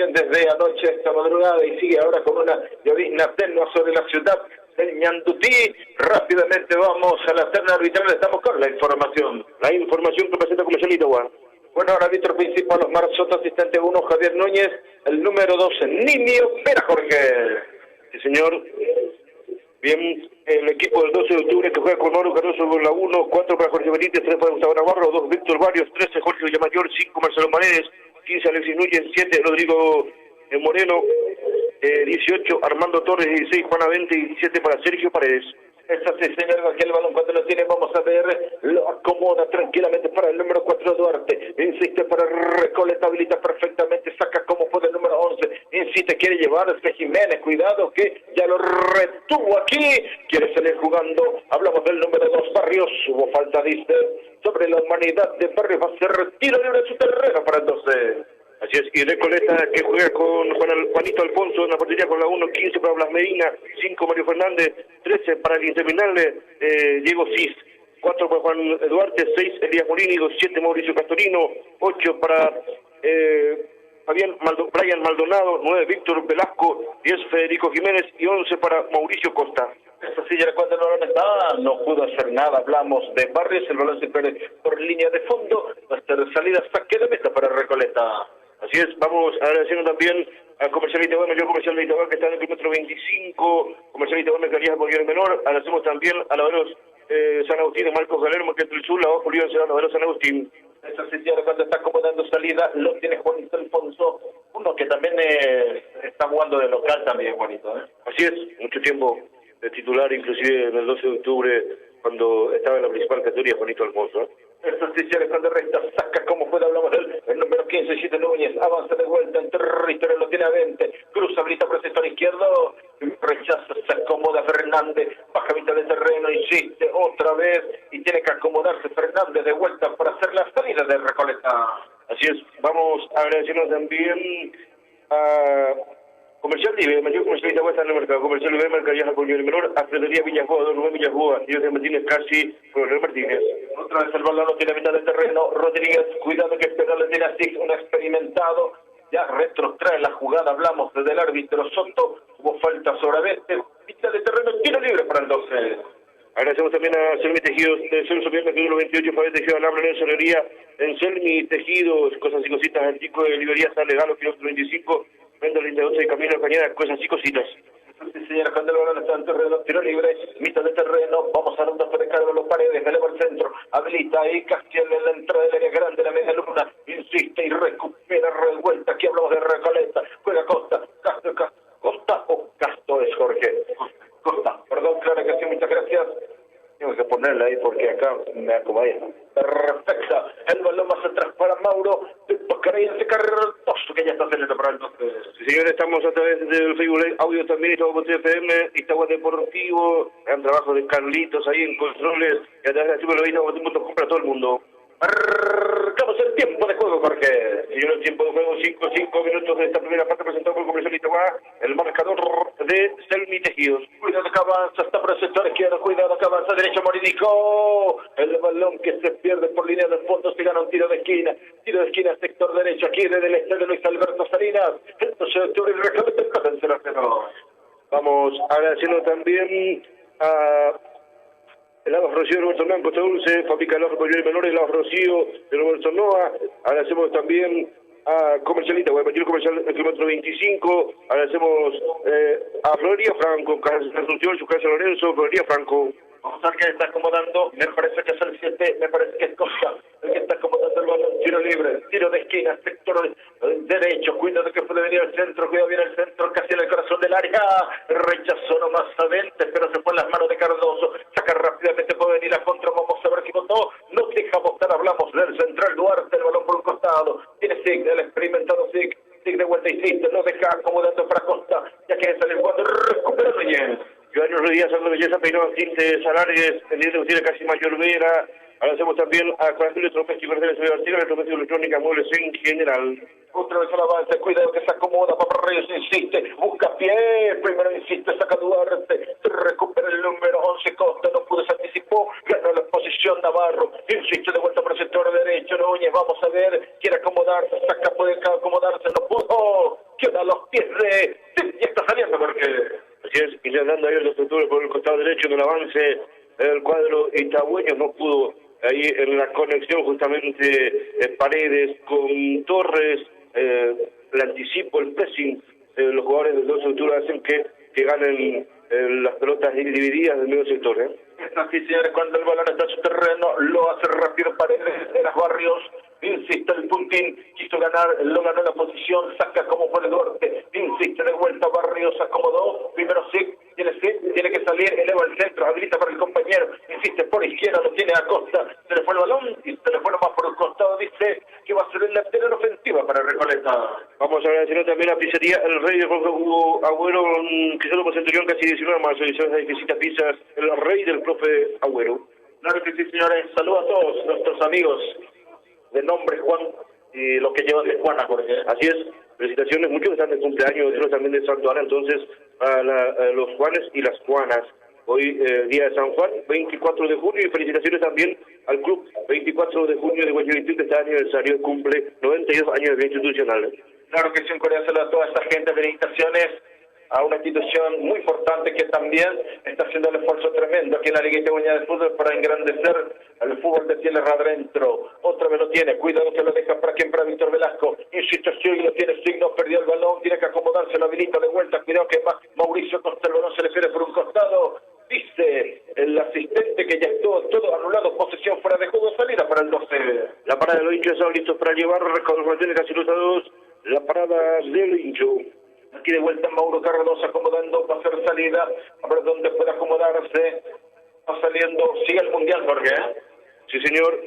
también desde anoche esta madrugada y sigue ahora con una llovizna tenua sobre la ciudad del Ñandutí. Rápidamente vamos a la terna arbitral, estamos con la información. La información que presenta Comercial Itagua. Bueno, ahora árbitro principal Osmar Soto, asistente 1 Javier Núñez, el número 12 Nimio Pera Jorge. Sí, señor. Bien, el equipo del 12 de octubre que juega con Mauro Cardoso con la 1, 4 para Jorge Benítez, 3 para Gustavo Navarro, 2 Víctor Barrios, 13 Jorge Villamayor, 5 Marcelo Paredes, 15 Alexis Núñez, 7 Rodrigo Moreno, 18 Armando Torres, 16 Juana 20 y 17 para Sergio Paredes. Esa sí, señor, aquí el balón cuando lo tiene, vamos a ver, lo acomoda tranquilamente para el número 4 Duarte, insiste para Recoleta, habilita perfectamente, saca como puede el número 11, insiste, quiere llevarse Jiménez, cuidado que ya lo retuvo aquí, quiere salir jugando, hablamos del número 2 Barrios, hubo falta, dice, sobre la humanidad de Barrios, va a ser tiro libre en su terreno para el 12. Así es, y Recoleta que juega con Juanito Alfonso en la portería con la 1, 15 para Blas Medina, 5 Mario Fernández, 13 para el interminable Diego Cis, 4 para Juan Duarte, 6 Elías Molínigo, 7 Mauricio Castorino, 8 para Brian Maldonado, 9 Víctor Velasco, 10 Federico Jiménez y 11 para Mauricio Costa. Esta silla cuando el balón está, no pudo hacer nada, hablamos de Barrios, el balón se pierde por línea de fondo, hasta la salida saque de meta para Recoleta. Así es, vamos agradeciendo también al Comercial Itagua, mayor Comercial de Itagua que está en el kilómetro 25, Comercial Itagua Mercaderías Bolívar Menor, agradecemos también a la Veros San Agustín de Marcos Galermo, que es del sur, la bajo Bolívar la Veros San Agustín. Esta silla cuando está acomodando salida, lo tiene Juanito Alfonso, uno que también está jugando de local también, Juanito. Así es, mucho tiempo de titular, inclusive en el 12 de octubre, cuando estaba en la principal categoría, Juanito Alfonso. Estos tijeras cuando recta, saca como puede, hablamos del el número 15, 7 Núñez, avanza de vuelta en territorio, lo tiene a 20, cruza, habilita por el sector izquierdo, rechaza, se acomoda Fernández, baja mitad de terreno, insiste otra vez, y tiene que acomodarse Fernández de vuelta para hacer la salida de Recoleta. Así es, vamos a agradecernos también a Comercial Libre, mayor Comercial Itagua está en el mercado, Comercial Libre, Mercaderías a Bolívar Menor, a Fredería Villajuega, Don Rubén Villajuega, y José Martínez casi, por Leonel Martínez. Otra vez el balón no tiene mitad del terreno, Rodríguez, cuidado que espera le tiene así, un experimentado, ya retrotrae la jugada, hablamos desde el árbitro Soto, hubo falta sobre Vete, mitad de terreno, tiro libre para el 12. Agradecemos también a Selmi Tejidos, de Celso Viernes, número 28, Fabián Tejido, Alhambra, en Sonería, en Selmi Tejidos, cosas y cositas, el chico de librería está legal, kilómetro 25, vendo el 28 de Camino Cañada, cosas y cositas. Sí, señora, cuando el balón está en terreno, tiro libre, mitad de terreno, vamos a ronda por Carlos Paredes, me eleva al centro, habilita ahí Castiel en la entrada del área grande, la media luna, insiste y recupera revuelta, aquí hablamos de Recoleta, juega Costa, Costa o Casto es Jorge. Costa, perdón, claro que sí, muchas gracias. Tengo que ponerla ahí porque acá me acomodé. Perfecta. El balón más atrás para Mauro. Ese Cardoso que ya está saliendo para el 12. Sí, señores, estamos a través del Facebook Live, audio también, Itagua con TFM, Itagua Deportivo, gran trabajo de Carlitos ahí en controles, y a través de Itagua.com para todo el mundo. Marcamos el tiempo de juego, Jorge. Señor, el tiempo de juego, 5 minutos de esta primera parte presentado por Comercial Itagua, el marcador de Selmi Tejidos. Cuidado que avanza, está por el sector izquierdo, cuidado que avanza, derecho Moridico. El balón que se pierde por línea de fondo, se gana un tiro de esquina, sector derecho, aquí desde el este de Luis Alberto Salinas. Entonces, octubre y Recoleta en el terreno. Vamos agradeciendo también a el Agua Rocío de Roberto Blanco, Costa Dulce, Fabrica el Agua Bolívar Menor, el Agua Rocío de Roberto Noa. Agradecemos también a Comercialita, Guayaquil Comercial, el kilómetro 25. Agradecemos a Florería Franco, Asunción, su casa Lorenzo, Florería Franco. Vamos a ver que está acomodando, me parece que es el 7, me parece que es Costa, el que está acomodando el balón, tiro libre, tiro de esquina, sector derecho, cuidado que puede venir al centro, cuidado viene el centro, casi en el corazón del área, rechazó nomás a Vente, pero se fue en las manos de Cardoso, saca rápidamente, puede venir a contra, vamos a ver si votó, no deja votar, hablamos del central Duarte, el balón por un costado, tiene Sig, el experimentado Sig de vuelta y Sig, lo deja acomodando para Costa, ya que sale jugando, recupera Núñez. Giovanni Rodríguez, Sandro Belleza, Peinado, Tinte, Salares, pendiente de Gutiérrez, casi Mayor Vera. Agradecemos también a Juan Antonio Tropecio, García de García, Electrométrico Electrónica, Muebles en general. Otra vez al avance, cuidado que se acomoda, Papa Reyes insiste, busca pie, primero insiste, saca Duarte, recupera el número 11, Costa, no pudo, se anticipó, ganó la posición Navarro, insiste de vuelta por el sector derecho, Núñez, vamos a ver, quiere acomodarse, saca, puede acomodarse, no pudo. pierde, sí, ya está saliendo porque... Así es, intentando ahí el defensor por el costado derecho en el avance, el cuadro itagüeño no pudo ahí en la conexión justamente Paredes con Torres, el anticipo, el pressing, los jugadores del dos sectores hacen que ganen las pelotas divididas del medio sector. Así, señores, cuando el balón está en su terreno, lo hace rápido Paredes de los Barrios. Insiste el puntín, quiso ganar, lo ganó la posición, saca como fue el Duarte, insiste de vuelta Barrios, acomodó, primero sí, tiene que salir, eleva el centro, habilita para el compañero, insiste por izquierda, lo tiene a Costa, se le fue el balón y se le fue nomás por el costado, dice que va a ser el lateral ofensiva para Recoleta. Vamos a agradecer también a Pizzería El Rey de Hugo Agüero, que solo por Centurión casi 19 más, ediciones de visita pizzas, El Rey del profe Agüero. Claro que sí, señores, saludos a todos nuestros amigos de nombre Juan y los que llevan de Juana, Jorge. Así es, felicitaciones, muchos están de cumpleaños, otros también de Santo Ana, entonces a los Juanes y las Juanas. Hoy día de San Juan, 24 de junio, y felicitaciones también al club 24 de junio de Guayaquil, que este aniversario cumple 92 años de vida institucional. Claro que sí, un cordial saludo a toda esta gente, felicitaciones a una institución muy importante que también está haciendo el esfuerzo tremendo aquí en la Liga Itagüeña de Fútbol para engrandecer el fútbol de tierra adentro. Otra vez lo tiene, cuidado que lo deja para quien, para Víctor Velasco, insiste, sigue, lo tiene Signo, perdió el balón, tiene que acomodarse, lo habilita de vuelta, cuidado que va Mauricio Costa, el balón se le pierde por un costado, dice el asistente que ya estuvo todo anulado, posesión fuera de juego, salida para el 12. La parada de los hinchos está listos para llevar, mantiene casi los dos, la parada del hincho. Aquí de vuelta Mauro Cardoso acomodando para hacer salida, a ver dónde puede acomodarse, va saliendo, sigue el Mundial, Jorge. Sí, señor.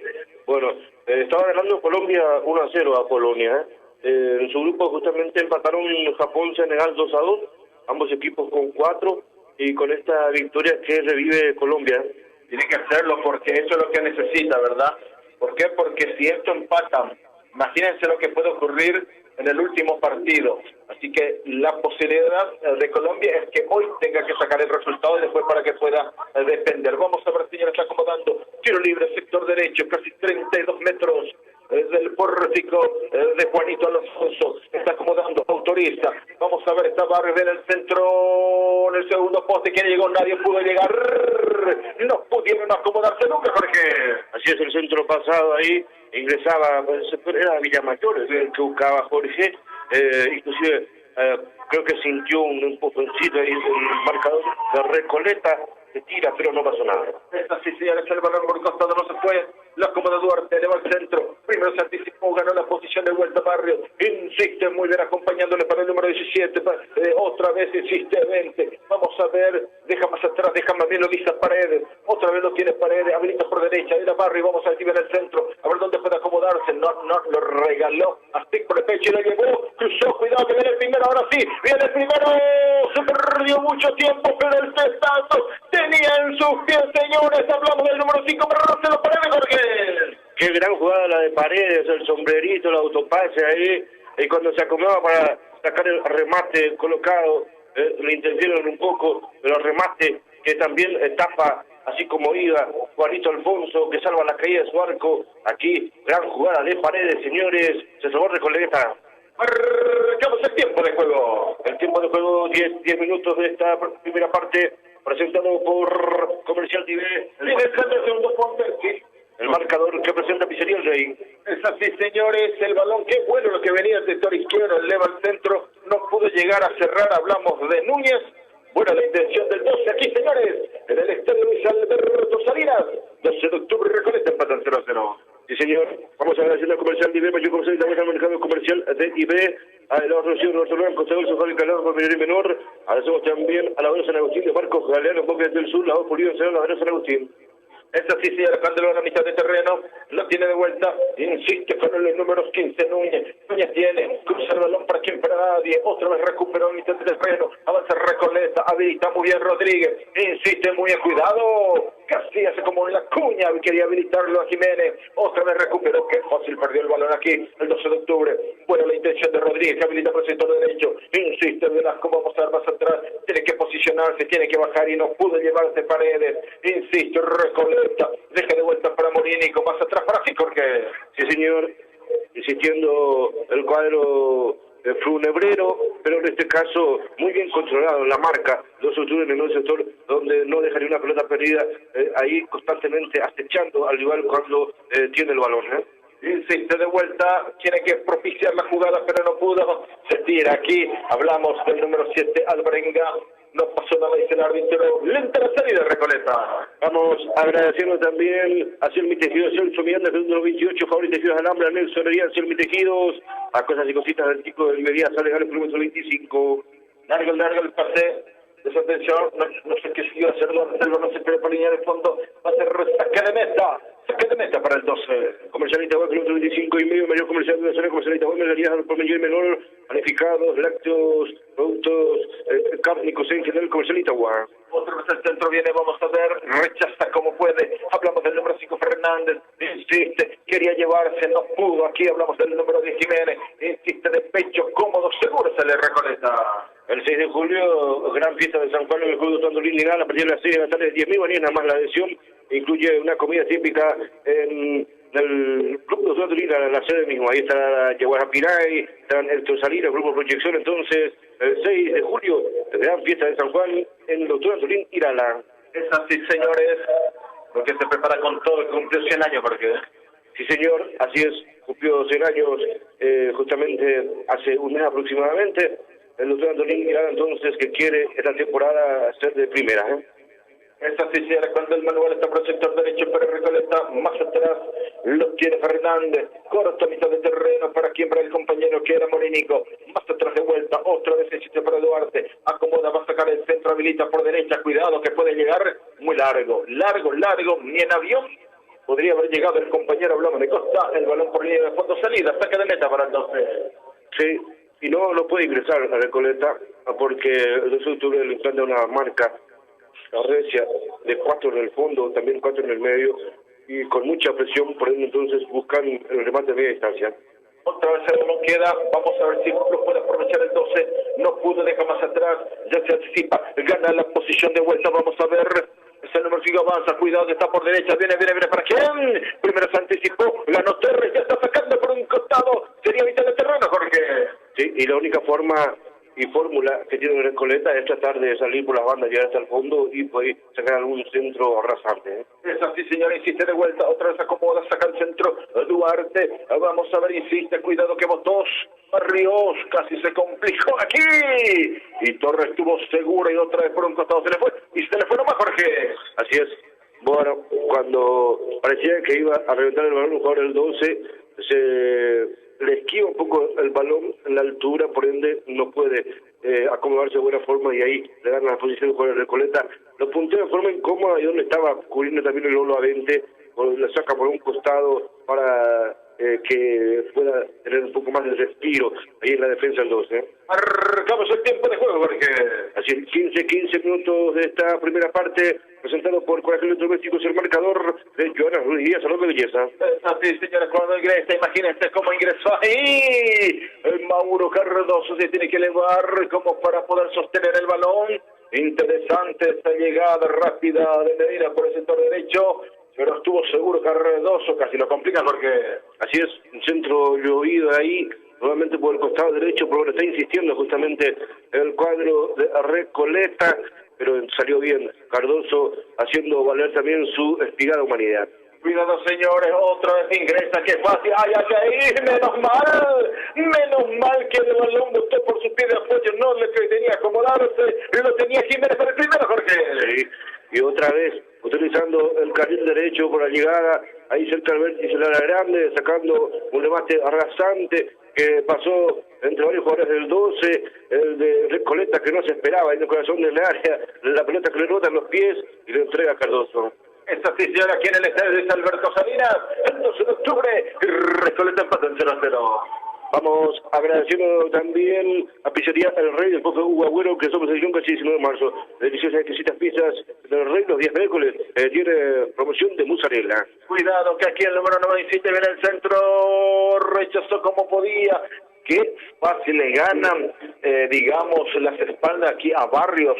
Bueno, estaba ganando Colombia 1-0 a Polonia. En su grupo justamente empataron Japón, Senegal 2-2, ambos equipos con 4, y con esta victoria que revive Colombia. Tiene que hacerlo porque eso es lo que necesita, ¿verdad? ¿Por qué? Porque si esto empatan, imagínense lo que puede ocurrir en el último partido. Así que la posibilidad de Colombia es que hoy tenga que sacar el resultado y después para que pueda depender. Vamos a ver si ya está acomodando. Tiro libre, sector derecho, casi 32 metros del pórtico de Juanito Alonso. Está acomodando, autoriza. Vamos a ver, está Barrio en el centro, en el segundo poste. ¿Quién llegó? Nadie pudo llegar. No pudieron acomodarse nunca, Jorge. Así es, el centro pasado ahí. Ingresaba, era Villamayor el que buscaba Jorge, inclusive creo que sintió un empujoncito ahí el marcador de Recoleta, se tira, pero no pasó nada. Esta sí, señores, el balón por costado no se fue, la acomoda Duarte, eleva al centro, primero se anticipó, ganó la posición de vuelta Barrio, insiste muy bien acompañándole para el número 17, otra vez insiste 20, vamos a ver, deja más atrás, deja más bien lo dice Paredes, otra vez lo tiene Paredes, habilita por derecha, era Barrio, vamos a activar el centro, a ver dónde puede acomodarse, no, lo regaló, así por el pecho y lo llevó, cruzó, cuidado que viene el primero, ahora sí, viene el primero, se perdió mucho tiempo, pero el testazo tenía en sus pies, señores, hablamos del número 5, pero se lo Paredes, Jorge. Qué gran jugada la de Paredes, el sombrerito, el autopase ahí, y cuando se acomodaba para sacar el remate colocado, le interfieren un poco, pero el remate que también tapa, así como iba Juanito Alfonso, que salva la caída de su arco. Aquí, gran jugada de Paredes, señores, se salvó Recoleta. Marcamos el tiempo de juego. El tiempo de juego, 10 minutos de esta primera parte, presentado por Comercial TV. Viene el segundo ponte, sí. El marcador que presenta Pizzería El Rey. Es así, señores, el balón, qué bueno lo que venía del sector izquierdo, eleva al centro, no pudo llegar a cerrar, hablamos de Núñez. Buena la intención del 12 aquí, señores, en el estadio Luis Alberto Salinas, 12 de octubre, Recoleta, empatan 0-0. Sí, señor, vamos a agradecer al Comercial de IB, mayor comercial, también al mercado comercial de IB, a el Rocío Norte Blanco, Saúl Fabi Calado, por mayor y menor. Agradecemos también a la Avenida San Agustín de Marcos Galeano, Boca del Sur, la voz Pulido, en la Avenida San Agustín. Es así, señor, cuando a la mitad de terreno, lo tiene de vuelta, insiste con los números 15, Núñez tiene, cruza el balón para quien, para nadie, otra vez recuperó en mitad de terreno, avanza Recoleta, habilita muy bien Rodríguez, insiste muy bien, cuidado, casi hace como en la cuña, quería habilitarlo a Jiménez, otra vez recuperó, qué fácil perdió el balón aquí, el 12 de octubre, bueno, la intención de Rodríguez, que habilita por el sector derecho, insiste Velasco, vamos a ver más atrás, tiene que posicionarse, tiene que bajar y no pudo llevarse Paredes, insiste Recoleta, deja de vuelta para Morini, con más atrás para Jorge. Sí, señor, insistiendo el cuadro funebrero, pero en este caso muy bien controlado, la marca, 2 de octubre en el sector donde no dejaría una pelota perdida, ahí constantemente acechando al rival cuando tiene el balón. Insiste de vuelta, tiene que propiciar la jugada, pero no pudo, se tira aquí, hablamos del número 7, Alvarenga, no pasó nada, dice el árbitro, lenta la salida de Recoleta. Vamos agradeciendo también a Selmi Tejidos, Celso Miranda, del número 28, Fabri Tejidos Alhambra, Nelson Hería, Selmi Tejidos, a cosas y cositas del chico del Medía, sale Gales, kilómetro 25. Largo el pase, desatención, no sé qué siguió hacerlo, no se puede por línea de fondo, va a ser saque de meta para el 12. Comercialista web, kilómetro 25 y medio, mayor comercial de la zona, comercialista web, melodías por mayor y menor, panificados, lácteos, productos cárnicos en general, comercialista web. Otra vez el centro viene, vamos a ver, rechaza como puede, hablamos del número 5 Fernández, insiste, quería llevarse, no pudo, aquí hablamos del número 10 Jiménez, insiste de pecho, cómodo, seguro se le Recoleta. El 6 de julio, gran fiesta de San Juan en el Club de Andolín Legal, a partir de las 6 de la tarde, 10.000 guaraníes, nada más la adhesión, incluye una comida típica en el Club de Andolín, la sede mismo, ahí está la Yaguara Piray, están el Tosalina, el Grupo Proyección, entonces, el 6 de julio, gran fiesta de San Juan en el Doctor Andolín Irala. Es así, señores, porque se prepara con todo, cumplió 100 años, porque... Sí, señor, así es, cumplió 100 años, justamente hace un mes aproximadamente, el doctor Andolín Irala, entonces, que quiere esta temporada ser de primera, Esta sí se cuando el manual está por el sector derecho, pero Recoleta más atrás lo tiene Fernández, corto a mitad de terreno para el compañero que era Molinico, más atrás de vuelta, otra vez el sitio para Duarte, acomoda, va a sacar el centro, habilita por derecha, cuidado que puede llegar muy largo, ni en avión podría haber llegado el compañero, hablamos de Costa, el balón por línea de fondo, salida, saque de meta para el 12. Sí, y no puede ingresar a Recoleta porque el 2 de octubre le implanta una marca recia de 4 en el fondo, también 4 en el medio, y con mucha presión, por ende entonces buscan el remate de media distancia. Otra vez el balón queda, vamos a ver si lo puede aprovechar el 12, no pudo, deja más atrás, ya se anticipa, gana la posición de vuelta, vamos a ver, es el número 5, avanza, cuidado que está por derecha, viene, ¿para quién? Primero se anticipó, ganó Terres, ya está sacando por un costado, sería mitad de terreno, Jorge. Sí, y la única forma y fórmula que tiene Recoleta es tratar de salir por las bandas, llegar hasta el fondo y poder sacar algún centro rasante. Es así, señor, insiste de vuelta, otra vez acomoda, saca el centro, Duarte, vamos a ver, insiste, cuidado que votó, Barrios, casi se complicó aquí, y Torres estuvo segura y otra vez por un costado se le fue nomás, Jorge. Así es, bueno, cuando parecía que iba a reventar el balón, un jugador del 12, le esquiva un poco el balón en la altura, por ende no puede acomodarse de buena forma y ahí le dan la posición del jugador de Recoleta. Lo puntea de forma incómoda y donde estaba cubriendo también el Lolo a 20, le saca por un costado para que pueda tener un poco más de respiro ahí en la defensa del 12. Arrancamos el tiempo de juego, porque así 15 minutos de esta primera parte, presentado por Coraje Electrodomésticos, el marcador de Joana Ruiz Díaz, Salón de Belleza. Así, señores, cuando ingresa, imagínense cómo ingresó ahí. El Mauro Cardoso se tiene que elevar como para poder sostener el balón. Interesante esta llegada rápida de Medina por el sector derecho, pero estuvo seguro Cardoso, casi lo complica porque así es, un centro llovido ahí, nuevamente por el costado derecho, por lo que está insistiendo justamente el cuadro de Recoleta, pero salió bien Cardoso, haciendo valer también su espigada humanidad. Cuidado, señores, otra vez ingresa, qué fácil, menos mal que el balón botó por su pie de apoyo, no le tenía que acomodarse, lo tenía Jiménez para el primero, Jorge. Sí, y otra vez, utilizando el carril derecho por la llegada, ahí cerca del vértice de la grande, sacando un remate arrasante que pasó entre varios jugadores del 12, el de Recoleta que no se esperaba, en el corazón del área, la pelota que le rota en los pies y le entrega a Cardoso. Esta sesión aquí en el estadio de Alberto Salinas, el 12 de octubre, Recoleta empata en 0-0. Vamos agradeciendo también a Pizzería El Rey del Profe Hugo Agüero, que somos el casi 19 de marzo. Deliciosas y exquisitas pizzas del Rey los días miércoles. Tiene promoción de mozzarella. Cuidado que aquí el número 97 viene el centro, rechazó como podía. Qué fácil le ganan, digamos, las espaldas aquí a Barrios.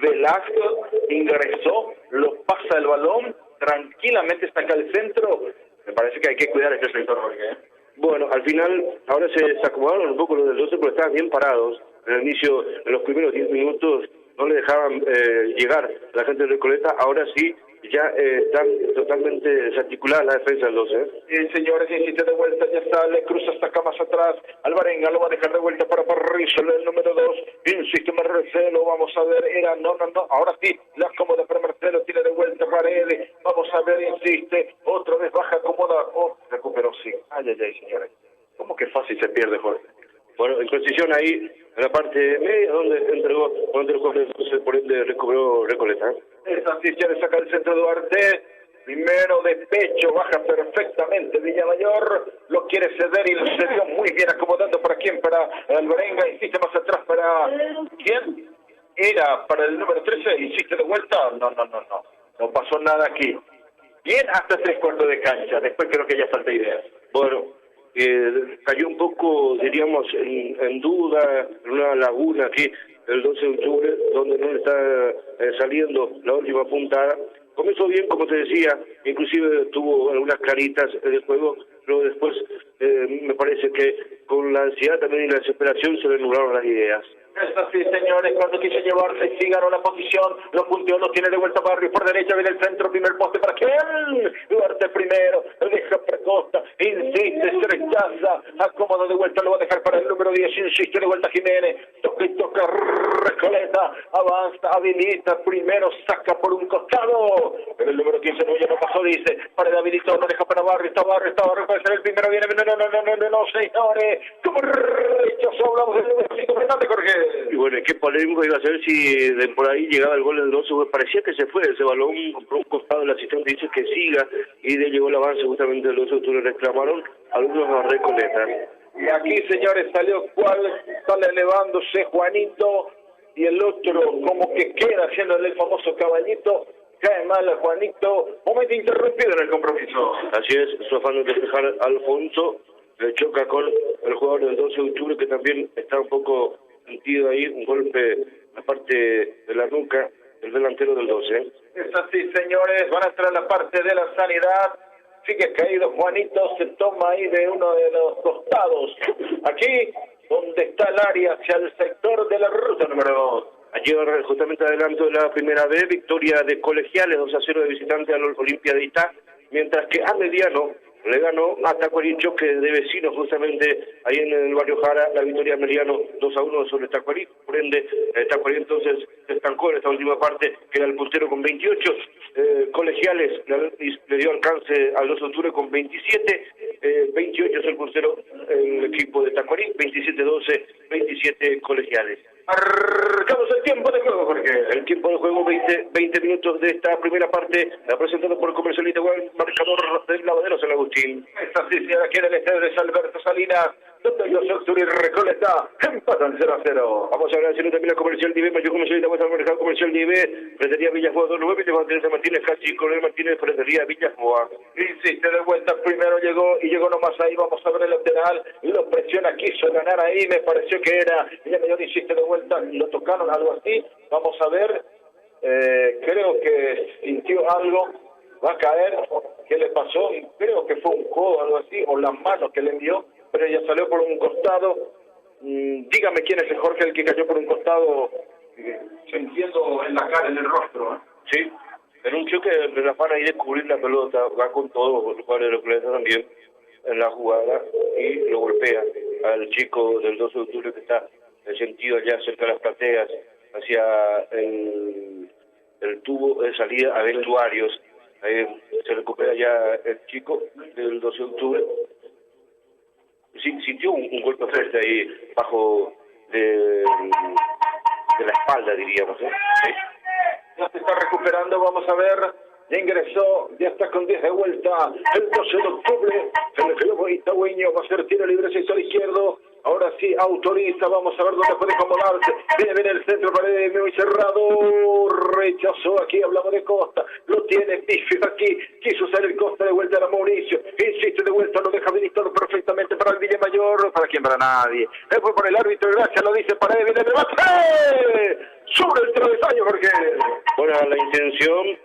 Velasco ingresó, lo pasa el balón, tranquilamente saca el centro. Me parece que hay que cuidar este sector, Jorge. Bueno, al final, ahora se acomodaron un poco los del 12 porque estaban bien parados. En el inicio, en los primeros 10 minutos, no le dejaban llegar a la gente de Recoleta. Ahora sí, ya están totalmente desarticuladas la defensa del 12. Señores, insiste de vuelta, ya sale, cruza hasta acá más atrás. Alvarenga lo va a dejar de vuelta para Parrillo, el número 2. Insiste Marcelo, vamos a ver, no. Ahora sí, la acomoda para Marcelo, tiene de vuelta Paredes. Vamos a ver, insiste, otra vez baja, acomoda. Recuperó, sí. Ay, señores. ¿Cómo que fácil se pierde, Jorge? Bueno, en posición ahí, en la parte media, donde el jugador por ende recuperó Recoleta. Esa sí se le saca el centro Duarte. Primero de pecho, baja perfectamente Villamayor, lo quiere ceder y lo cedió muy bien, acomodando para quién, para Alvarenga, insiste más atrás para ¿quién? Era para el número 13, insiste de vuelta, no pasó nada aquí. Bien hasta 3/4 de cancha, después creo que ya falta ideas. Bueno, cayó un poco, diríamos, en duda, en una laguna aquí, el 12 de octubre, donde no le está saliendo la última puntada. Comenzó bien, como te decía, inclusive tuvo algunas claritas en el juego, pero después me parece que con la ansiedad también y la desesperación se le nublaron las ideas. Es así, señores, cuando quiso llevarse, sí ganó la posición, lo punteó, lo tiene de vuelta Barrio, por derecha viene el centro, primer poste para quién, Duarte primero, lo deja para Costa, insiste, se rechaza, acomoda de vuelta, lo va a dejar para el número 10, insiste de vuelta Jiménez, toca y toca, Recoleta, avanza, habilita, primero saca por un costado, pero el número 15 no, ya no pasó, dice, para habilitó, lo deja para Barrio, está Barrio, puede ser el primero, viene, no, señores, como rechazo, hablamos del número 5, Fernández, Jorge. Y bueno, qué polémico iba a ser si de por ahí llegaba el gol del 12, parecía que se fue ese balón por un costado, el asistente dice que siga, y de llegó el avance justamente del 12, le reclamaron algunos a Recoleta. Y aquí, señores, salió cuál, sale elevándose Juanito, y el otro como que queda haciéndole el famoso caballito, cae mal a Juanito, momento interrumpido en el compromiso. Así es, su afán de despejar a Alfonso, choca con el jugador del 12 de octubre que también está un poco sentido ahí, un golpe a parte de la nuca, el delantero del 12. Es así, señores, van a entrar a la parte de la sanidad, sigue caído Juanito, se toma ahí de uno de los costados, aquí donde está el área hacia el sector de la ruta número 2. Allí justamente adelanto de la primera vez, victoria de Colegiales 2-0 de visitante al Olimpia de Itá, mientras que a Mediano le ganó a Tacuarí, choque de vecinos justamente ahí en el barrio Jara, la victoria de Mediano 2-1 sobre Tacuarí, por ende Tacuarí entonces se estancó en esta última parte, queda el puntero con 28, Colegiales le dio alcance al 2 de octubre con 27, 28 es el puntero el equipo de Tacuarí, 27-12, 27 Colegiales. Arrancamos el tiempo de juego, Jorge. El tiempo de juego, 20 minutos de esta primera parte, presentado por el comercialista igual, marcador del Lavadero San Agustín. Esta sí se aquí en el estadio de Alberto Salinas, donde el 12 octubre y Recoleta empatan 0-0. Vamos a agradecer también al comercial de IB, mayor comercialista vuestra al mercado comercial de IB, Ferretería Villajuá 29, de Martínez Martínez, casi Coronel Martínez, Ferretería Villajuá. Insiste de vuelta, primero llegó nomás ahí, vamos a ver el lateral, lo presiona, quiso ganar ahí, me pareció que era, Villamayor insiste de vuelta, lo tocaron, algo así, vamos a ver, creo que sintió algo, va a caer, ¿qué le pasó? Creo que fue un codo, algo así, o la mano que le envió, pero ella salió por un costado. Dígame quién es el Jorge, el que cayó por un costado, sintiendo en la cara, en el rostro, ¿eh? Sí, en un choque de la pana ahí de cubrir la pelota, va con todo, los jugadores de Recoleta también en la jugada, y lo golpea al chico del 12 de octubre que está en sentido allá cerca de las plateas, hacia el tubo de salida a vestuarios. Ahí se recupera ya el chico del 12 de octubre. Sí, sintió un golpe fuerte ahí bajo de la espalda, diríamos, ¿eh? Sí. Ya se está recuperando, vamos a ver. Ya ingresó, ya está con 10 de vuelta. El 12 de octubre, el club itagüeño va a ser tiro libre, se hizo al izquierdo. Ahora sí autoriza, vamos a ver dónde puede acomodarse. Viene el centro, pared muy cerrado. Rechazó aquí, hablamos de Costa. Lo tiene Pifio aquí. Quiso salir Costa de vuelta a Mauricio. Insiste de vuelta, lo deja habilitado perfectamente para el Villamayor. ¿Para quién? Para nadie. Él fue por el árbitro, gracias, lo dice Paredes. Viene el debate. Sobre el travesaño, Jorge. Bueno, la intención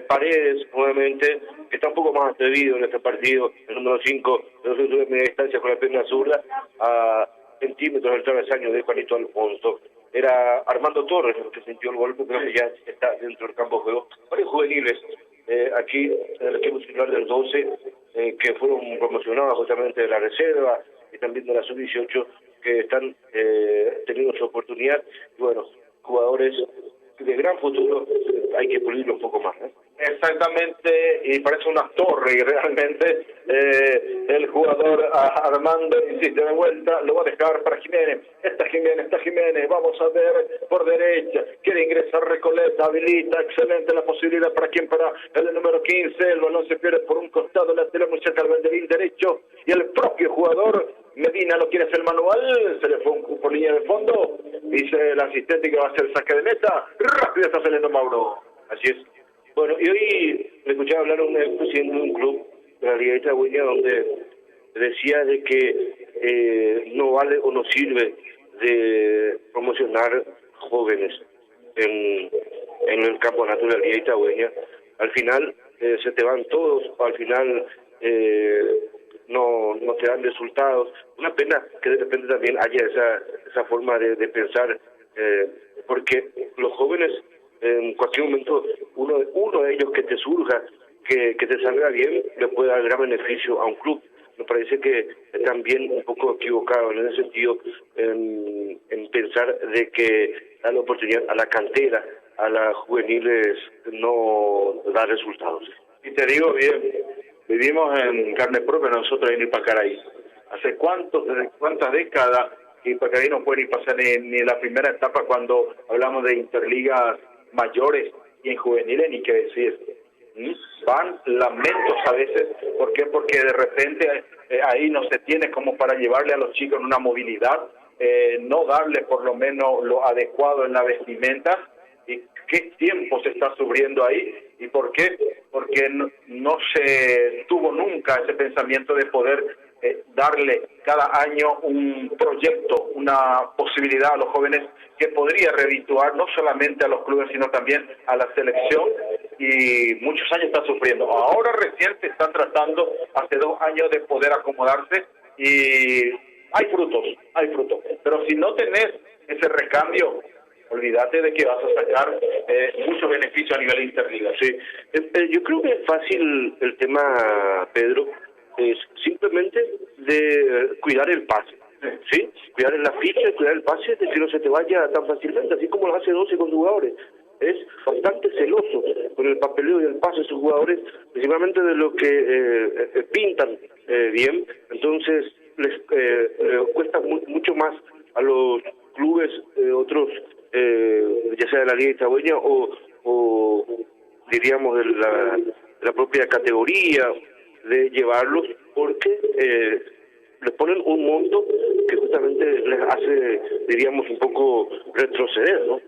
Paredes, nuevamente, que está un poco más atrevido en este partido, el número 5, de media distancia con la pierna zurda, a centímetros del travesaño de Juanito Alfonso. Era Armando Torres el que sintió el golpe, pero que ya está dentro del campo de juego. Varios juveniles aquí en el equipo titular del 12, que fueron promocionados justamente de la reserva y también de la sub-18, que están teniendo su oportunidad. Y bueno, jugadores de gran futuro, hay que pulirlo un poco más, ¿eh? Exactamente, y parece una torre, y realmente el jugador Armando insiste de vuelta, lo va a dejar para Jiménez. Está Jiménez, vamos a ver por derecha, quiere ingresar Recoleta, habilita, excelente la posibilidad para el número 15, el balón se pierde por un costado, lateral muy cerca al banderín derecho, y el propio jugador Medina lo quiere hacer manual, se le fue un por línea de fondo, dice el asistente que va a hacer el saque de meta, rápido está saliendo Mauro. Así es. Bueno, y hoy le escuchaba hablar a un presidente de un club de la Liga Itagüeña donde decía de que no vale o no sirve de promocionar jóvenes en el campeonato de la Liga Itagüeña. Al final se te van todos, o al final no te dan resultados. Una pena que de repente también haya esa forma de pensar, porque los jóvenes en cualquier momento uno de ellos que te surja, que te salga bien, le puede dar gran beneficio a un club. Me parece que también un poco equivocado en ese sentido, en pensar de que da la oportunidad a la cantera, a las juveniles, no da resultados. Y te digo bien, vivimos en carne propia nosotros en Ipacaraí. ¿Desde cuántas décadas que Ipacaraí no puede ni pasar ni la primera etapa cuando hablamos de interligas mayores y en juveniles ni qué decir? Van lamentos a veces. ¿Por qué? Porque de repente ahí no se tiene como para llevarle a los chicos en una movilidad, no darle por lo menos lo adecuado en la vestimenta. ¿Y qué tiempo se está sufriendo ahí? ¿Y por qué? Porque no se tuvo nunca ese pensamiento de poder darle cada año un proyecto, una posibilidad a los jóvenes que podría redituar no solamente a los clubes, sino también a la selección, y muchos años están sufriendo. Ahora recién se están tratando, hace 2 años, de poder acomodarse, y hay frutos, pero si no tenés ese recambio, olvídate de que vas a sacar mucho beneficio a nivel interliga. Sí, yo creo que es fácil el tema, Pedro, es simplemente de cuidar el pase, ¿sí? Cuidar la ficha, cuidar el pase, de que no se te vaya tan fácilmente, así como lo hace 12 con jugadores. Es bastante celoso con el papeleo y el pase de sus jugadores, principalmente de lo que pintan bien. Entonces les cuesta mucho más a los clubes otros, ya sea de la Liga Itagüeña o diríamos de la propia categoría, de llevarlos, porque les ponen un monto que justamente les hace, diríamos, un poco retroceder, ¿no?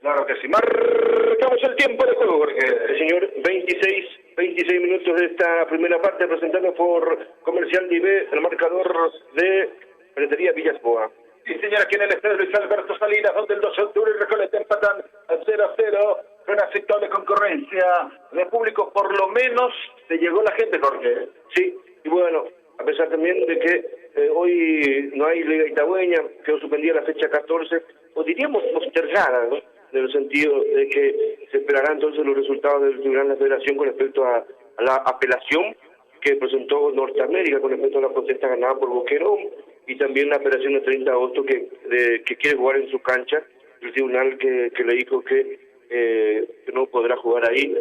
Claro que sí. Marcamos el tiempo de juego, porque señor, 26 minutos de esta primera parte, presentado por Comercial Divé, el marcador de Ferretería Villasboa. Sí, señora, aquí en el estadio Luis Alberto Salinas, donde el 2 de octubre y Recoleta empatan al 0-0, con aceptable concurrencia de público. Por lo menos te llegó la gente, Jorge. Sí, y bueno, a pesar también de que hoy no hay Liga Itagüeña, quedó suspendida la fecha 14, o diríamos postergada, ¿no? En el sentido de que se esperarán entonces los resultados del Tribunal de la Federación con respecto a la apelación que presentó Norteamérica con respecto a la protesta ganada por Boquerón, y también la apelación del 30 de agosto que quiere jugar en su cancha, el tribunal que le dijo que no podrá jugar ahí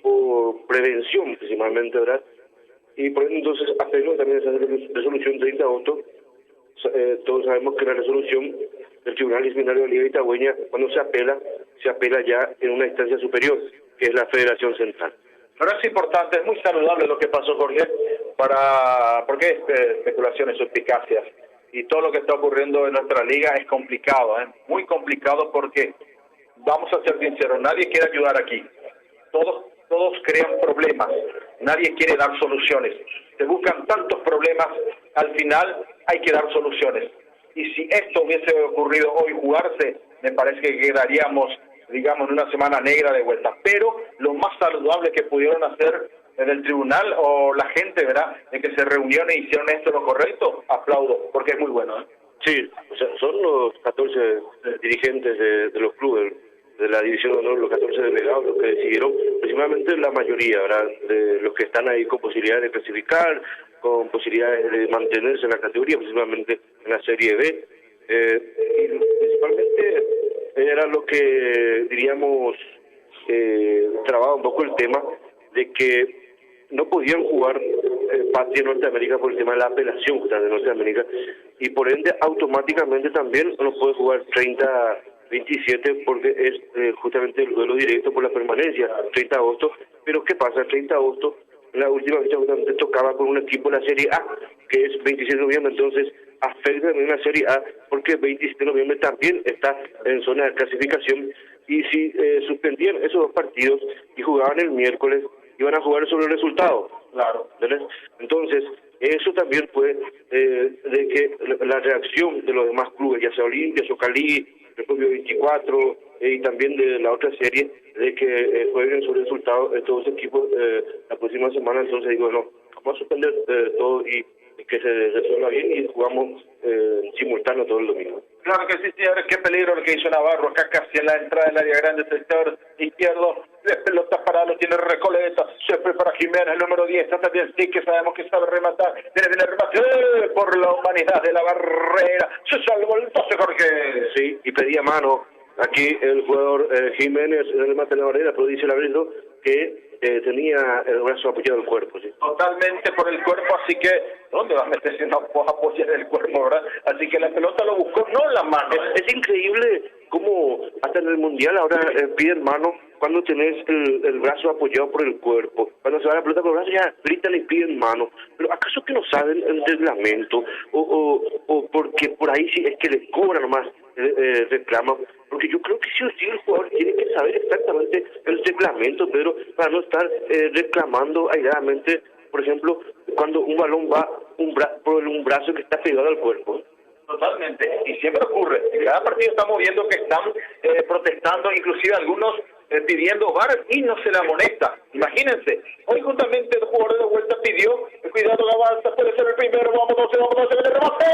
por prevención principalmente, ¿verdad? Y por eso entonces apeló también esa resolución 30 de agosto. Todos sabemos que la resolución del Tribunal Disciplinario de la Liga Itagüeña, cuando se apela ya en una instancia superior, que es la Federación Central. Pero es importante, es muy saludable lo que pasó, Jorge, porque es especulaciones, suspicacias, y todo lo que está ocurriendo en nuestra liga es complicado, muy complicado, porque vamos a ser sinceros, nadie quiere ayudar aquí, todos crean problemas, nadie quiere dar soluciones, se buscan tantos problemas, al final hay que dar soluciones, y si esto hubiese ocurrido hoy jugarse, me parece que quedaríamos digamos, en una semana negra de vuelta. Pero lo más saludable que pudieron hacer en el tribunal o la gente, ¿verdad?, de que se reunieron e hicieron esto lo correcto, aplaudo, porque es muy bueno, ¿eh? Sí, o sea, son los 14 dirigentes de los clubes, de la División de Honor, los 14 delegados, los que decidieron, principalmente la mayoría, ¿verdad?, de los que están ahí con posibilidades de clasificar, con posibilidades de mantenerse en la categoría, principalmente en la Serie B. Y principalmente era lo que, diríamos, trababa un poco el tema de que no podían jugar Patria Norteamérica por el tema de la apelación justamente de Norteamérica, y por ende automáticamente también no puede jugar 30-27 porque es justamente el duelo directo por la permanencia, 30 de agosto. Pero ¿qué pasa? El 30 de agosto, en la última fecha justamente tocaba con un equipo de la Serie A, que es 27 de noviembre, entonces afecta también la Serie A, porque 27 de noviembre también está en zona de clasificación, y si suspendían esos dos partidos y jugaban el miércoles, iban a jugar sobre el resultado. Claro. ¿Entendés? Entonces, eso también fue de que la reacción de los demás clubes, ya sea Olimpia, Socalí, el propio 24 y también de la otra serie, de que jueguen sobre el resultado de todos los equipos la próxima semana. Entonces digo, no, vamos a suspender todo y que se resuelva bien y jugamos simultáneo todo el domingo. Claro que sí, señores, qué peligro lo que hizo Navarro acá casi en la entrada del área grande, sector izquierdo, de pelota parada, lo tiene Recoleta, se fue para Jiménez, el número 10, está también sí, que sabemos que sabe rematar, viene el remate por la humanidad de la barrera, se salvó el 12, Jorge. Sí, y pedía mano aquí el jugador Jiménez en el remate de la barrera, pero dice el árbitro que tenía el brazo apoyado al cuerpo, sí. Totalmente por el cuerpo, así que ¿dónde va a meter si no puede apoyar el cuerpo, verdad? Así que la pelota lo buscó, no la mano. Es increíble cómo hasta en el Mundial ahora piden mano cuando tenés el brazo apoyado por el cuerpo. Cuando se va la pelota con el brazo ya gritan y piden mano. Pero ¿acaso que no saben el reglamento? O porque por ahí sí es que les cobran nomás, reclaman? Porque yo creo que sí o sí el jugador tiene que saber exactamente el reglamento, Pedro, para no estar reclamando airadamente, por ejemplo, cuando un balón va por un brazo que está pegado al cuerpo. Totalmente, y siempre ocurre. En cada partido estamos viendo que están protestando, inclusive algunos pidiendo VAR y no se la amonesta. Imagínense, hoy justamente el jugador de vuelta pidió, cuidado que avanza, puede ser el primero, vamos 12, viene el remate,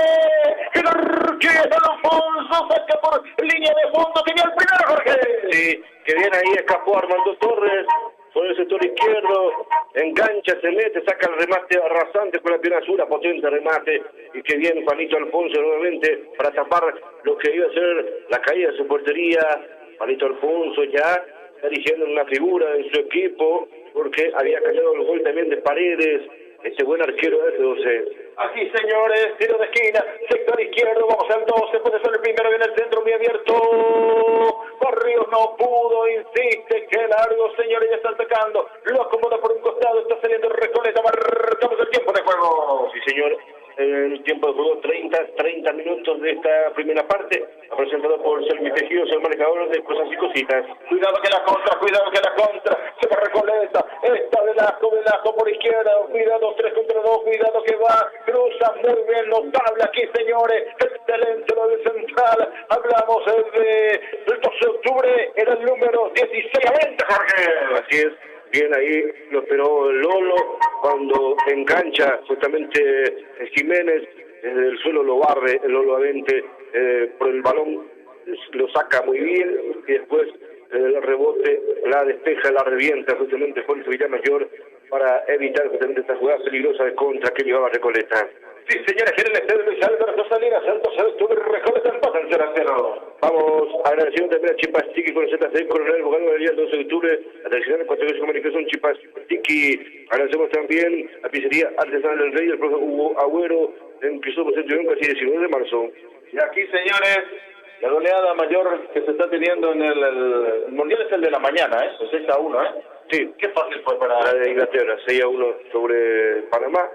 el arquero Alfonso saca por línea de fondo, tenía el primero, Jorge. Sí, que bien ahí escapó Armando Torres por el sector izquierdo, engancha, se mete, saca el remate arrasante con la pierna azul, potente remate, y que bien Juanito Alfonso nuevamente para tapar lo que iba a ser la caída de su portería. Juanito Alfonso ya está dirigiendo una figura en su equipo, porque había caído el gol también de Paredes, este buen arquero de F12. Aquí, señores, tiro de esquina, sector izquierdo, vamos al 12, puede ser el primero, viene el centro muy abierto, Barrios no pudo, insiste, qué largo, señores, ya están atacando, lo acomoda por un costado, está saliendo Recoleta, marcamos el tiempo de juego. Sí, señor, el tiempo de juego 30 minutos de esta primera parte, presentado por Selmi Tejido, el manejador de Cosas y Cositas. Cuidado que la contra, se va Recoleta, está Velasco por izquierda, cuidado 3 contra 2, cuidado que va, cruza muy bien, notable aquí, señores, excelente lo de central, hablamos del 12 de octubre, era el número 16 a 20, Jorge. Así es. Bien ahí lo esperó Lolo cuando engancha justamente Jiménez, desde el suelo lo barre el Lolo Avente por el balón, lo saca muy bien y después el rebote la despeja, la revienta justamente por el Villamayor para evitar justamente esta jugada peligrosa de contra que llevaba Recoleta. Sí, señores, quieren el estadio Luis Álvaro Salinas, el 12 de octubre, Recoleta empata en 0-0. Vamos agradeciendo también a Chipastiqui con el ZC Coronel Bogado del día 12 de octubre, la tradicional en cuanto a comunicación Chipastiqui. Agradecemos también a Pizzería Artesanal del Rey, el profesor Hugo Agüero, en Cristóbal Centurión, casi 19 de marzo. Y aquí, señores, la goleada mayor que se está teniendo en el Mundial es el de la mañana, ¿eh? 6-1, ¿eh? Sí. Qué fácil fue para... La de Inglaterra, 6-1 sobre Panamá.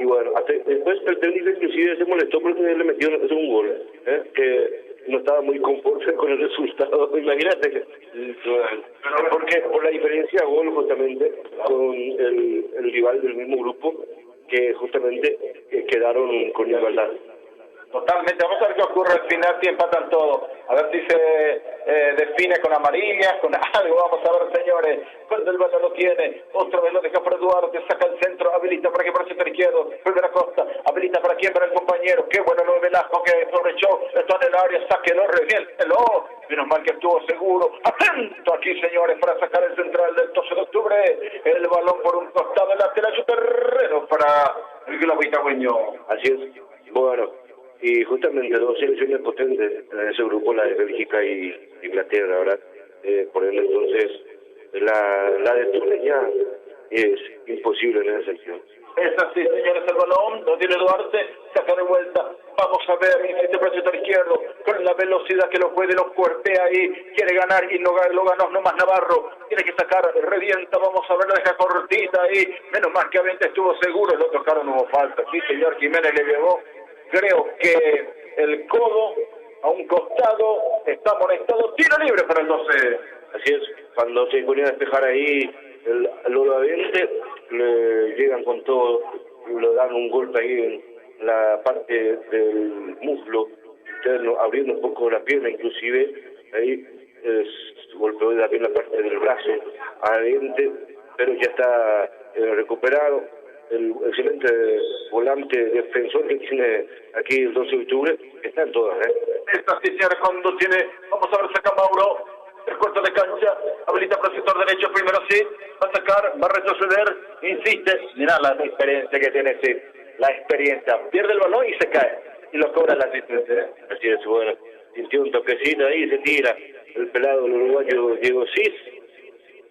Y bueno, después el técnico inclusive se molestó porque le metió un gol, que no estaba muy conforme con el resultado. Imagínate que, porque por la diferencia de gol justamente con el rival del mismo grupo, que justamente quedaron con igualdad. Totalmente, vamos a ver qué ocurre al final si empatan todo, a ver si se define con amarillas, con algo, vamos a ver señores, cuando el balón lo tiene, otra vez lo deja para Duarte, saca el centro, habilita para que para el sector izquierdo, primera Costa, habilita para quién, para el compañero, qué bueno lo de Velasco que aprovechó, está en el área, sáquelo, reviéntelo, menos mal que estuvo seguro, atento aquí señores para sacar el central del 12 de octubre, el balón por un costado, el lateral su terreno para el globo itagüeño. Así es, bueno. Y justamente dos selecciones potentes en ese grupo, la de Bélgica y Inglaterra, ¿verdad? Por ende, entonces, la de Túnez ya es imposible en esa sección. Es así, señores, el balón, lo tiene Duarte, saca de vuelta, vamos a ver, insiste por el sector izquierdo, con la velocidad que lo puede, lo cuerpea ahí, quiere ganar y lo ganó nomás Navarro, tiene que sacar, revienta, vamos a ver, la deja cortita ahí, menos mal que Avente estuvo seguro, el otro caro no hubo falta, sí, señor Jiménez le llevó. Creo que el codo a un costado está amonestado, tiro libre para el 12. Así es, cuando se ponía a despejar ahí el Lolo Avente, le llegan con todo, le dan un golpe ahí en la parte del muslo interno, abriendo un poco la pierna, inclusive ahí golpeó también la parte del brazo a Avente, pero ya está recuperado. El excelente volante defensor que tiene aquí el 12 de octubre, está en todas, Esta sí, señora, cuando tiene, vamos a ver, saca Mauro, el cuarto de cancha, habilita para el sector derecho, primero sí, va a sacar, va a retroceder, insiste, mirá la experiencia que tiene, sí, la experiencia, pierde el balón y se cae, y lo cobra la asistencia. Así es, bueno, sintió un toquecito ahí y se tira el pelado el uruguayo Diego Cis,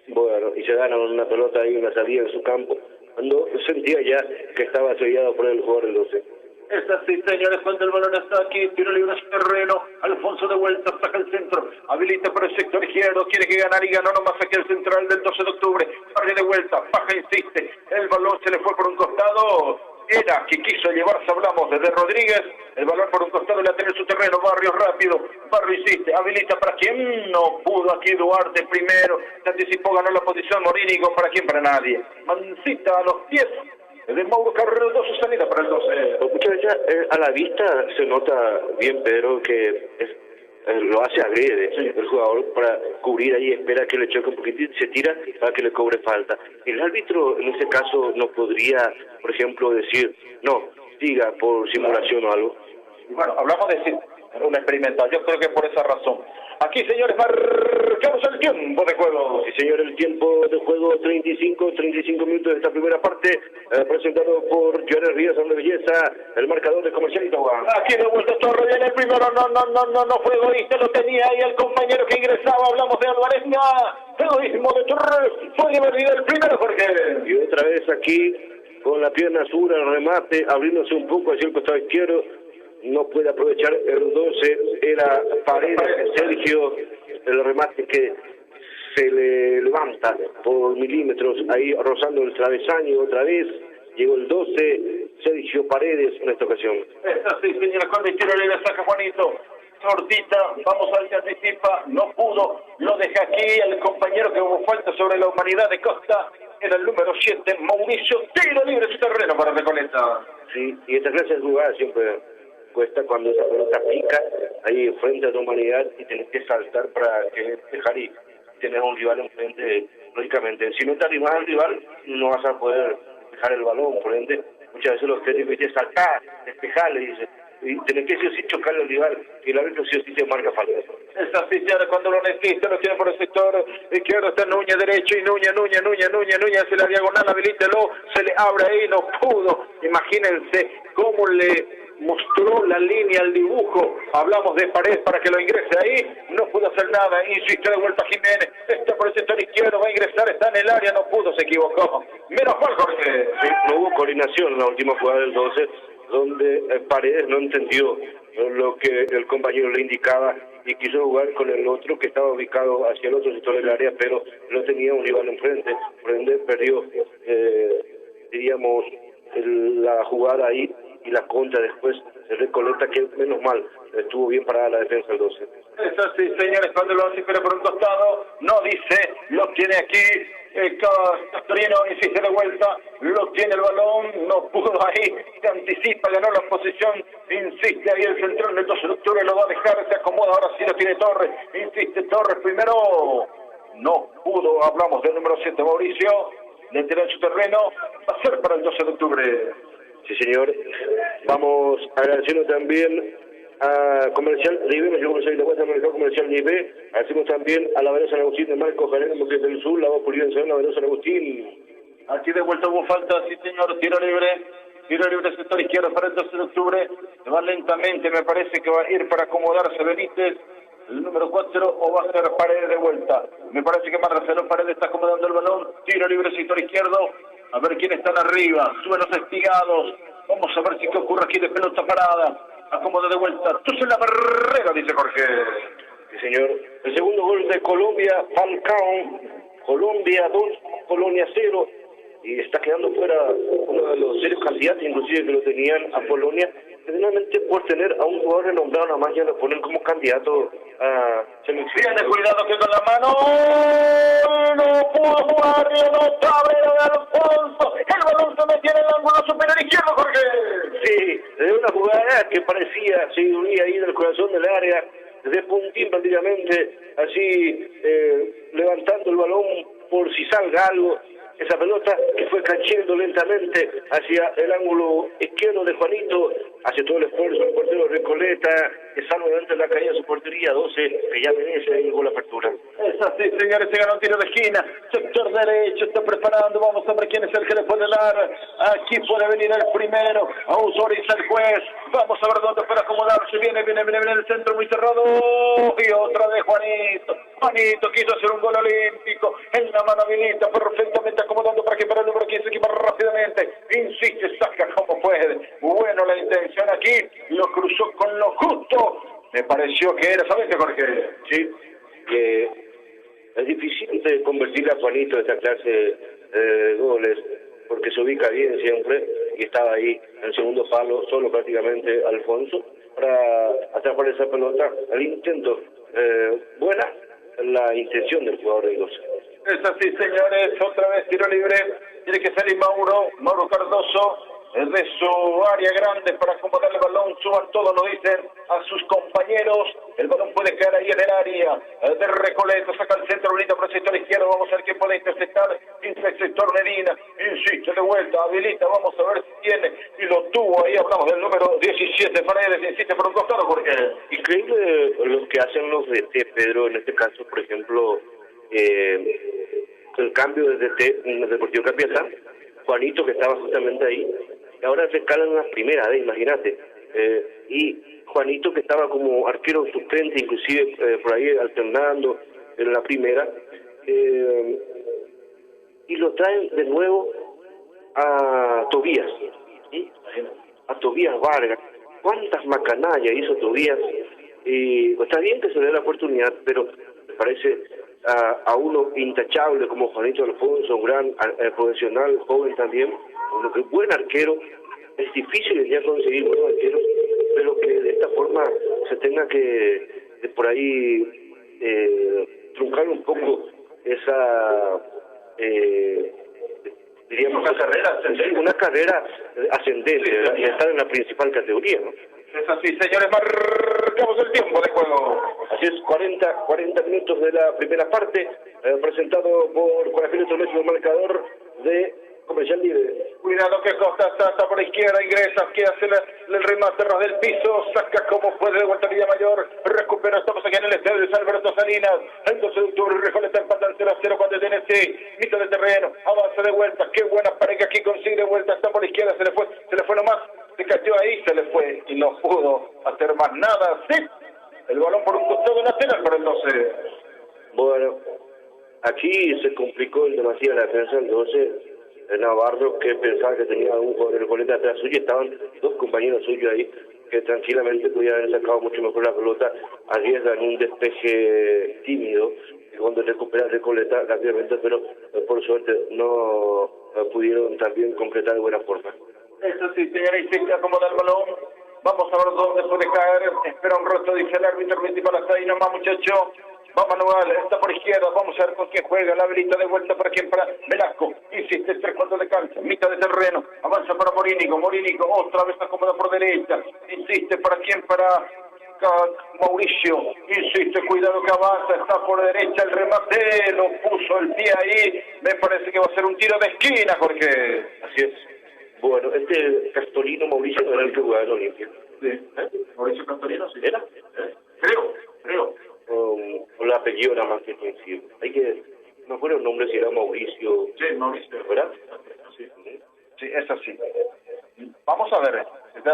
bueno, y se gana una pelota ahí, una salida en su campo, cuando sentía ya que estaba sellado por el jugador del 12. Es así, señores, cuando el balón está aquí, tiro libre a terreno, Alfonso de vuelta, saca el centro, habilita por el sector izquierdo, quiere que ganar y ganó nomás aquí el central del 12 de octubre, barre de vuelta, baja, insiste, el balón se le fue por un costado, era que quiso llevarse, hablamos desde Rodríguez, el balón por un costado le tiene su terreno, Barrios rápido, Barrio insiste, habilita para quien no pudo aquí Duarte primero, se anticipó, ganó la posición Morínigo, para quién, para nadie, Mancita a los pies de Mauro Carrero, su salida para el 12. Muchas veces a la vista se nota bien, Pedro, que lo hace agrede el jugador para cubrir ahí, espera que le choque un poquitito y se tira para que le cobre falta. El árbitro en ese caso no podría, por ejemplo, decir, no, siga por simulación o algo. Bueno, hablamos de un experimental, yo creo que por esa razón. Aquí, señores, marcamos el tiempo de juego. Sí, señor, el tiempo de juego 35 minutos de esta primera parte, presentado por Johnny Ríos, Andrés Belleza, el marcador de Comercial Itagua. Aquí de vuelta Torre, viene el primero, no fue egoísta, lo tenía ahí el compañero que ingresaba, hablamos de Álvarez, egoísmo de Torres, fue divertido el primero, Jorge. Y otra vez aquí, con la pierna sur, el remate, abriéndose un poco hacia el costado izquierdo, no puede aprovechar el 12, era Paredes, Sergio, el remate que se le levanta por milímetros, ahí rozando el travesaño otra vez, llegó el 12, Sergio Paredes en esta ocasión. Esta sí, señora, cuando el tiro le saca Juanito, cortita, vamos a ver si anticipa, no pudo, lo deja aquí el compañero que hubo falta sobre la humanidad de Costa, era el número 7, Mauricio, tiro libre su terreno para Recoleta. Sí, y esta clase de jugadas siempre cuesta cuando esa pelota pica ahí frente a tu humanidad y tenés que saltar para que dejar y tener un rival enfrente, lógicamente. Si no te arrimas al rival, no vas a poder dejar el balón, por ende, muchas veces los técnicos dicen saltar, despejarle, dice, y tenés que sí o sí chocarle al rival, y el árbitro sí o sí te marca falta. Es así, señora, cuando lo necesita, lo tiene por el sector izquierdo, está Núñez derecho, y Núñez, hace la diagonal, habilítelo, se le abre ahí, no pudo, imagínense cómo le mostró la línea, el dibujo, hablamos de Paredes para que lo ingrese ahí, no pudo hacer nada, insistió de vuelta Jiménez, está por el sector izquierdo, va a ingresar, está en el área, no pudo, se equivocó, menos mal Jorge. Sí, no hubo coordinación en la última jugada del 12, donde Paredes no entendió lo que el compañero le indicaba y quiso jugar con el otro que estaba ubicado hacia el otro sector del área, pero no tenía un rival enfrente, por ende perdió, diríamos, la jugada ahí, y la contra después Recoleta, que menos mal estuvo bien parada la defensa del 12. Eso sí, señores, cuando el balón se espera por un costado, no dice, lo tiene aquí Castorino, insiste de vuelta, lo tiene el balón, no pudo ahí, se anticipa, ganó la posición, insiste ahí el central del 12 de octubre, lo va a dejar, se acomoda, ahora sí lo tiene Torres, insiste Torres primero, no pudo, hablamos del número 7, Mauricio, le tira en su terreno, va a ser para el 12 de octubre. Sí, señor. Vamos agradeciendo también a Comercial Libre, me llegó de vuelta al mercado Comercial Libre. Agradecemos también a la Vereda San Agustín de Marcos Jarenmo, que es del sur, la voz por en la Vereda San Agustín. Aquí de vuelta hubo falta, sí señor, tiro libre sector izquierdo para el 12 de octubre, se va lentamente, me parece que va a ir para acomodarse Benítez, el número 4, o va a ser Paredes de vuelta. Me parece que Marcelo Paredes está acomodando el balón, tiro libre sector izquierdo, a ver quién están arriba, suben los espigados, vamos a ver si qué ocurre aquí de pelota parada, acomoda de vuelta, tú en la barrera, dice Jorge. Sí, señor. El segundo gol de Colombia, Falcao, Colombia 2, Polonia 0, y está quedando fuera uno de los serios candidatos, inclusive que lo tenían a Polonia, finalmente por tener a un jugador renombrado nada más ya lo ponen como candidato a selección. Tiene cuidado que con la mano no pudo jugar, notable de Alfonso, el balón se metió en el ángulo superior izquierdo, Jorge. Sí, de una jugada que parecía, se unía ahí en el corazón del área, desde puntín prácticamente, así levantando el balón por si salga algo. Esa pelota que fue cayendo lentamente hacia el ángulo izquierdo de Juanito, hace todo el esfuerzo el portero Recoleta, que salva delante de la caída de su portería 12, que ya merece ahí con la apertura. Es así, señores, se ganó un tiro de esquina, sector derecho, está preparando, vamos a ver quién es el que le puede dar, aquí puede venir el primero, autoriza el juez, vamos a ver dónde puede acomodarse, viene el centro muy cerrado, y otra de Juanito quiso hacer un gol olímpico, en la mano habilita perfectamente acomodando para que para el número 15 equipa rápidamente, insiste, saca como puede, bueno la intención aquí, lo cruzó con lo justo, me pareció que era, ¿sabes qué, Jorge? Sí, que es difícil de convertir a Juanito en esta clase de goles, porque se ubica bien siempre, y estaba ahí en el segundo palo, solo prácticamente Alfonso, para atrapar esa pelota, el intento, buena la intención del jugador de 12. Es así, señores, otra vez tiro libre, tiene que salir Mauro Cardoso, de su área grande para acomodar el balón, suban todos, lo dicen a sus compañeros, el balón puede quedar ahí en el área de Recoleta, saca el centro bonito por el sector izquierdo, vamos a ver quién puede interceptar, el sector Medina, insiste de vuelta, habilita, vamos a ver si tiene, y lo tuvo ahí, hablamos del número 17, Paredes, insiste por un costado, porque increíble lo que hacen los DT, Pedro, en este caso, por ejemplo, el cambio de DT en el Deportivo Capiatá, Juanito que estaba justamente ahí, y ahora se escalan una primera vez, imagínate, y Juanito que estaba como arquero suplente, inclusive por ahí alternando en la primera, y lo traen de nuevo a Tobías, ¿sí? A Tobías Vargas. ¿Cuántas macanallas hizo Tobías? Y pues, está bien que se le dé la oportunidad, pero me parece a uno intachable como Juanito Alfonso, un gran profesional, joven también, un buen arquero. Es difícil ya conseguir buenos arqueros, pero que de esta forma se tenga que de por ahí truncar un poco esa diríamos una carrera ascendente, y estar en la principal categoría, ¿no? Es así, señores, marcamos el tiempo de juego. Así es, 40 minutos de la primera parte, presentado por Corazón Electrométrico, el marcador de Comercial Libre. Cuidado que Costa está por la izquierda, ingresa, que hace el remate ras del piso, saca como puede de vuelta a Villa Mayor, recupera, estamos aquí en el estadio de Alberto Salinas, el 12 de octubre, Recoleta empatan 0-0 cuando tiene mitad del terreno, avanza de vuelta, qué buena pareja aquí consigue de vuelta, está por la izquierda, se le fue nomás, se cayó ahí, se le fue y no pudo hacer más nada, sí, el balón por un costado nacional para el 12. Bueno, aquí se complicó demasiado la defensa del 12, Navarro, que pensaba que tenía un jugador de Recoleta atrás suyo, estaban dos compañeros suyos ahí que tranquilamente podían haber sacado mucho mejor la pelota, arriesgan un despeje tímido cuando recupera Recoleta rápidamente, pero por suerte no pudieron también concretar de buena forma. Eso sí, señora, y se acomoda el balón, Vamos a ver dónde puede caer. Espera un rato, dice el árbitro. 20 para hasta ahí nomás, muchacho. Va Manuel, está por izquierda, vamos a ver con quién juega, la habilita de vuelta para quién, para Velasco, insiste, 3/4 de cancha, mitad de terreno, avanza para Morínico, otra vez acomoda por derecha, insiste para quién, para Mauricio, insiste, cuidado que avanza, está por derecha el remate, lo puso el pie ahí, me parece que va a ser un tiro de esquina, Jorge. Así es. Bueno, Castorino Mauricio no era el que jugaba en Olimpia. Sí. Mauricio Castorino, sí. ¿Era? Creo. El apellido era más que conocido. No me acuerdo el nombre si era Mauricio. Sí, Mauricio. ¿Verdad? Sí, es así. Vamos a ver,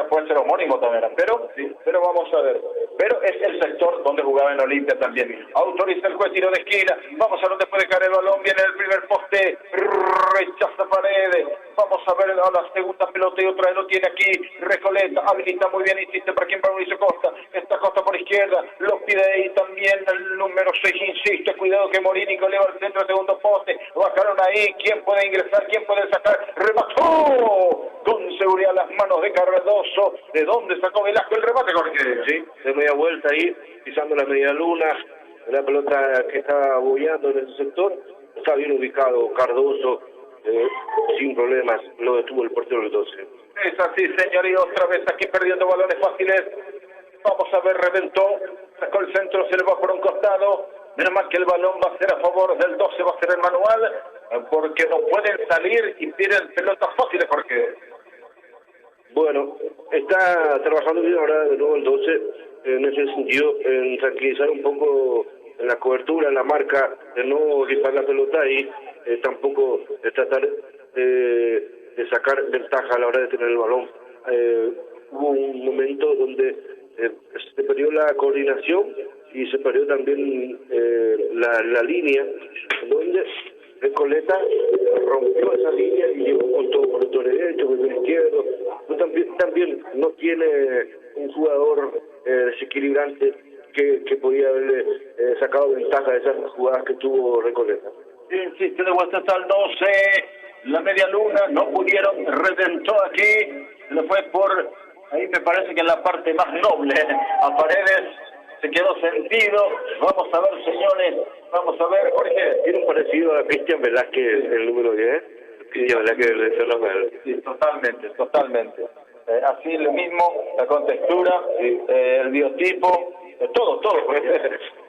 puede ser homónimo también, pero vamos a ver. Pero es el sector donde jugaba en Olimpia también. Autoriza el juez, tiro de esquina. Vamos a ver dónde puede caer el balón. Viene el primer poste, rechaza Paredes. Vamos a ver a la segunda pelota y otra vez lo tiene aquí. Recoleta, habilita muy bien, insiste para quien, para Mauricio Costa. Está Costa por izquierda, lo pide ahí también el número 6, insiste. Cuidado que Morínico eleva al centro, segundo poste. Bajaron ahí, ¿quién puede ingresar? ¿Quién puede sacar? Remató con seguridad las manos de Cardoso. ¿De dónde sacó Velasco el remate, Jorge? Sí, de media vuelta ahí, pisando la media luna. La pelota que está bollando en ese sector. Está bien ubicado Cardoso. Sin problemas, lo detuvo el portero del 12. Es así, señor, y otra vez aquí perdiendo balones fáciles. Vamos a ver, reventó, sacó el centro, se le va por un costado. Menos mal que el balón va a ser a favor del 12, va a ser el Manuel, porque no pueden salir y tienen pelotas fáciles, porque... Bueno, está trabajando bien ahora de nuevo el 12, en ese sentido, en tranquilizar un poco en la cobertura, en la marca, de no disparar la pelota y tampoco de tratar de sacar ventaja a la hora de tener el balón. Hubo un momento donde se perdió la coordinación y se perdió también la línea, donde Recoleta rompió esa línea y llegó con todo por el derecho, por el izquierdo. También no tiene un jugador desequilibrante que podía haberle sacado ventaja de esas jugadas que tuvo Recoleta. Insiste de vuelta hasta el 12, la media luna, no pudieron, reventó aquí, le fue por, ahí me parece que en la parte más noble, a Paredes, se quedó sentido. Vamos a ver, señores, vamos a ver, Jorge. Tiene un parecido a Cristian Velázquez, el número 10, Cristian Velázquez de Sí, totalmente. Así lo mismo, la contextura, el biotipo, todo.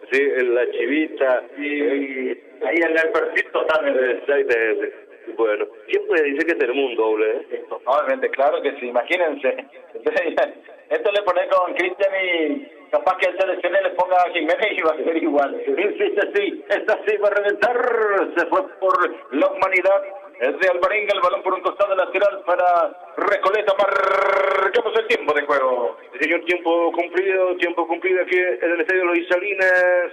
Sí, la chivita, y ahí en el perfil totalmente. Exactamente. Bueno, siempre dice que tenemos un doble, ¿eh? Totalmente, claro que sí, imagínense. Esto le pone con Cristian y capaz que el seleccioné le ponga a Jiménez y va a ser igual. Insiste, esta sí va a reventar, se fue por la humanidad. Es de Alvarenga, el balón por un costado lateral para Recoleta. Marcamos el tiempo de juego. Señor, tiempo cumplido aquí en el estadio Luis Salinas.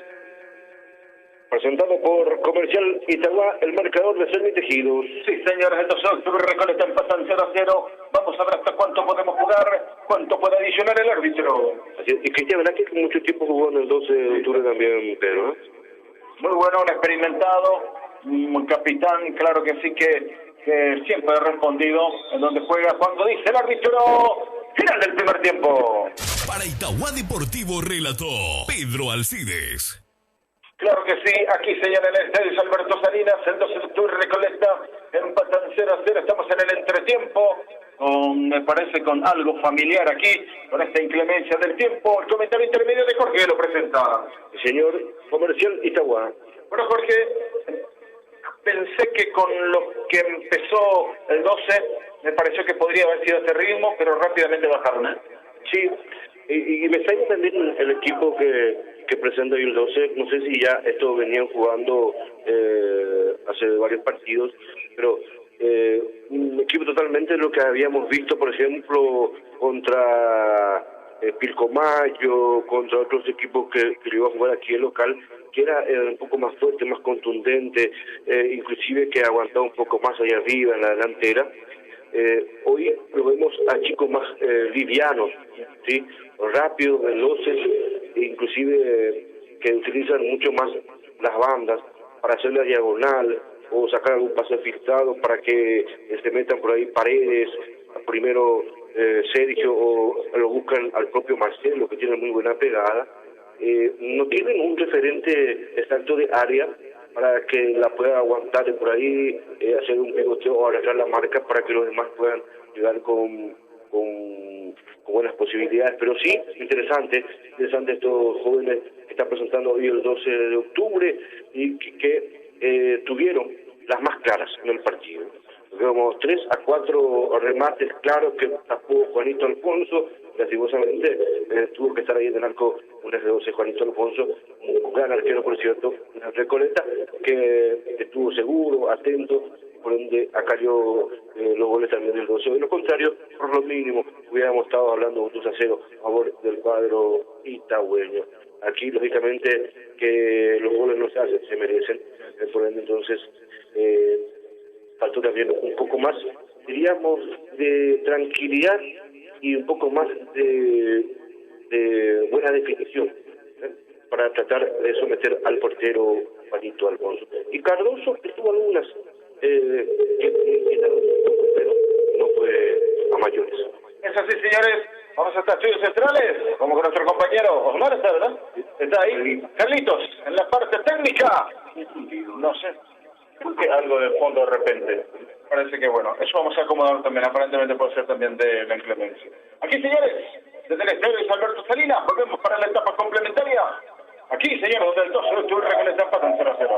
Presentado por Comercial Itagua, el marcador de Selmi Tejidos. Sí, señores, entonces Recoleta empatan 0-0. Vamos a ver hasta cuánto podemos jugar, cuánto puede adicionar el árbitro. Así es. Y Cristian Velázquez que mucho tiempo jugó en el 12 de octubre también, Pedro, ¿eh? Muy bueno, un experimentado, un capitán, claro que sí, que siempre ha respondido en donde juega. Cuando dice el árbitro, final del primer tiempo. Para Itagua Deportivo relató Pedro Alcides. Claro que sí, aquí señala el estadio Alberto Salinas, el 12 de octubre Recoleta, empatan 0-0, estamos en el entretiempo, me parece con algo familiar aquí, con esta inclemencia del tiempo. El comentario intermedio de Jorge lo presenta. Señor Comercial Itagua. Bueno, Jorge, pensé que con lo que empezó el 12, me pareció que podría haber sido este ritmo, pero rápidamente bajaron, ¿eh? Sí, y me extraña también el equipo que presenta hoy el 12, no sé si ya esto venían jugando hace varios partidos, pero un equipo totalmente lo que habíamos visto, por ejemplo, contra Pilcomayo, contra otros equipos que iba a jugar aquí en local, que era un poco más fuerte, más contundente, inclusive que aguantaba un poco más allá arriba en la delantera. Hoy lo vemos a chicos más livianos, ¿sí? Rápidos, veloces, inclusive que utilizan mucho más las bandas para hacer la diagonal o sacar algún pase filtrado para que se metan por ahí Paredes, primero Sergio o lo buscan al propio Marcelo, que tiene muy buena pegada, no tienen un referente exacto de área para que la pueda aguantar por ahí, hacer un pegoteo o agarrar la marca para que los demás puedan llegar con buenas posibilidades. Pero sí, interesante estos jóvenes que están presentando hoy el 12 de octubre y que tuvieron las más claras en el partido. Digamos, 3 a 4 remates claros que tapó Juanito Alfonso. Lastimosamente tuvo que estar ahí en el arco un F12 Juanito Alfonso, un gran arquero, por cierto, una Recoleta, que estuvo seguro, atento, por donde acarió los goles también del 12. De lo contrario, por lo mínimo, hubiéramos estado hablando un 2-0 a favor del cuadro itagüeño. Aquí, lógicamente, que los goles no se hacen, se merecen, por ende, entonces, faltó también un poco más, diríamos, de tranquilidad y un poco más de buena definición, para tratar de someter al portero Juanito Alfonso. Y Cardoso tuvo algunas pero no fue a mayores. Es así, señores. Vamos hasta Estudios Centrales. Vamos con nuestro compañero Osmar, ¿está, verdad? Está ahí. Carlitos, en la parte técnica. No sé. ¿Por qué algo de fondo de repente? Parece que, bueno, eso vamos a acomodar también. Aparentemente puede ser también de la inclemencia. Aquí, señores, desde el estadio de Alberto Salinas, volvemos para la etapa complementaria. Aquí, señores, donde el 12 de octubre con esta empate en 0-0.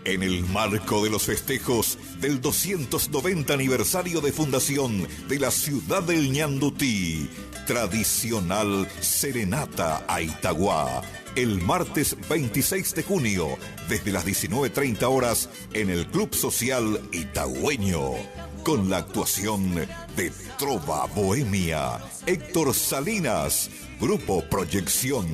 En el marco de los festejos del 290 aniversario de fundación de la ciudad del Ñandutí, tradicional serenata a Itagua, el martes 26 de junio, desde las 19:30 horas, en el Club Social Itagüeño, con la actuación de Trova Bohemia, Héctor Salinas, Grupo Proyección,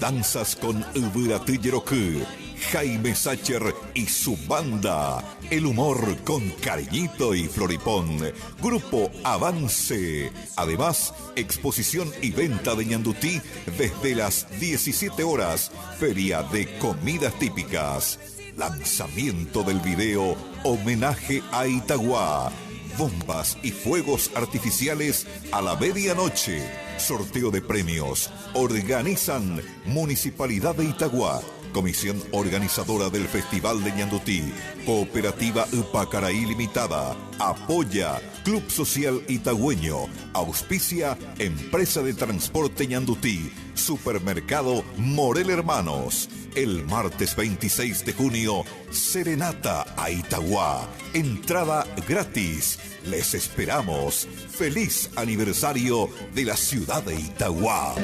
danzas con Uburatilleroku, Jaime Sacher y su banda, el humor con Cariñito y Floripón, Grupo Avance. Además, exposición y venta de ñandutí desde las 17 horas, feria de comidas típicas, lanzamiento del video Homenaje a Itagua, bombas y fuegos artificiales a la medianoche, sorteo de premios, organizan Municipalidad de Itagua, Comisión Organizadora del Festival de Ñandutí, Cooperativa Upacaraí Limitada, apoya Club Social Itagüeño, auspicia Empresa de Transporte Ñandutí, Supermercado Morel Hermanos. El martes 26 de junio, serenata a Itagua, entrada gratis. Les esperamos. Feliz aniversario de la ciudad de Itagua.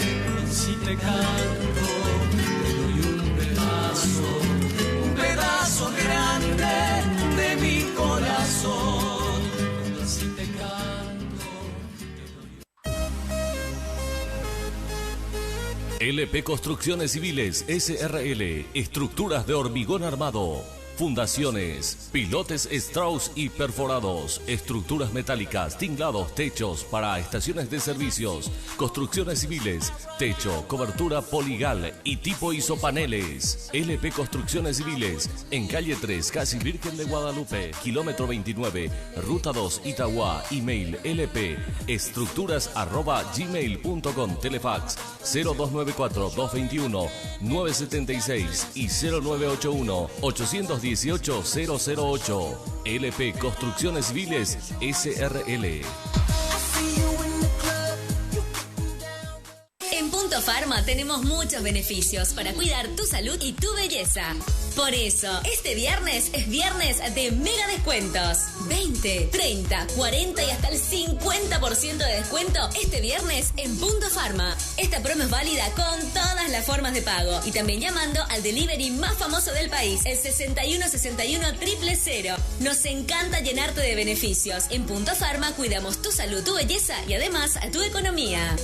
Si te canto, un pedazo grande de mi corazón. Si te canto, LP Construcciones Civiles SRL, estructuras de hormigón armado, fundaciones, pilotes Strauss y perforados, estructuras metálicas, tinglados, techos para estaciones de servicios, construcciones civiles, techo, cobertura poligal y tipo isopaneles. LP Construcciones Civiles, en calle 3, casi Virgen de Guadalupe, kilómetro 29, ruta 2, Itagua, email lpestructuras@gmail.com, telefax 0294-221-976 y 0981-818-008. LP Construcciones Civiles SRL. En Punto Pharma tenemos muchos beneficios para cuidar tu salud y tu belleza. Por eso, este viernes es viernes de mega descuentos. 20, 30, 40 y hasta el 50% de descuento este viernes en Punto Pharma. Esta promo es válida con todas las formas de pago y también llamando al delivery más famoso del país, el 6161-000. Nos encanta llenarte de beneficios. En Punto Pharma cuidamos tu salud, tu belleza y además a tu economía.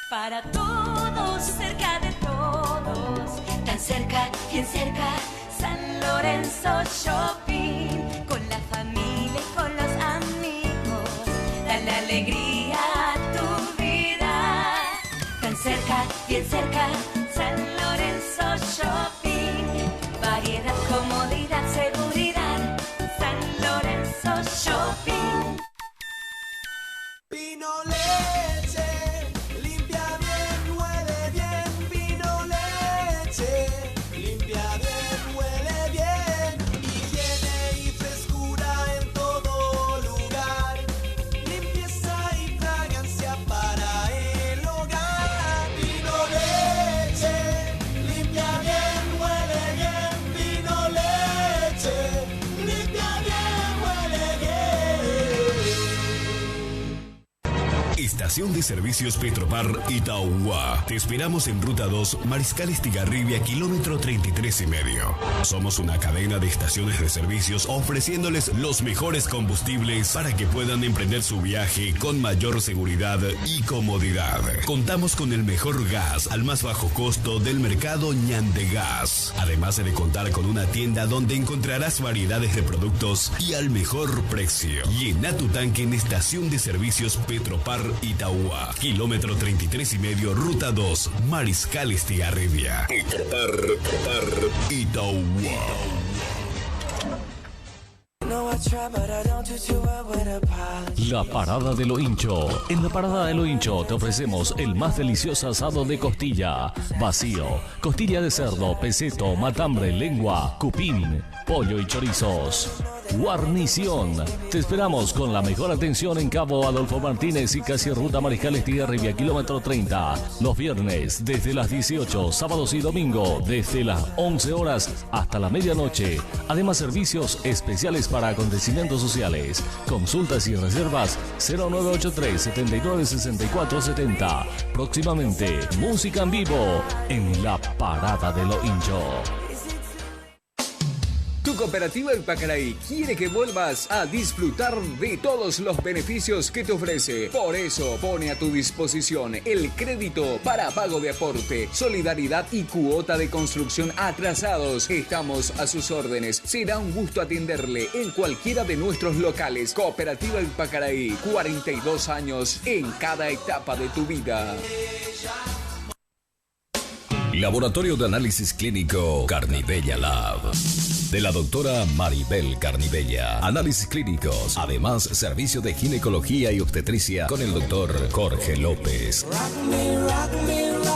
Para todos, cerca de todos, tan cerca, bien cerca, San Lorenzo Shopping, con la familia y con los amigos, dale alegría a tu vida. Tan cerca, bien cerca, San Lorenzo Shopping, variedad, comodidad, seguridad, Vino Leche, limpia bien, huele bien. Vino Leche, limpia bien, huele bien. Higiene y frescura en todo lugar. Limpieza y fragancia para el hogar. Vino Leche, limpia bien, huele bien. Vino Leche, limpia bien, huele bien. Estación de Servicios Petropar Itauguá. Te esperamos en Ruta 2, Mariscal Estigarribia, kilómetro 33,5. Somos una cadena de estaciones de servicios ofreciéndoles los mejores combustibles para que puedan emprender su viaje con mayor seguridad y comodidad. Contamos con el mejor gas al más bajo costo del mercado Ñandegas. Además de contar con una tienda donde encontrarás variedades de productos y al mejor precio. Llena tu tanque en Estación de Servicios Petropar Itauguá, kilómetro 33,5, Ruta 2, Mariscal Estigarribia. Petropar Itauguá. La Parada de lo Hincho. En la Parada de lo Hincho te ofrecemos el más delicioso asado de costilla, vacío, costilla de cerdo, peseto, matambre, lengua, cupín, pollo y chorizos. Guarnición. Te esperamos con la mejor atención en Cabo Adolfo Martínez y casi Ruta Mariscal Estigarribia, kilómetro 30. Los viernes desde las 18, sábados y domingo desde las 11 horas hasta la medianoche. Además, servicios especiales para acontecimientos sociales. Consultas y reservas 0983 79 64 70. Próximamente, música en vivo en la Parada de lo Hincho. Tu cooperativa El Pacaraí quiere que vuelvas a disfrutar de todos los beneficios que te ofrece. Por eso pone a tu disposición el crédito para pago de aporte, solidaridad y cuota de construcción atrasados. Estamos a sus órdenes. Será un gusto atenderle en cualquiera de nuestros locales. Cooperativa El Pacaraí, 42 años en cada etapa de tu vida. Laboratorio de Análisis Clínico Carnibella Lab. De la doctora Maribel Carnibella. Análisis clínicos. Además, servicio de ginecología y obstetricia con el doctor Jorge López.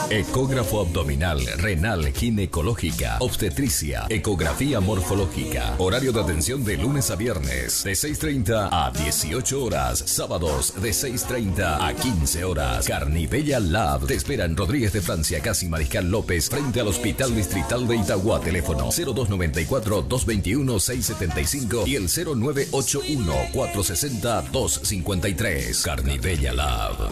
Ecógrafo abdominal, renal, ginecológica, obstetricia, ecografía morfológica. Horario de atención de lunes a viernes, de 6:30 a 18 horas. Sábados, de 6:30 a 15 horas. Carnibella Lab te espera en Rodríguez de Francia, casi Mariscal López, frente al Hospital Distrital de Itauguá. Teléfono 0294-221-675 y el 0981-460-253. Carnibella Lab.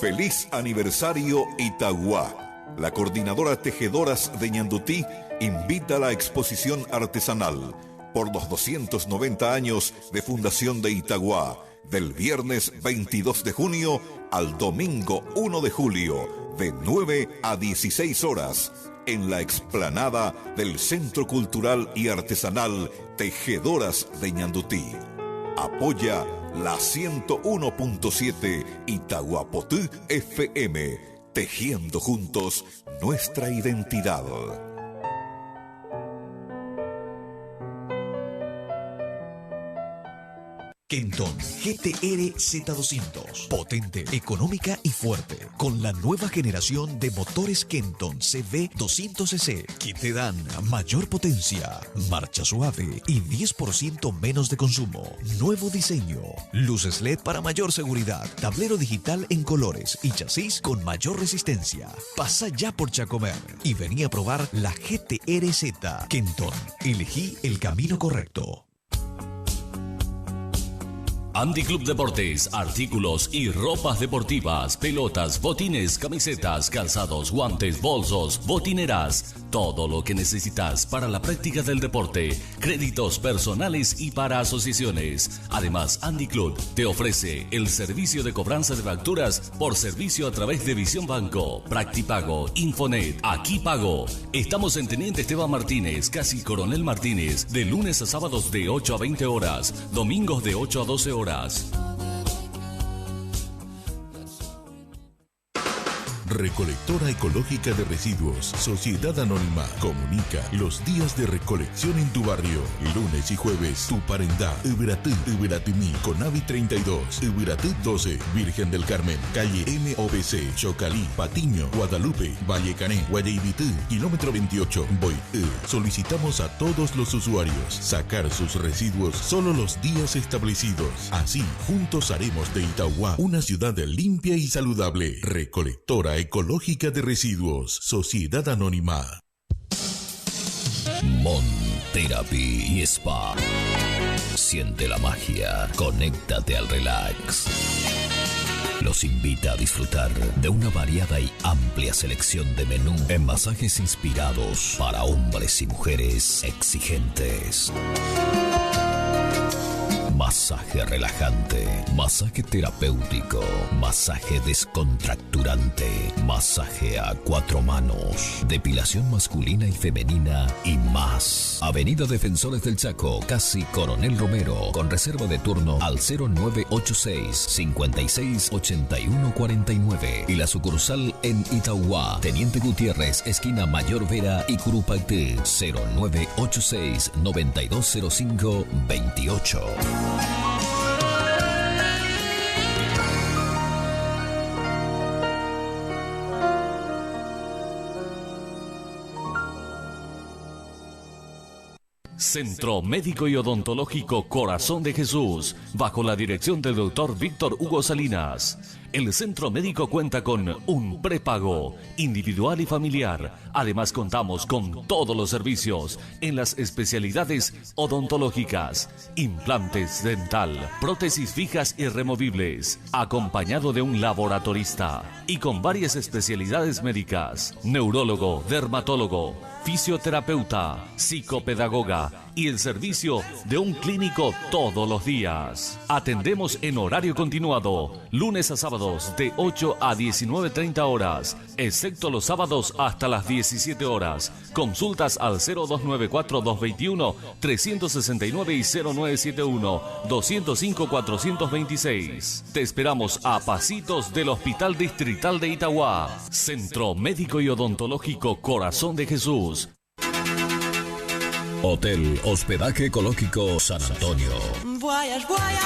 Feliz aniversario Itauguá. La coordinadora Tejedoras de Ñandutí invita a la exposición artesanal por los 290 años de fundación de Itauguá, del viernes 22 de junio al domingo 1 de julio, de 9 a 16 horas, en la explanada del Centro Cultural y Artesanal Tejedoras de Ñandutí. Apoya la 101.7 Itaguapotú FM, tejiendo juntos nuestra identidad. Kenton GTR Z200, potente, económica y fuerte, con la nueva generación de motores Kenton CV200cc que te dan mayor potencia, marcha suave y 10% menos de consumo. Nuevo diseño, luces LED para mayor seguridad, tablero digital en colores y chasis con mayor resistencia. Pasa ya por Chacomer y vení a probar la GTR Z. Kenton, elegí el camino correcto. Andy Club Deportes, artículos y ropas deportivas, pelotas, botines, camisetas, calzados, guantes, bolsos, botineras, todo lo que necesitas para la práctica del deporte, créditos personales y para asociaciones. Además, Andy Club te ofrece el servicio de cobranza de facturas por servicio a través de Visión Banco, Practipago, Infonet, Aquí Pago. Estamos en Teniente Esteban Martínez, casi Coronel Martínez, de lunes a sábados de 8 a 20 horas, domingos de 8 a 12 horas. Recolectora Ecológica de Residuos, Sociedad Anónima, comunica los días de recolección en tu barrio. Lunes y jueves, Tuparendá, Uberatí, Uberatimí, Conavi 32, Uberatí 12, Virgen del Carmen, calle MOBC, Chocalí, Patiño, Guadalupe, Vallecané, Guayaibití, kilómetro 28, Boití. Solicitamos a todos los usuarios sacar sus residuos solo los días establecidos. Así, juntos haremos de Itauguá una ciudad limpia y saludable. Recolectora Ecológica de Residuos, Sociedad Anónima. Mon Therapy y Spa. Siente la magia, conéctate al relax. Los invita a disfrutar de una variada y amplia selección de menú en masajes inspirados para hombres y mujeres exigentes. Masaje relajante, masaje terapéutico, masaje descontracturante, masaje a 4 manos, depilación masculina y femenina y más. Avenida Defensores del Chaco, casi Coronel Romero, con reserva de turno al 0986-568149 y la sucursal en Itauguá, Teniente Gutiérrez, esquina Mayor Vera y Curupaytí, 0986-920528. Centro Médico y Odontológico Corazón de Jesús, bajo la dirección del Dr. Víctor Hugo Salinas. El centro médico cuenta con un prepago individual y familiar. Además contamos con todos los servicios en las especialidades odontológicas, implantes dental, prótesis fijas y removibles, acompañado de un laboratorista y con varias especialidades médicas, neurólogo, dermatólogo, fisioterapeuta, psicopedagoga y el servicio de un clínico todos los días. Atendemos en horario continuado, lunes a sábados de 8 a 19:30 horas, excepto los sábados hasta las 17 horas. Consultas al 0294-221-369 y 0971-205-426. Te esperamos a pasitos del Hospital Distrital de Itauguá. Centro Médico y Odontológico Corazón de Jesús. Hotel Hospedaje Ecológico San Antonio. Voyage, voyage.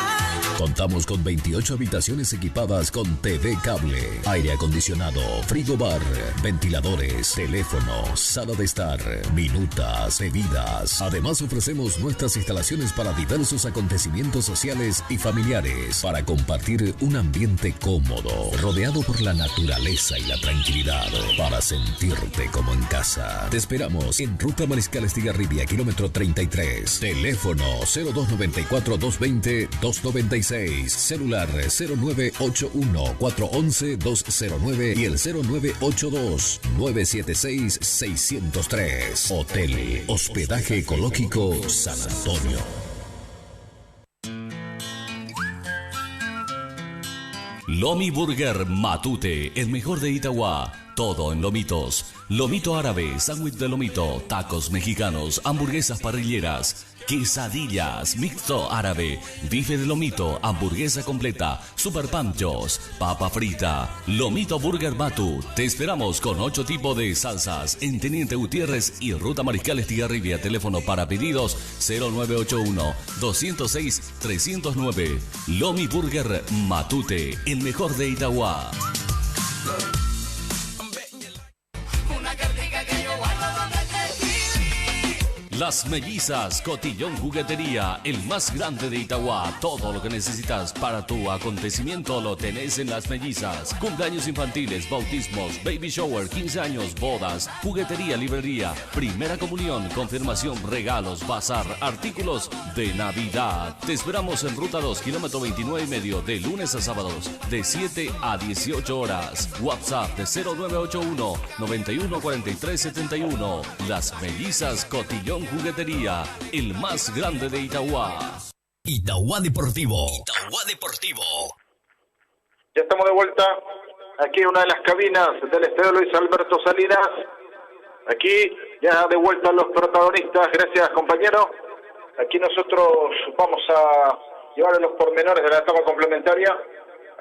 Contamos con 28 habitaciones equipadas con TV cable, aire acondicionado, frigobar, ventiladores, teléfono, sala de estar, minutas, bebidas. Además ofrecemos nuestras instalaciones para diversos acontecimientos sociales y familiares, para compartir un ambiente cómodo, rodeado por la naturaleza y la tranquilidad, para sentirte como en casa. Te esperamos en Ruta Mariscal Estigarribia, kilómetro 33. Teléfono 0294-220-296. Celular 0981-411-209 y el 0982-976-603. Hotel Hospedaje Ecológico San Antonio. Lomi Burger Matute, el mejor de Itauguá. Todo en lomitos. Lomito árabe, sándwich de lomito, tacos mexicanos, hamburguesas parrilleras, quesadillas, mixto árabe, bife de lomito, hamburguesa completa, super panchos, papa frita. Lomito Burger Matu. Te esperamos con 8 tipos de salsas en Teniente Gutiérrez y Ruta Mariscal Estigarribia. Teléfono para pedidos 0981-206-309. Lomi Burger Matute, el mejor de Itauguá. Las Mellizas Cotillón Juguetería, el más grande de Itauguá. Todo lo que necesitas para tu acontecimiento lo tenés en Las Mellizas. Cumpleaños infantiles, bautismos, baby shower, 15 años, bodas, juguetería, librería, primera comunión, confirmación, regalos, bazar, artículos de Navidad. Te esperamos en Ruta 2, kilómetro 29,5, de lunes a sábados, de 7 a 18 horas. WhatsApp de 0981-914371. Las Mellizas Cotillón Juguetería, el más grande de Itauguá. Itauguá Deportivo. Itauguá Deportivo. Ya estamos de vuelta aquí en una de las cabinas del Estadio Luis Alberto Salinas. Aquí ya de vuelta los protagonistas. Gracias, compañero. Aquí nosotros vamos a llevar los pormenores de la etapa complementaria.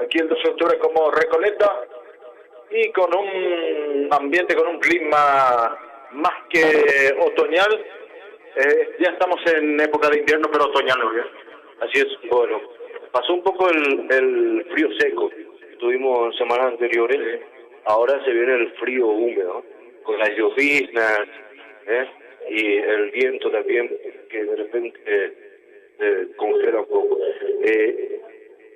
Aquí el 12 de octubre como Recoleta. y con un ambiente, con un clima más que otoñal. Ya estamos en época de invierno, pero otoñal, ¿no? Así es, bueno, pasó un poco el frío seco que tuvimos semanas anteriores, ahora se viene el frío húmedo, con las lloviznas, y el viento también, que de repente congela un poco.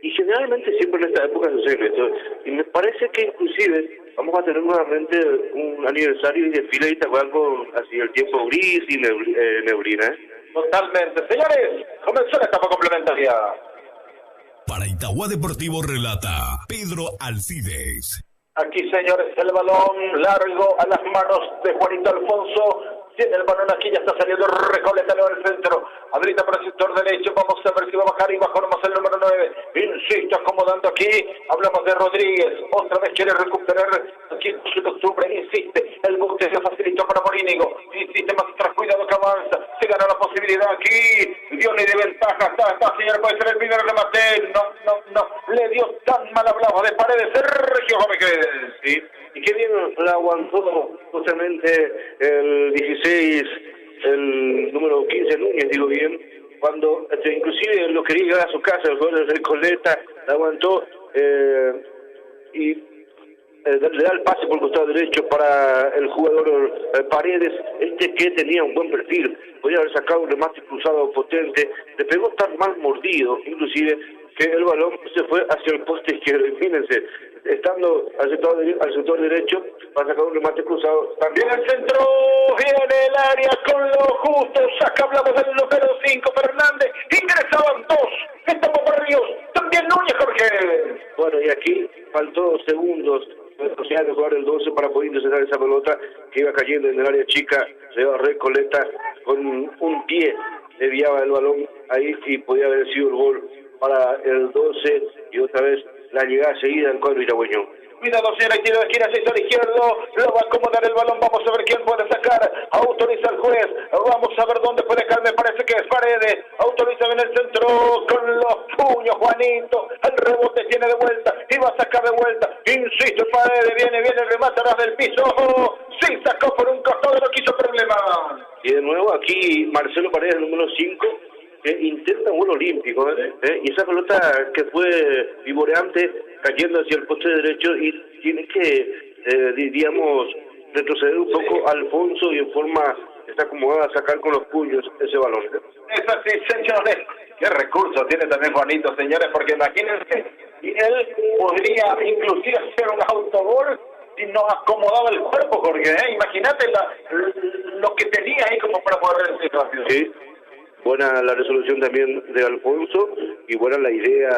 Y generalmente siempre en esta época sucede esto, y me parece que inclusive vamos a tener nuevamente un aniversario y desfile de Itaguá con así el tiempo gris y neblina. Totalmente. Señores, comenzó la etapa complementaria. Para Itaguá Deportivo relata Pedro Alcides. Aquí, señores, el balón largo a las manos de Juanito Alfonso. Tiene el balón aquí, ya está saliendo Recoleta al centro. Habilita por el sector derecho. Vamos a ver si va a bajar y bajó nomás el número 9. Insisto, acomodando aquí. Hablamos de Rodríguez. Otra vez quiere recuperar. Aquí en su octubre, insiste. El bote se facilitó para Morínigo. Insiste más atrás, cuidado que avanza. Se gana la posibilidad aquí. Dione de ventaja. Está, señor, puede ser el primer remate. No. Le dio tan mal hablado de Paredes. Sergio Gómez. Sí. Y qué bien la aguantó justamente el 16, el número 15 Núñez, digo bien, cuando inclusive lo quería llevar a su casa, el jugador de Recoleta, la aguantó y le da el pase por el costado derecho para el jugador Paredes, que tenía un buen perfil, podía haber sacado un remate cruzado potente, le pegó tan mal mordido, inclusive, que el balón se fue hacia el poste izquierdo. Imagínense, estando al sector derecho, para sacar un remate cruzado. También el centro, viene el área con lo justo, saca, hablamos del número 5, Fernández, ingresaban 2, estamos por Ríos, también Núñez, Jorge. Bueno, y aquí faltó segundos, o sea, de jugar el 12 para poder interceptar esa pelota que iba cayendo en el área chica, se iba a Recoleta con un pie, desviaba el balón ahí y podía haber sido el gol para el 12 y otra vez la llegada seguida del cuadro itagüeño. Cuidado, señora, y tiro de esquina, sector izquierdo, lo va a acomodar el balón, vamos a ver quién puede sacar, autoriza el juez, vamos a ver dónde puede caer, me parece que es Paredes, autoriza bien el centro, con los puños, Juanito, el rebote tiene de vuelta, y va a sacar de vuelta, insisto, Paredes, viene el remate atrás del piso, sí, sacó por un costado, no quiso problema. Y de nuevo aquí Marcelo Paredes, el número 5, que intenta un gol olímpico, y esa pelota que fue vivoreante, cayendo hacia el poste derecho, y tiene que, diríamos, retroceder un poco a Alfonso y en forma está acomodada a sacar con los puños ese balón. Es así, señores. Qué recurso tiene también Juanito, señores, porque imagínense, y él podría inclusive hacer un autogol si no acomodaba el cuerpo, Jorge, imagínate lo que tenía ahí como para poder ver la situación. Sí. Buena la resolución también de Alfonso y buena la idea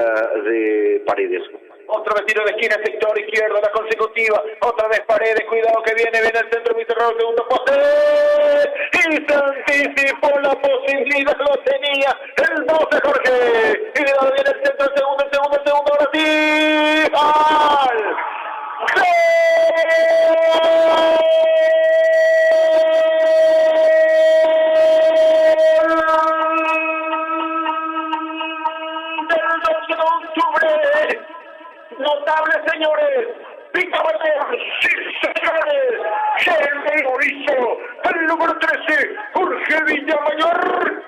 de Paredes. Otro vez tiro de esquina, sector izquierdo, la consecutiva. Otra vez Paredes, cuidado que viene el centro, muy cerrado, segundo poste. Y se anticipó la posibilidad, lo tenía el 12, Jorge. Y cuidado, viene el centro, el segundo, ahora sí. ¡Gol! Notable, señores. Sí, señores. ¿Quién lo hizo? El número 13, Jorge Villamayor.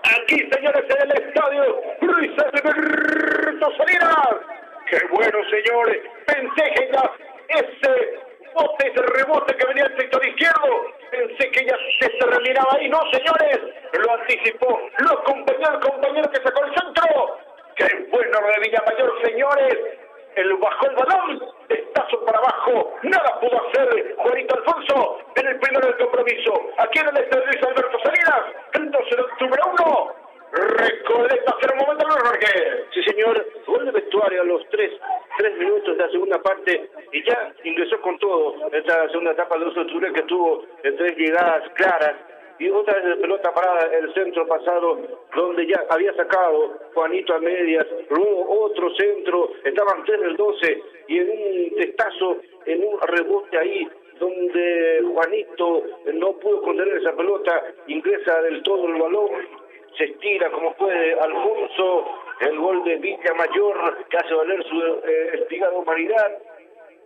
Aquí, señores, en el estadio Luis Alberto Salinas. Qué bueno, señores. Pensé que ya ese rebote que venía del sector izquierdo, pensé que ya se terminaba ahí. No, señores. Lo anticipó. Lo acompañó el compañero que sacó el centro. Qué bueno lo de Villamayor, señores. Él bajó el balón, estazo para abajo, nada pudo hacer Juanito Alfonso en el primero del compromiso. Aquí en el estadio Luis Alberto Salinas, el 12 de octubre 1, Recoleta 0 momento no, Jorge. Sí, señor, gol de vestuario a los 3 minutos de la segunda parte y ya ingresó con todo esta segunda etapa del 12 de octubre que tuvo 3 llegadas claras. Y otra vez de pelota parada el centro pasado, donde ya había sacado Juanito a medias, luego otro centro, estaban 3 del 12, y en un testazo, en un rebote ahí, donde Juanito no pudo contener esa pelota, ingresa del todo el balón, se estira como puede Alfonso, el gol de Villamayor, que hace valer su espigada humanidad,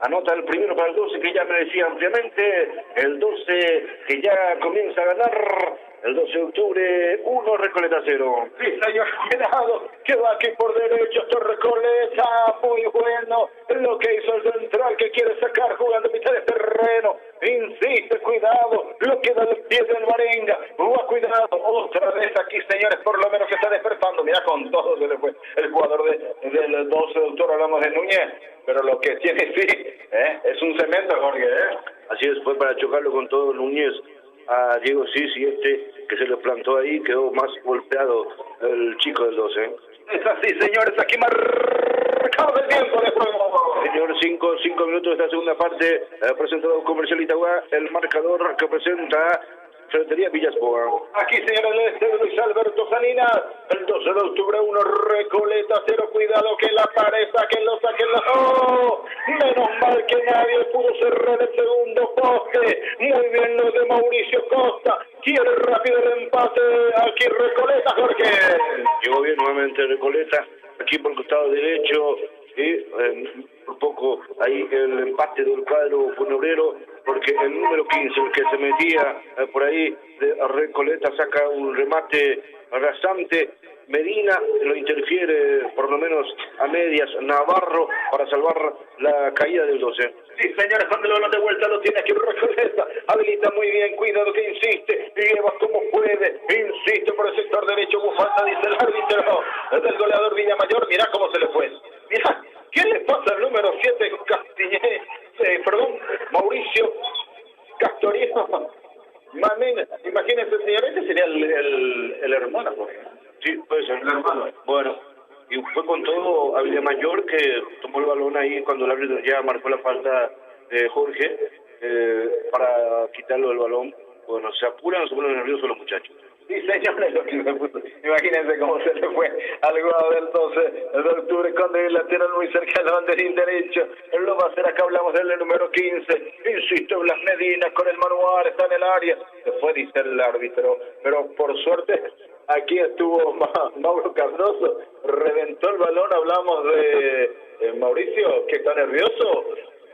Anota el primero para el 12, que ya me decía ampliamente. El 12 que ya comienza a ganar. El 12 de octubre, 1 Recoleta 0. Sí, señor, cuidado, que va aquí por derecho, esto Recoleta, muy bueno, lo que hizo el central, que quiere sacar jugando mitad de terreno, insiste, cuidado, lo que da el pie del Marenga, cuidado, otra vez aquí, señores, por lo menos se está despertando, mira, con todo se le fue el jugador del 12 de octubre, hablamos de Núñez, pero lo que tiene, sí, es un cemento, Jorge, Así es, fue para chocarlo con todo Núñez. A Diego Sisi, que se le plantó ahí, quedó más golpeado el chico del 12. Es así, señores, aquí marcado el tiempo de juego. Señor, 5 minutos de esta segunda parte, presentado Comercial Itagua, el marcador que presenta Ferretería Villasboa. Aquí, señores, Luis Alberto Salinas, el 12 de octubre, 1 Recoleta 0, cuidado que la pared, sáquenlo. ¡Oh! Menos mal que nadie pudo cerrar el segundo poste. Muy bien lo de Mauricio Costa, quiere rápido el empate, aquí Recoleta, Jorge. Llegó bien nuevamente Recoleta, aquí por el costado derecho, y por poco ahí el empate del cuadro funebrero, porque el número 15, el que se metía por ahí de Recoleta, saca un remate rasante. Medina lo interfiere por lo menos a medias Navarro para salvar la caída del 12. Sí, señores, cuando el balón de vuelta lo tiene aquí Recoleta, habilita muy bien, cuidado que insiste, lleva como puede, insiste por el sector derecho, bufanda, dice el árbitro del goleador Villamayor, mira cómo se le fue, mira, ¿qué le pasa al número 7 Mauricio Castorino? Imagínense, señor, ese sería el hermano, Sí, puede ser. Bueno, y fue con todo a Villamayor, que tomó el balón ahí cuando el árbitro ya marcó la falta de Jorge para quitarlo del balón. Bueno, se ponen nerviosos los muchachos. Sí, señores, lo que me puso. Imagínense cómo se le fue al jugador del 12 de octubre cuando el lateral muy cerca del banderín derecho. Lo va a hacer, acá hablamos del número 15. Insisto, Blas Medina con el manual, está en el área. Se fue, dice el árbitro, pero por suerte aquí estuvo Mauro Cardoso, reventó el balón, hablamos de Mauricio, que está nervioso,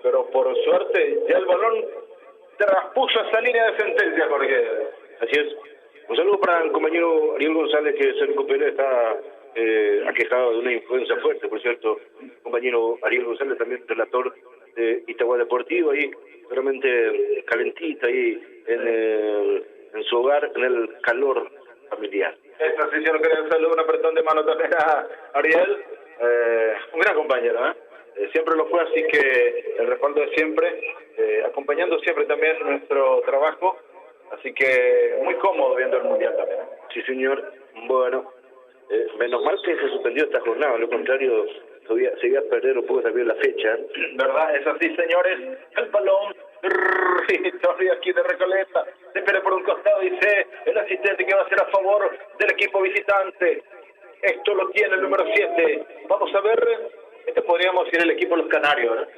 pero por suerte ya el balón traspuso esa línea de sentencia, Jorge. Así es. Un saludo para el compañero Ariel González, que se recupera, está aquejado de una influenza fuerte, por cierto. El compañero Ariel González, también relator de Itagua Deportivo, ahí realmente calentita ahí en su hogar, en el calor familiar. Esta sí, yo no quería saludo, un apretón de mano también a Ariel, un gran compañero, siempre lo fue, así que el respaldo de siempre, acompañando siempre también nuestro trabajo, así que muy cómodo viendo el Mundial también. Sí, señor. Bueno, menos mal que se suspendió esta jornada, lo contrario se iba a perder un poco también la fecha. ¿Verdad? Es así, señores, el balón territorio aquí de Recoleta, se espera por un costado, dice el asistente que va a ser a favor del equipo visitante. Esto lo tiene el número 7. Vamos a ver, podríamos ir el equipo de los Canarios, ¿verdad?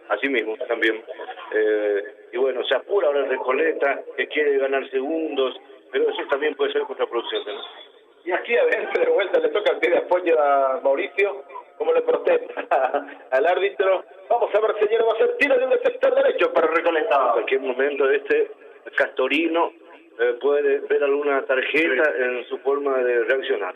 Así mismo, también. Y bueno, se apura ahora el Recoleta, que quiere ganar segundos, pero eso también puede ser contraproducente, ¿no? Y aquí adentro de vuelta le toca el pie de apoyo a Mauricio, como le protesta al árbitro. Vamos a ver, señor, va a ser tiro del sector derecho para Recoleta. En cualquier momento Castorino puede ver alguna tarjeta en su forma de reaccionar.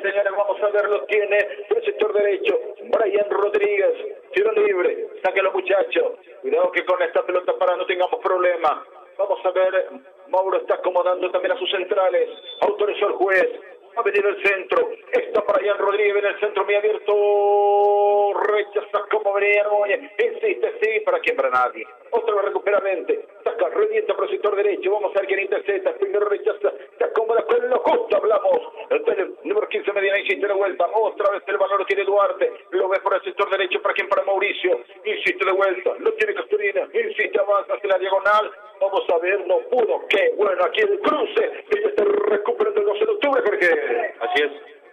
Señores, vamos a ver, lo tiene por el sector derecho Brian Rodríguez, tiro libre, sáquenlo muchachos, cuidado que con esta pelota para no tengamos problemas. Vamos a ver, Mauro está acomodando también a sus centrales, autorizó el juez, ha venido el centro, está para Brian Rodríguez en el centro muy abierto, rechaza como venía Núñez, insiste, sí, ¿para quién? Para nadie. Otra vez recupera 20, saca, revienta por el sector derecho, vamos a ver quién intercepta, primero rechaza, se acomoda con lo justo, hablamos, el número 15 Medina insiste de vuelta, otra vez el balón lo tiene Duarte, lo ve por el sector derecho, ¿para quién? Para Mauricio, insiste de vuelta, lo tiene Castorina, insiste, avanza hacia la diagonal, vamos a ver, no pudo, qué bueno, aquí el cruce, que se está recuperando el 12 de octubre, porque... Así es,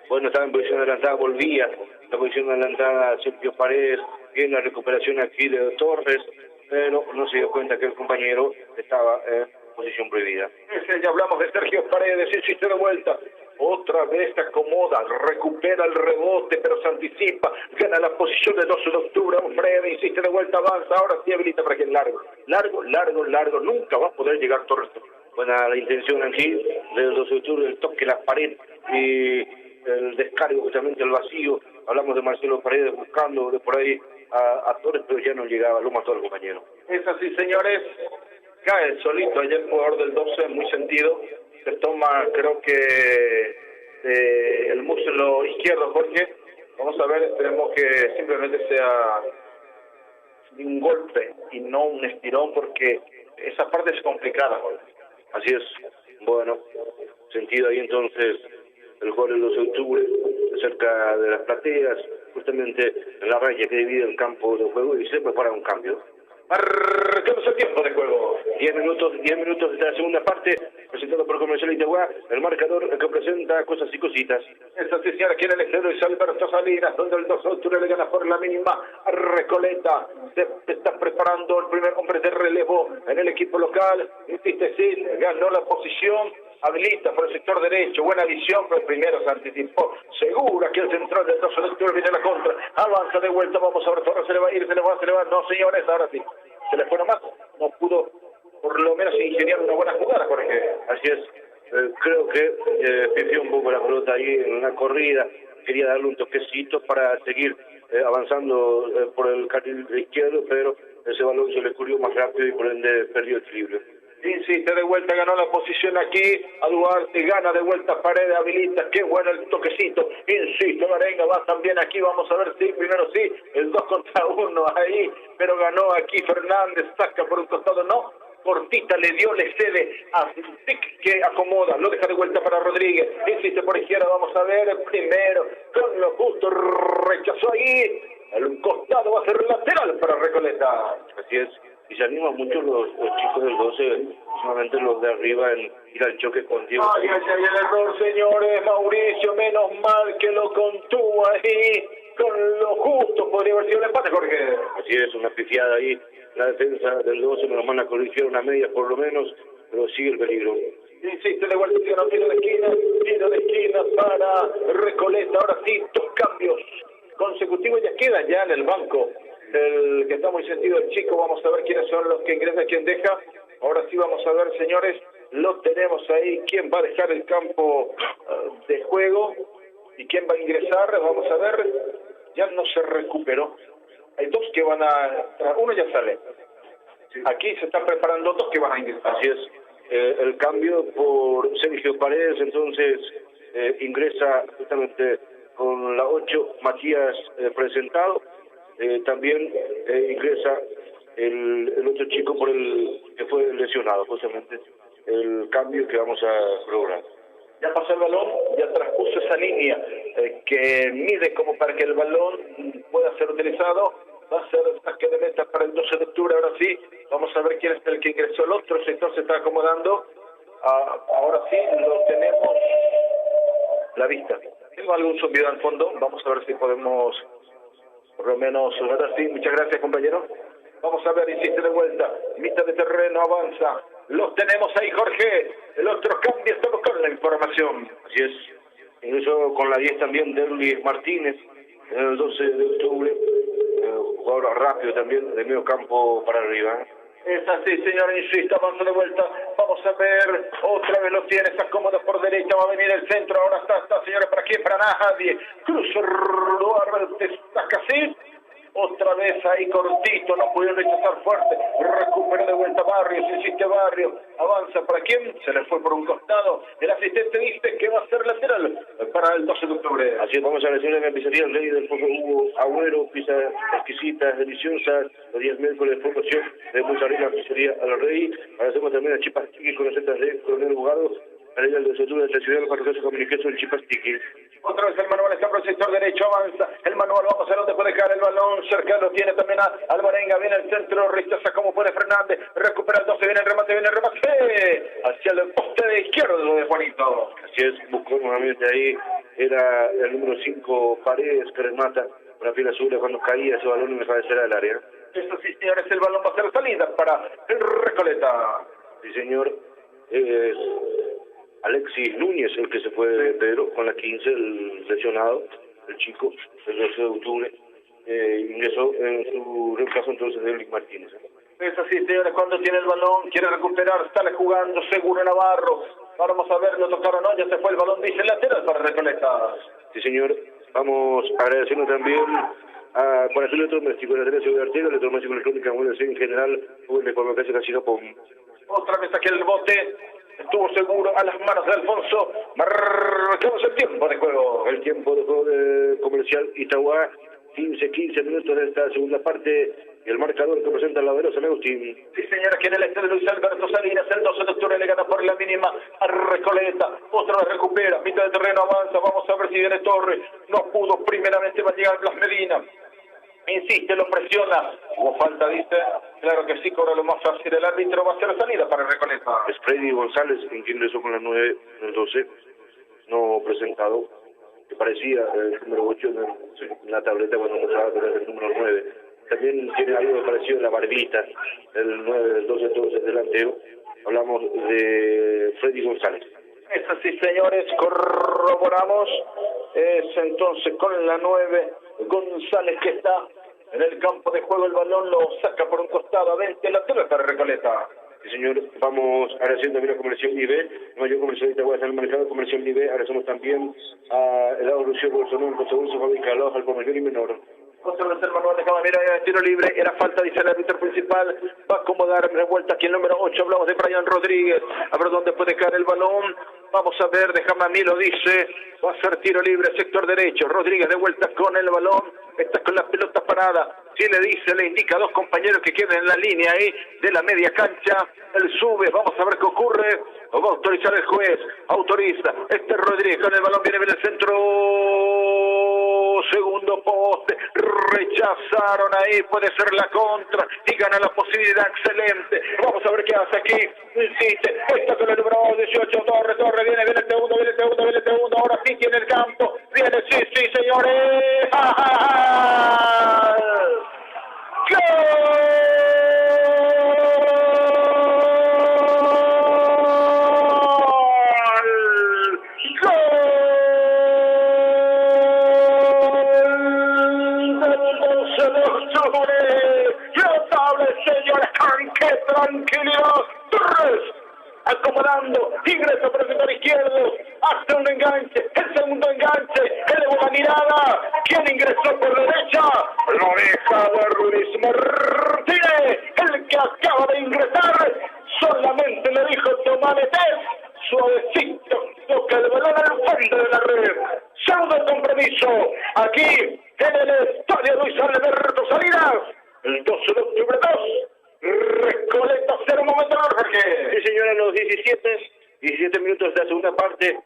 bueno, estaba en posición adelantada, volvía, la posición adelantada Sergio Paredes, bien la recuperación aquí de Torres, pero no se dio cuenta que el compañero estaba en posición prohibida. Ya hablamos de Sergio Paredes, insiste de vuelta, Otra vez se acomoda, recupera el rebote, pero se anticipa, gana la posición de 12 de octubre, Fred, insiste de vuelta, avanza, ahora sí habilita para que es largo, nunca va a poder llegar Torres. Buena la intención aquí del 12 de octubre, el toque, la pared y el descargo, justamente el vacío. Hablamos de Marcelo Paredes buscando de por ahí a Torres, pero ya no llegaba, lo mató al compañero. Es así, señores, cae solito allá el jugador del 12, muy sentido. Se toma, creo que el muslo izquierdo, Jorge. Vamos a ver, esperemos que simplemente sea un golpe y no un estirón, porque esa parte es complicada, Jorge. Así es. Bueno, sentido ahí entonces el jugador del 12 de octubre, cerca de las plateas, justamente en la raya que divide el campo de juego, y se prepara un cambio. Marcamos el tiempo de juego. 10 minutos de la segunda parte, presentado por Comercial Itagua, el marcador que presenta cosas y cositas. Esta señora quiere el exceso y Alberto Salinas, donde el 2 de octubre le gana por la mínima a Recoleta. Se está preparando el primer hombre de relevo en el equipo local. Insiste, sí, ganó la posición. Habilita por el sector derecho, buena visión, pero primero se anticipó, segura que el central del 12 de octubre viene a la contra, avanza de vuelta, vamos a ver, Torres se le va a ir, se le va, no señores, ahora sí, se le fue nomás, no pudo por lo menos ingeniar una buena jugada, Jorge. Así es, creo que pifió un poco la pelota ahí en una corrida, quería darle un toquecito para seguir avanzando por el carril izquierdo, pero ese balón se le escurrió más rápido y por ende perdió el equilibrio. Insiste de vuelta, ganó la posición aquí, a Duarte, gana de vuelta Paredes, habilita, qué bueno el toquecito, insiste Marenga, va también aquí, vamos a ver si primero sí, el 2 contra 1 ahí, pero ganó aquí Fernández, saca por un costado, no, cortita le dio, le cede a Tic, que acomoda, lo deja de vuelta para Rodríguez, insiste por izquierda, vamos a ver, el primero, con lo justo, rechazó ahí, el costado va a ser lateral para Recoleta. Así es. Y se animan mucho los chicos del 12, solamente los de arriba, en ir al choque con Diego. Ay, el error, señores, Mauricio, menos mal que lo contuvo ahí, con lo justo, podría haber sido el empate, Jorge. Así es, una pifiada ahí, la defensa del 12, menos mal la corrigió una media por lo menos, pero sigue el peligro. Insiste de vuelta, tiro de esquina para Recoleta, ahora sí, 2 cambios consecutivos, ya queda ya en el banco. El que está muy sentido el chico, vamos a ver quiénes son los que ingresan, quién deja. Ahora sí vamos a ver, señores, lo tenemos ahí, quién va a dejar el campo de juego y quién va a ingresar, vamos a ver, ya no se recuperó. Hay 2 que van uno ya sale. Aquí se están preparando 2 que van a ingresar. Así es, el cambio por Sergio Paredes, entonces ingresa justamente con la 8 Matías presentado. También ingresa el otro chico por el que fue lesionado, justamente el cambio que vamos a lograr. Ya pasó el balón, ya transpuso esa línea que mide como para que el balón pueda ser utilizado. Va a ser saque de meta para el 12 de octubre, ahora sí. Vamos a ver quién es el que ingresó. El otro sector se está acomodando. Ahora sí, lo tenemos la vista. Tengo algún zumbido al fondo, vamos a ver si podemos... Por lo menos, ahora sí, muchas gracias, compañero. Vamos a ver, insiste de vuelta. Mitad de terreno, avanza. Los tenemos ahí, Jorge. El otro cambio, está buscando la información. Así es. Incluso con la 10 también de Luis Martínez, en el 12 de octubre. Jugador rápido también, de medio campo para arriba. Es así, señor, insiste, avanza de vuelta. Vamos a ver, otra vez lo tiene, está cómodo por derecha, va a venir el centro, ahora está, señores, ¿para quién? Para nadie. Cruza Duarte, saca así. Otra vez ahí cortito, no pudieron rechazar fuerte. Recupera de vuelta Barrios, insiste Barrios. Avanza, ¿para quién? Se le fue por un costado. El asistente dice que va a ser lateral para el 12 de octubre. Así vamos a la señora de pizzería El Rey del Fuego Hugo Agüero, pizza exquisita, deliciosa. Los días miércoles de promoción de Mozzarella, pizzería El Rey. Agradecemos también a Chipastiqui con recetas de Coronel Bogado. A la del 12 de octubre de la ciudad del Parque Comunicación, el Chipastiqui. Otra vez el manual está por el sector derecho, avanza el manual, vamos a ver dónde puede caer el balón, cerca lo tiene también al Marenga, viene el centro, rechaza como puede Fernández, recupera el 12, viene el remate, hacia el poste de izquierdo de Juanito. Así es, buscó nuevamente ahí, era el número 5 Paredes que remata con la piel azul cuando caía ese balón en la cabecera del área. Eso sí, señores, el balón va a ser salida para el Recoleta. Sí, señor, Alexis Núñez, el que se fue de Pedro con la 15, el lesionado, el chico, el 12 de octubre, ingresó en su reemplazo entonces de Luis Martínez. Es así, señores, cuando tiene el balón, quiere recuperar, sale jugando, seguro Navarro. Vamos a ver, lo tocaron, no, ya se fue el balón, dice lateral para Recoleta. Sí, señor, vamos agradeciendo también a Corazón Electrodoméstico, la Teresa de Artega, Electrodoméstico Electrónica, en general, de forma que casi Japón. Otra vez aquí el bote, estuvo seguro a las manos de Alfonso. Marcamos el tiempo de juego. El tiempo de juego de Comercial Itagua, 15 minutos de esta segunda parte. Y el marcador que presenta la Velosa Agustín. Sí, señora, aquí en el este de Luis Alberto Salinas, el 12 de octubre le gana por la mínima a Recoleta. Otra vez recupera, mitad de terreno avanza. Vamos a ver si viene Torres. No pudo, primeramente va a llegar Blas Medina. Insiste, lo presiona. Hubo falta, dice. Claro que sí, cobra lo más fácil. El árbitro va a hacer salida para Recoleta. Es Freddy González, en quien ingresó con la 9 en el 12. No presentado. Que parecía el número 8 en la tableta cuando mostraba que era el número 9. También tiene algo parecido en la barbita, el 9 del 12, entonces delantero. Hablamos de Freddy González. Es así, señores, corroboramos. Es entonces con la 9 González que está en el campo de juego. El balón lo saca por un costado a 20, la pelota para Recoleta. Sí, señor, vamos agradeciendo también a Comercial Nive, mayor comercial de Itagua está en el mercado Comercial Nive. Agradecemos también a Helado Lucio Bolsonaro, José Dulce Fábrica de al por mayor y menor. Otra vez el manual de Camamira, tiro libre, era falta, dice el árbitro principal, va a acomodar revuelta aquí el número 8, hablamos de Brian Rodríguez, a ver dónde puede caer el balón, vamos a ver, déjame a mí lo dice, va a ser tiro libre, sector derecho, Rodríguez de vuelta con el balón, está con la pelota parada, si le dice, le indica a dos compañeros que queden en la línea ahí de la media cancha, él sube, vamos a ver qué ocurre, lo va a autorizar el juez, autoriza, Rodríguez con el balón, viene el centro, segundo poste, rechazaron ahí, puede ser la contra y gana la posibilidad, excelente, vamos a ver qué hace aquí, insiste, está con el número 18, Torres, viene el segundo, ahora sí tiene el campo, viene, sí, señores, ¡ja, ja, ja! ¡Gol! Tranquilidad, Torres acomodando, ingresa por el sector izquierdo, hace un enganche, el segundo enganche, elevó la mirada, ¿quién ingresó por derecha? Lo deja de Luis Martínez, el que acaba de ingresar, solamente le dijo Tomanetes, suavecito, toca el balón al fondo de la red, segundo el compromiso, aquí en el estadio Luis Alberto Salinas, el 12 de octubre 2. Recoleta 0 momento, Jorge. Sí, señora, los 17 minutos de la segunda parte.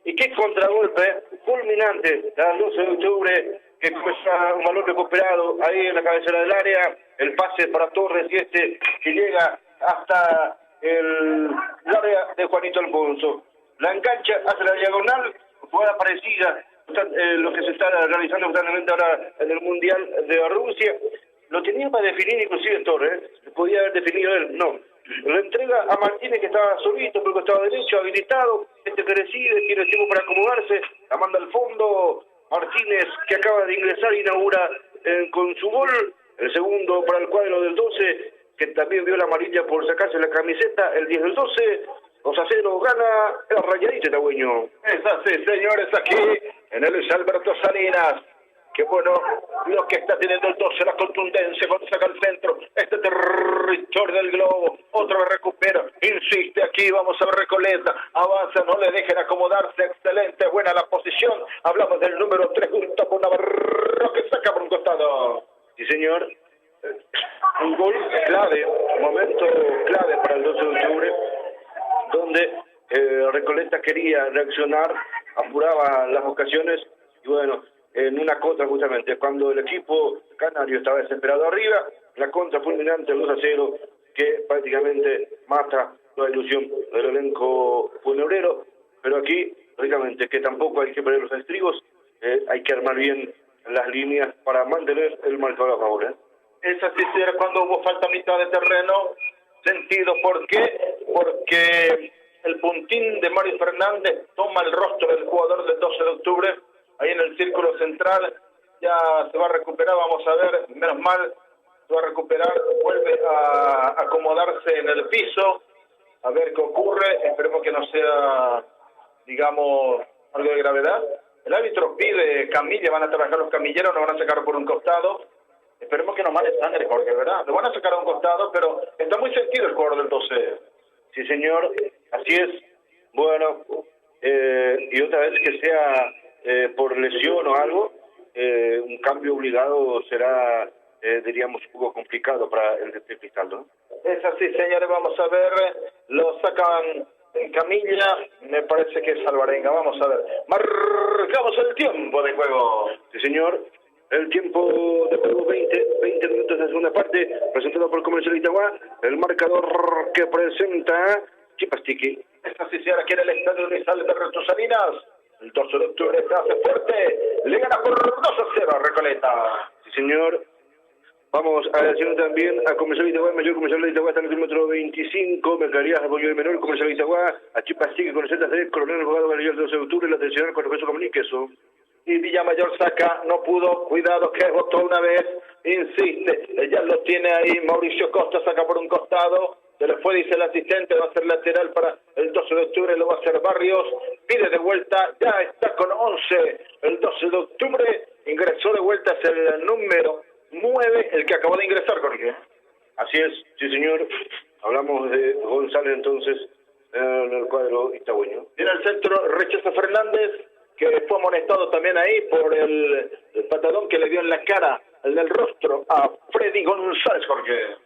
Y qué contragolpe fulminante a las 12 de octubre, que comienza un balón recuperado ahí en la cabecera del área. El pase para Torres y que llega hasta el área de Juanito Alfonso. La engancha hacia la diagonal, jugada parecida lo que se está realizando constantemente ahora en el Mundial de Rusia. Lo tenía para definir inclusive Torres, podía haber definido él, no. Lo entrega a Martínez, que estaba solito por el costado derecho, habilitado, que recibe, tiene tiempo para acomodarse, la manda al fondo. Martínez, que acaba de ingresar, inaugura con su gol, el segundo para el cuadro del 12, que también vio la amarilla por sacarse la camiseta, el 10 del 12, 2-0, gana el Rayadito Itagüeño. Es así, señores, aquí en el Luis Alberto Salinas. Que bueno, lo que está teniendo el 12, la contundencia cuando saca el centro, este territorio del globo, otra vez recupera, insiste aquí, vamos a ver Recoleta, avanza, no le dejen acomodarse, excelente, buena la posición, hablamos del número 3 junto con Navarro que saca por un costado. Sí, señor, un gol clave, un momento clave para el 12 de octubre, donde Recoleta quería reaccionar, apuraba las ocasiones y bueno, en una contra justamente, cuando el equipo canario estaba desesperado arriba, la contra fulminante, el 2-0, que prácticamente mata la ilusión del elenco funebrero, pero aquí, lógicamente, que tampoco hay que perder los estribos, hay que armar bien las líneas para mantener el marcador a favor. Es así, cuando hubo falta a mitad de terreno, sentido, ¿por qué? Porque el puntín de Mario Fernández toma el rostro del jugador del 12 de octubre, ahí en el círculo central, ya se va a recuperar, vamos a ver, menos mal, se va a recuperar, vuelve a acomodarse en el piso, a ver qué ocurre, esperemos que no sea, digamos, algo de gravedad. El árbitro pide camilla, van a trabajar los camilleros, nos van a sacar por un costado, esperemos que no mande sangre, Jorge, ¿verdad? Lo van a sacar a un costado, pero está muy sentido el jugador del 12. Sí, señor, así es. Bueno, y otra vez que sea por lesión o algo, un cambio obligado será, diríamos, un poco complicado para el de Cristal, ¿no? Es así, señores, vamos a ver, lo sacan en camilla, me parece que es Alvarenga, vamos a ver. Marcamos el tiempo de juego. Sí, señor. El tiempo de juego, 20 minutos de segunda parte, presentado por Comercial Itagua, el marcador que presenta Chipastiqui. Esta sí, señora, quiere el estadio Unizal de Retosalinas. El 12 de octubre se hace fuerte, le gana por 2-0 Recoleta. Sí, señor. Vamos a decir también a Comercial Itagua, mayor Comercial Itagua está en el kilómetro 25, Mercaderías Apoyo de Menor, Comercial Itagua, a Chipastiqui con recetas de Coronel Abogado Galileo del 12 de octubre, la tradicional con Profesor Comuniqueso. Y Villamayor saca, no pudo, cuidado que botó una vez, insiste, ya lo tiene ahí, Mauricio Costa saca por un costado, se le fue, dice el asistente, va a ser lateral para el 12 de octubre, lo va a hacer Barrios, pide de vuelta, ya está con 11, el 12 de octubre, ingresó de vuelta, es el número 9, el que acabó de ingresar, Jorge. Así es, sí señor, hablamos de González entonces, en el cuadro itagüeño. En el centro, Rechazo Fernández, que fue amonestado también ahí por el patadón que le dio en la cara, en el rostro, a Freddy González, Jorge.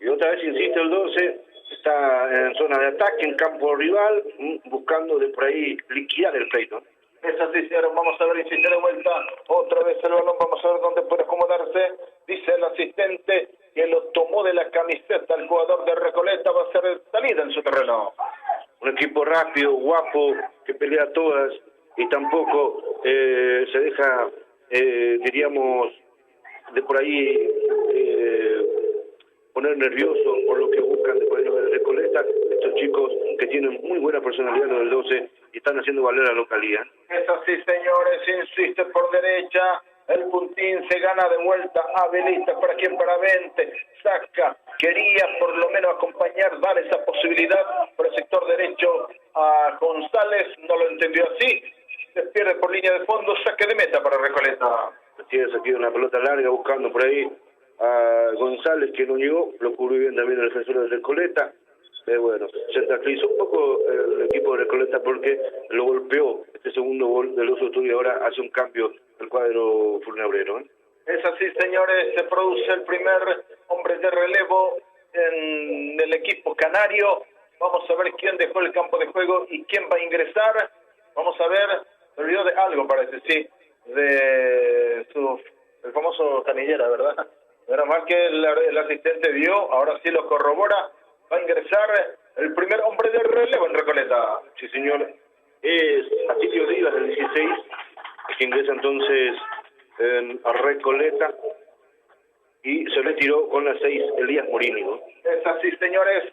Y otra vez insiste el 12, está en zona de ataque, en campo rival, buscando de por ahí liquidar el pleito. Es así, señor, vamos a ver, insiste de vuelta, otra vez el balón, vamos a ver dónde puede acomodarse, dice el asistente que lo tomó de la camiseta, el jugador de Recoleta va a hacer salida en su terreno. Un equipo rápido, guapo, que pelea todas, y tampoco se deja, diríamos, de por ahí poner nervioso por lo que buscan de por ahí de Recoleta. Estos chicos que tienen muy buena personalidad, los del 12, y están haciendo valer la localidad. Es así, señores, insiste por derecha, el puntín se gana de vuelta, habilita para quien para 20, saca, quería por lo menos acompañar, dar esa posibilidad por el sector derecho a González, no lo entendió así, se pierde por línea de fondo, saque de meta para Recoleta. Así es, aquí una pelota larga buscando por ahí a González, que no llegó, lo cubrió bien también el defensor de Recoleta. Bueno, se tranquilizó un poco el equipo de Recoleta porque lo golpeó este segundo gol del Oso Tur y ahora hace un cambio el cuadro funebrero. Es así, señores, se produce el primer hombre de relevo en el equipo canario. Vamos a ver quién dejó el campo de juego y quién va a ingresar. Vamos a ver, me olvidó de algo, parece, sí, de el famoso Canillera, ¿verdad? Menos mal que el asistente vio, ahora sí lo corrobora. Va a ingresar el primer hombre de relevo en Recoleta. Sí, señor. Es Atilio Díaz, del 16, que ingresa entonces a Recoleta. Y se retiró con la 6 Elías Morínigo. Es así, señores.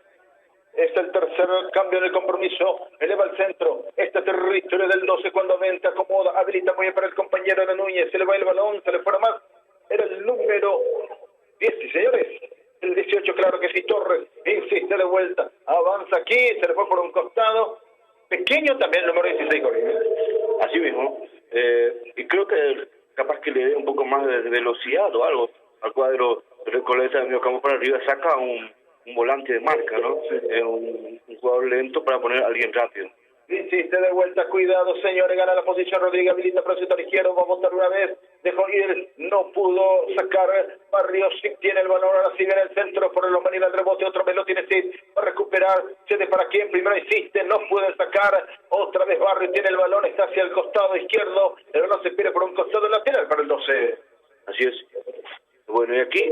Es el tercer cambio del compromiso. Eleva al centro. Este territorio del 12 cuando venta, acomoda, habilita muy bien para el compañero de Núñez. Se le va el balón, se le fuera más. Era el número 10, sí, señores. El 18, claro que sí, Torres, insiste de vuelta, avanza aquí, se le fue por un costado, pequeño también el número 16, así mismo, y creo que capaz que le dé un poco más de velocidad o algo al cuadro de Recoleta de medio campo para arriba, saca un volante de marca, ¿no? Sí. Un jugador lento para poner a alguien rápido. Insiste de vuelta, cuidado, señores, gana la posición Rodríguez, habilita para el sector izquierdo, va a botar una vez, dejó ir, no pudo sacar Barrios, sí tiene el balón, ahora sí viene el centro, por el humanidad del rebote, otra vez lo tiene Sid, va a recuperar, cede para quien, primero insiste, no puede sacar, otra vez Barrios tiene el balón, está hacia el costado izquierdo, el balón se pierde por un costado lateral para el 12. Así es. Bueno, y aquí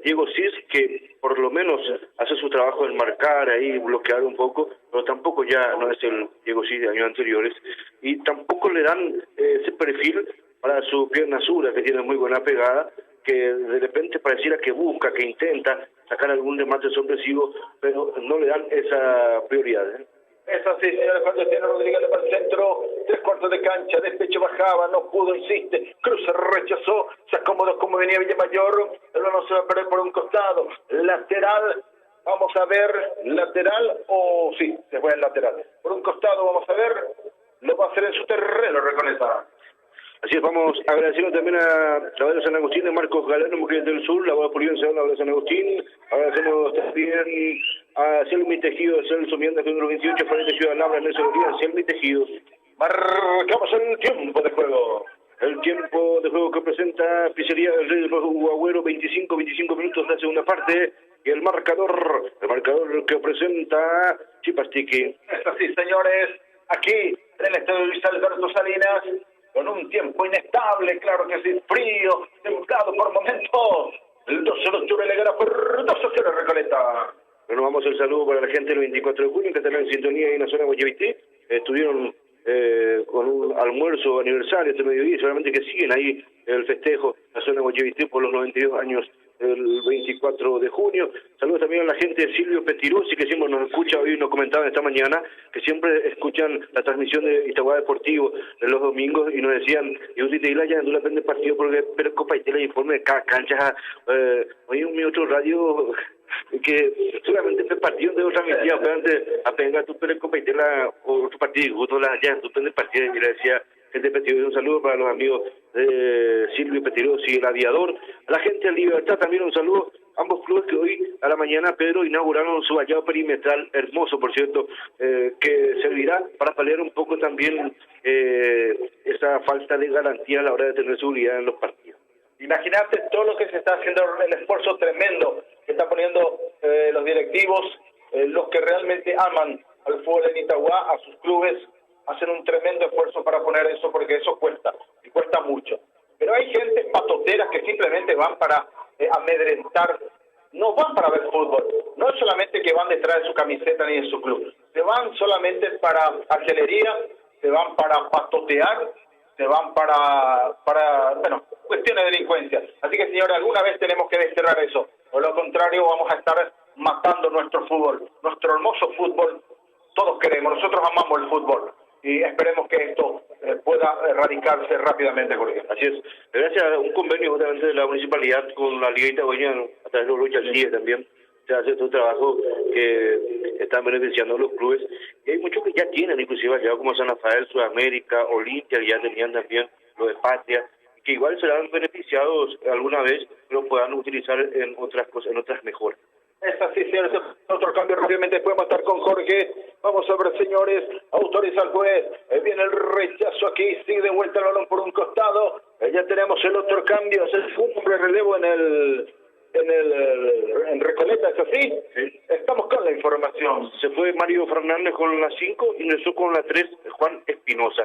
Diego Cis, que por lo menos hace su trabajo en marcar ahí, bloquear un poco, pero tampoco ya no es el Diego Cis de años anteriores, y tampoco le dan ese perfil para su pierna zurda, que tiene muy buena pegada, que de repente pareciera que busca, que intenta sacar algún remate sorpresivo, pero no le dan esa prioridad. Es así, señores, cuando tiene Rodríguez para el centro, 3/4 de cancha, de pecho bajaba, no pudo, insiste, cruza, rechazó, se acomodó como venía Villamayor, el balón se va a perder por un costado, lateral, vamos a ver, lateral o sí, se fue el lateral, por un costado vamos a ver, lo va a hacer en su terreno Recoleta. Así es, vamos agradeciendo también a la Banda de San Agustín de Marcos Galeno, Mujeres del Sur, la Boda Poliense de la Banda de San Agustín. Agradecemos también a Selmi Tejidos, Celso Mienda, número 28, Frente Ciudad Labra, Nelson Urián, Selmi Tejidos. Marcamos el tiempo de juego. El tiempo de juego que presenta Pizzería del Rey del Rojo Agüero, 25 minutos de la segunda parte. Y el marcador que presenta Chipastiki. Es así, señores, aquí en el estadio Luis Alberto Salinas, con un tiempo inestable, claro que sí, frío, templado por momentos. El 12 de octubre le gana por 2-0 Recoleta. Bueno, vamos el saludo para la gente del 24 de junio que están en sintonía ahí en la zona de Guayabití. Estuvieron con un almuerzo aniversario este mediodía y seguramente que siguen ahí el festejo en la zona de Guayabití por los 92 años el 24 de junio. Saludos también a la gente de Silvio Petirosi, que siempre nos escucha, hoy nos comentaban esta mañana, que siempre escuchan la transmisión de Itagua Deportivo en los domingos y nos decían, y usted y la ya no depende del partido porque pero Copa y Tele informe de cada cancha, hoy un otro radio que solamente este partido de otra mitad, obviamente apenas tú pero Copa y Tele o otro partido, otro ya tú el partido y le decía gente de Petirosi, un saludo para los amigos de Silvio Petirosi, el aviador, a la gente de Libertad también un saludo, ambos clubes que hoy a la mañana, Pedro, inauguraron su vallado perimetral, hermoso por cierto, que servirá para paliar un poco también esa falta de garantía a la hora de tener seguridad en los partidos. Imagínate todo lo que se está haciendo, el esfuerzo tremendo que están poniendo los directivos, los que realmente aman al fútbol en Itagua, a sus clubes, hacen un tremendo esfuerzo para poner eso, porque eso cuesta, y cuesta mucho. Pero hay gente patoteras que simplemente van para amedrentar, no van para ver fútbol, no es solamente que van detrás de su camiseta ni de su club, se van solamente para artillería, se van para patotear, se van para cuestiones de delincuencia. Así que, señores, alguna vez tenemos que desterrar eso, o lo contrario vamos a estar matando nuestro fútbol, nuestro hermoso fútbol. Todos queremos, nosotros amamos el fútbol y esperemos que esto pueda erradicarse rápidamente, Jorge. Así es. Gracias a un convenio justamente de la municipalidad con la Liga Itagüeña, a través de los luchas LIE también, se hace todo un trabajo que están beneficiando a los clubes. Y hay muchos que ya tienen, inclusive allá como San Rafael, Sudamérica, Olimpia, que ya tenían también lo de Patria, que igual serán beneficiados alguna vez, pero puedan utilizar en otras cosas, en otras mejoras. Es así, señores, otro cambio rápidamente, podemos estar con Jorge, vamos a ver, señores, autoriza al juez, viene el rechazo aquí, sigue de vuelta el balón por un costado, ya tenemos el otro cambio, es el hombre relevo en Recoleta, ¿es así? Sí. Estamos con la información. Se fue Mario Fernández con la 5, ingresó con la 3 Juan Espinosa,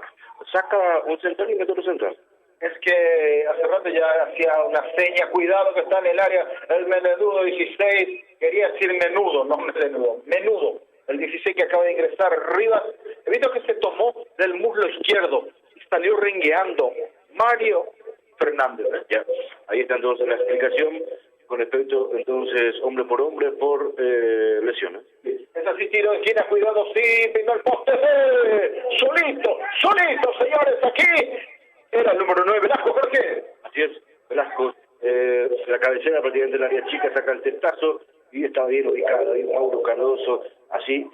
saca un central y mete otro central. Es que hace rato ya hacía una seña, cuidado que está en el área, el menudo 16, quería decir menudo, no menudo, el 16 que acaba de ingresar arriba, he visto que se tomó del muslo izquierdo y salió rengueando Mario Fernández. Ya, ahí está entonces la explicación con respecto entonces hombre por lesiones. Es así, tiro de esquina, cuidado, sí, pintó el poste, solito, señores, aquí. Era el número 9, Velasco, Jorge. Así es, Velasco. La cabecera prácticamente del área chica saca el testazo y está bien ubicado ahí Mauro Cardoso. Así,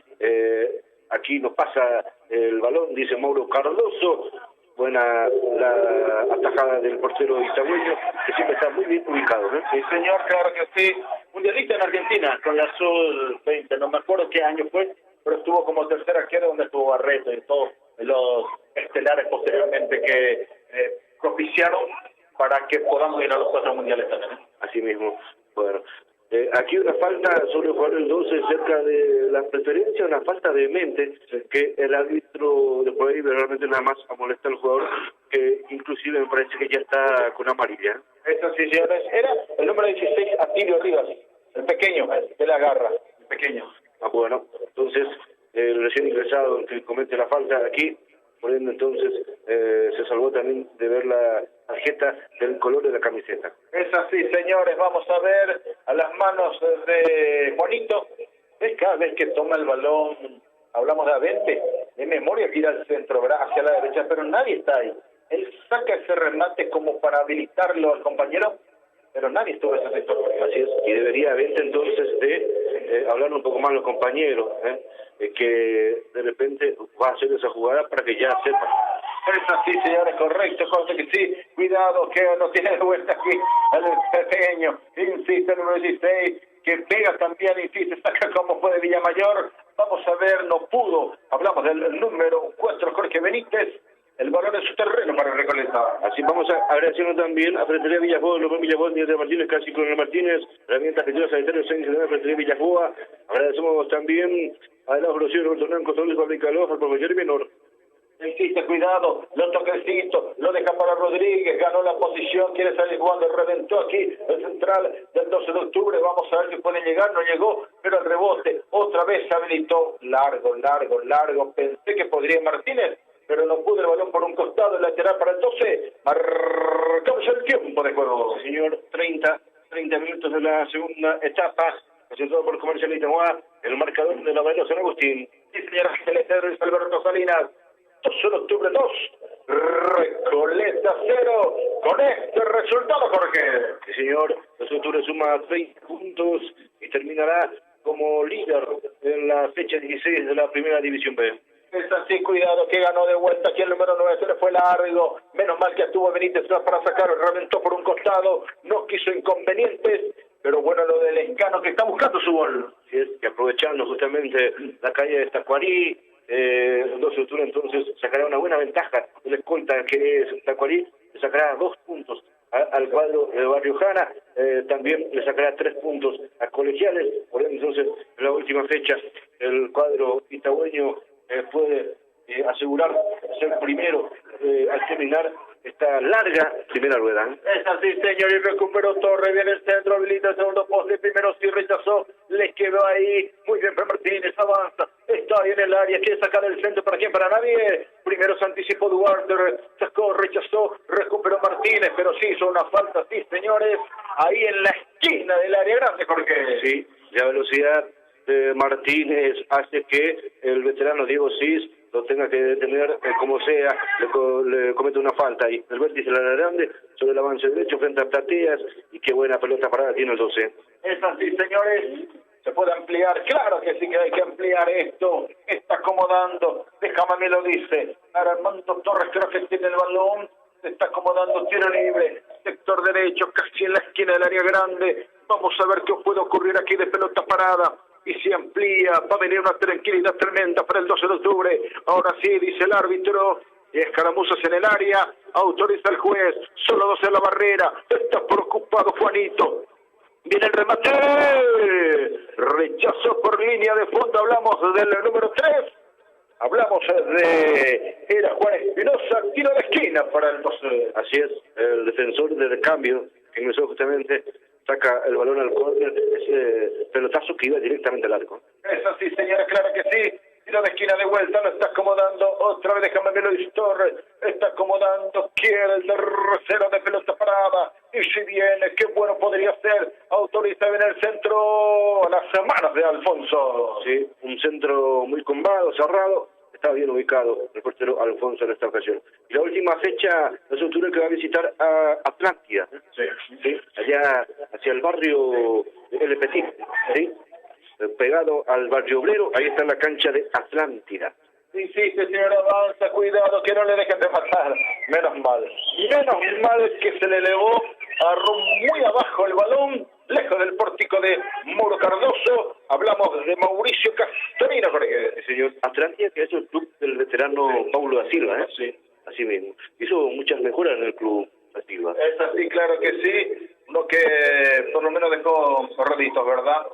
aquí nos pasa el balón, dice Mauro Cardoso. Buena la atajada del portero itagüeño, que siempre está muy bien ubicado. Sí, señor, claro que sí. Mundialista en Argentina, con la Sub-20, no me acuerdo qué año fue, pero estuvo como tercer arquero donde estuvo Barreto y todos los estelares posteriormente que propiciaron para que podamos ir a los 4 mundiales también. Así mismo. Bueno, aquí una falta sobre el jugador del 12 cerca de la preferencia, una falta de mente, que el árbitro después de realmente nada más amonesta al jugador, que inclusive me parece que ya está con amarilla. Eso sí, señores, era el número 16, Atilio Rivas, el pequeño, de la garra, el pequeño. Bueno, entonces el recién ingresado, el que comete la falta aquí, por ende entonces se salvó también de ver la tarjeta del color de la camiseta. Es así, señores, vamos a ver a las manos de Juanito. Es cada vez que toma el balón Hablamos de Avente, de memoria que irá al centro, ¿verdad? Hacia la derecha, pero nadie está ahí. Él saca ese remate como para habilitarlo al compañero, pero nadie estuvo en ese sector. Así es, y debería Avente entonces de hablar un poco más los compañeros, que de repente va a hacer esa jugada para que ya sepa. Es así, señores, correcto, cosa que sí, cuidado, que no tiene de vuelta aquí el pequeño, insiste el número 16, que pega también, insiste, saca como puede Villamayor, vamos a ver, no pudo, hablamos del número 4, Jorge Benítez, el balón en su terreno para Recoleta. Así vamos a agradeciendo también a Ferretería Villajoa, López Villajoa, Nieto Martínez, casi con el Martínez, herramientas gestiones sanitarios en general, Ferretería Villajoa. Agradecemos también a la Rocío Roberto Blanco, Sol Fabrica Loja, al profesor Menor. Insiste, cuidado, lo toquecito, lo deja para Rodríguez, ganó la posición, quiere salir jugando, reventó aquí el central del 12 de octubre, vamos a ver si puede llegar, no llegó, pero el rebote otra vez se habilitó, largo, pensé que podría Martínez, pero no pudo, el balón por un costado, el lateral para el 12, marcamos el tiempo de juego. Señor, 30 minutos de la segunda etapa, presentado por Comercial Itagua, el marcador de la Bahía San Agustín. Sí, señora Luis Alberto Salinas, 12 de octubre 2, Recoleta 0, con este resultado, Jorge. Sí, señor, 12 de octubre suma 30 puntos y terminará como líder en la fecha 16 de la primera división B. Es así, cuidado, que ganó de vuelta aquí el número 9, se le fue largo, menos mal que estuvo Benítez para sacar, reventó por un costado, no quiso inconvenientes, pero bueno, lo del Escano que está buscando su gol. Sí, es que aprovechando justamente la calle de Tacuarí, el 12 de octubre entonces sacará una buena ventaja de la escolta que es Tacuarí, le sacará 2 puntos al cuadro de Barrio Jana, también le sacará 3 puntos a Colegiales, por entonces en la última fecha el cuadro itagüeño puede asegurar ser primero al terminar esta larga primera rueda. Es así, señor, y recuperó Torre, viene el centro, habilita el segundo poste, primero sí rechazó, le quedó ahí, muy bien, Martínez avanza, está ahí en el área, quiere sacar el centro, ¿para quién? Para nadie, primero se anticipó Duarte, sacó, rechazó, recuperó Martínez, pero sí hizo una falta, sí, señores, ahí en la esquina del área grande, Jorge. Sí, la velocidad de Martínez hace que el veterano Diego Cis lo tenga que detener como sea, le comete una falta ahí. El vértice de la grande sobre el avance derecho frente a Plateas, y qué buena pelota parada tiene el 12. Es así, señores, se puede ampliar, claro que sí que hay que ampliar esto, está acomodando, déjame me lo dice, Armando Torres creo que tiene el balón, se está acomodando, tiro libre, sector derecho, casi en la esquina del área grande, vamos a ver qué puede ocurrir aquí de pelota parada. Y se amplía, va a venir una tranquilidad tremenda para el 12 de octubre. Ahora sí, dice el árbitro, y escaramuzas en el área, autoriza el juez, solo 2 en la barrera, está preocupado Juanito. Viene el remate, rechazo por línea de fondo, hablamos del número 3, hablamos era Juan Espinosa, tiro de esquina para el 12. Así es, el defensor de recambio, que ingresó justamente, saca el balón al córner, ese pelotazo que iba directamente al arco. Es así, señora, claro que sí. Tiro de esquina de vuelta, lo está acomodando otra vez, déjame verlo, Torres, está acomodando, quiere el tercero de pelota parada, y si viene, qué bueno podría ser, autoriza bien el centro, a las manos de Alfonso. Sí, un centro muy combado, cerrado, está bien ubicado el portero Alfonso en esta ocasión. Y la última fecha, es un turno que va a visitar a Atlántida, sí, allá hacia el barrio El Petit, ¿sí? Pegado al barrio obrero, ahí está la cancha de Atlántida. Insiste, señor, avanza, cuidado, que no le dejen de matar. Menos mal que se le elevó muy abajo el balón, lejos del pórtico de Mauro Cardoso. Hablamos de Mauricio Castorino, Jorge. El señor Atlántida, que es el club del veterano Paulo da Silva, Sí. Así mismo. Hizo muchas mejoras en el club da Silva. Es así, claro que sí. Lo que por lo menos dejó roditos, ¿verdad?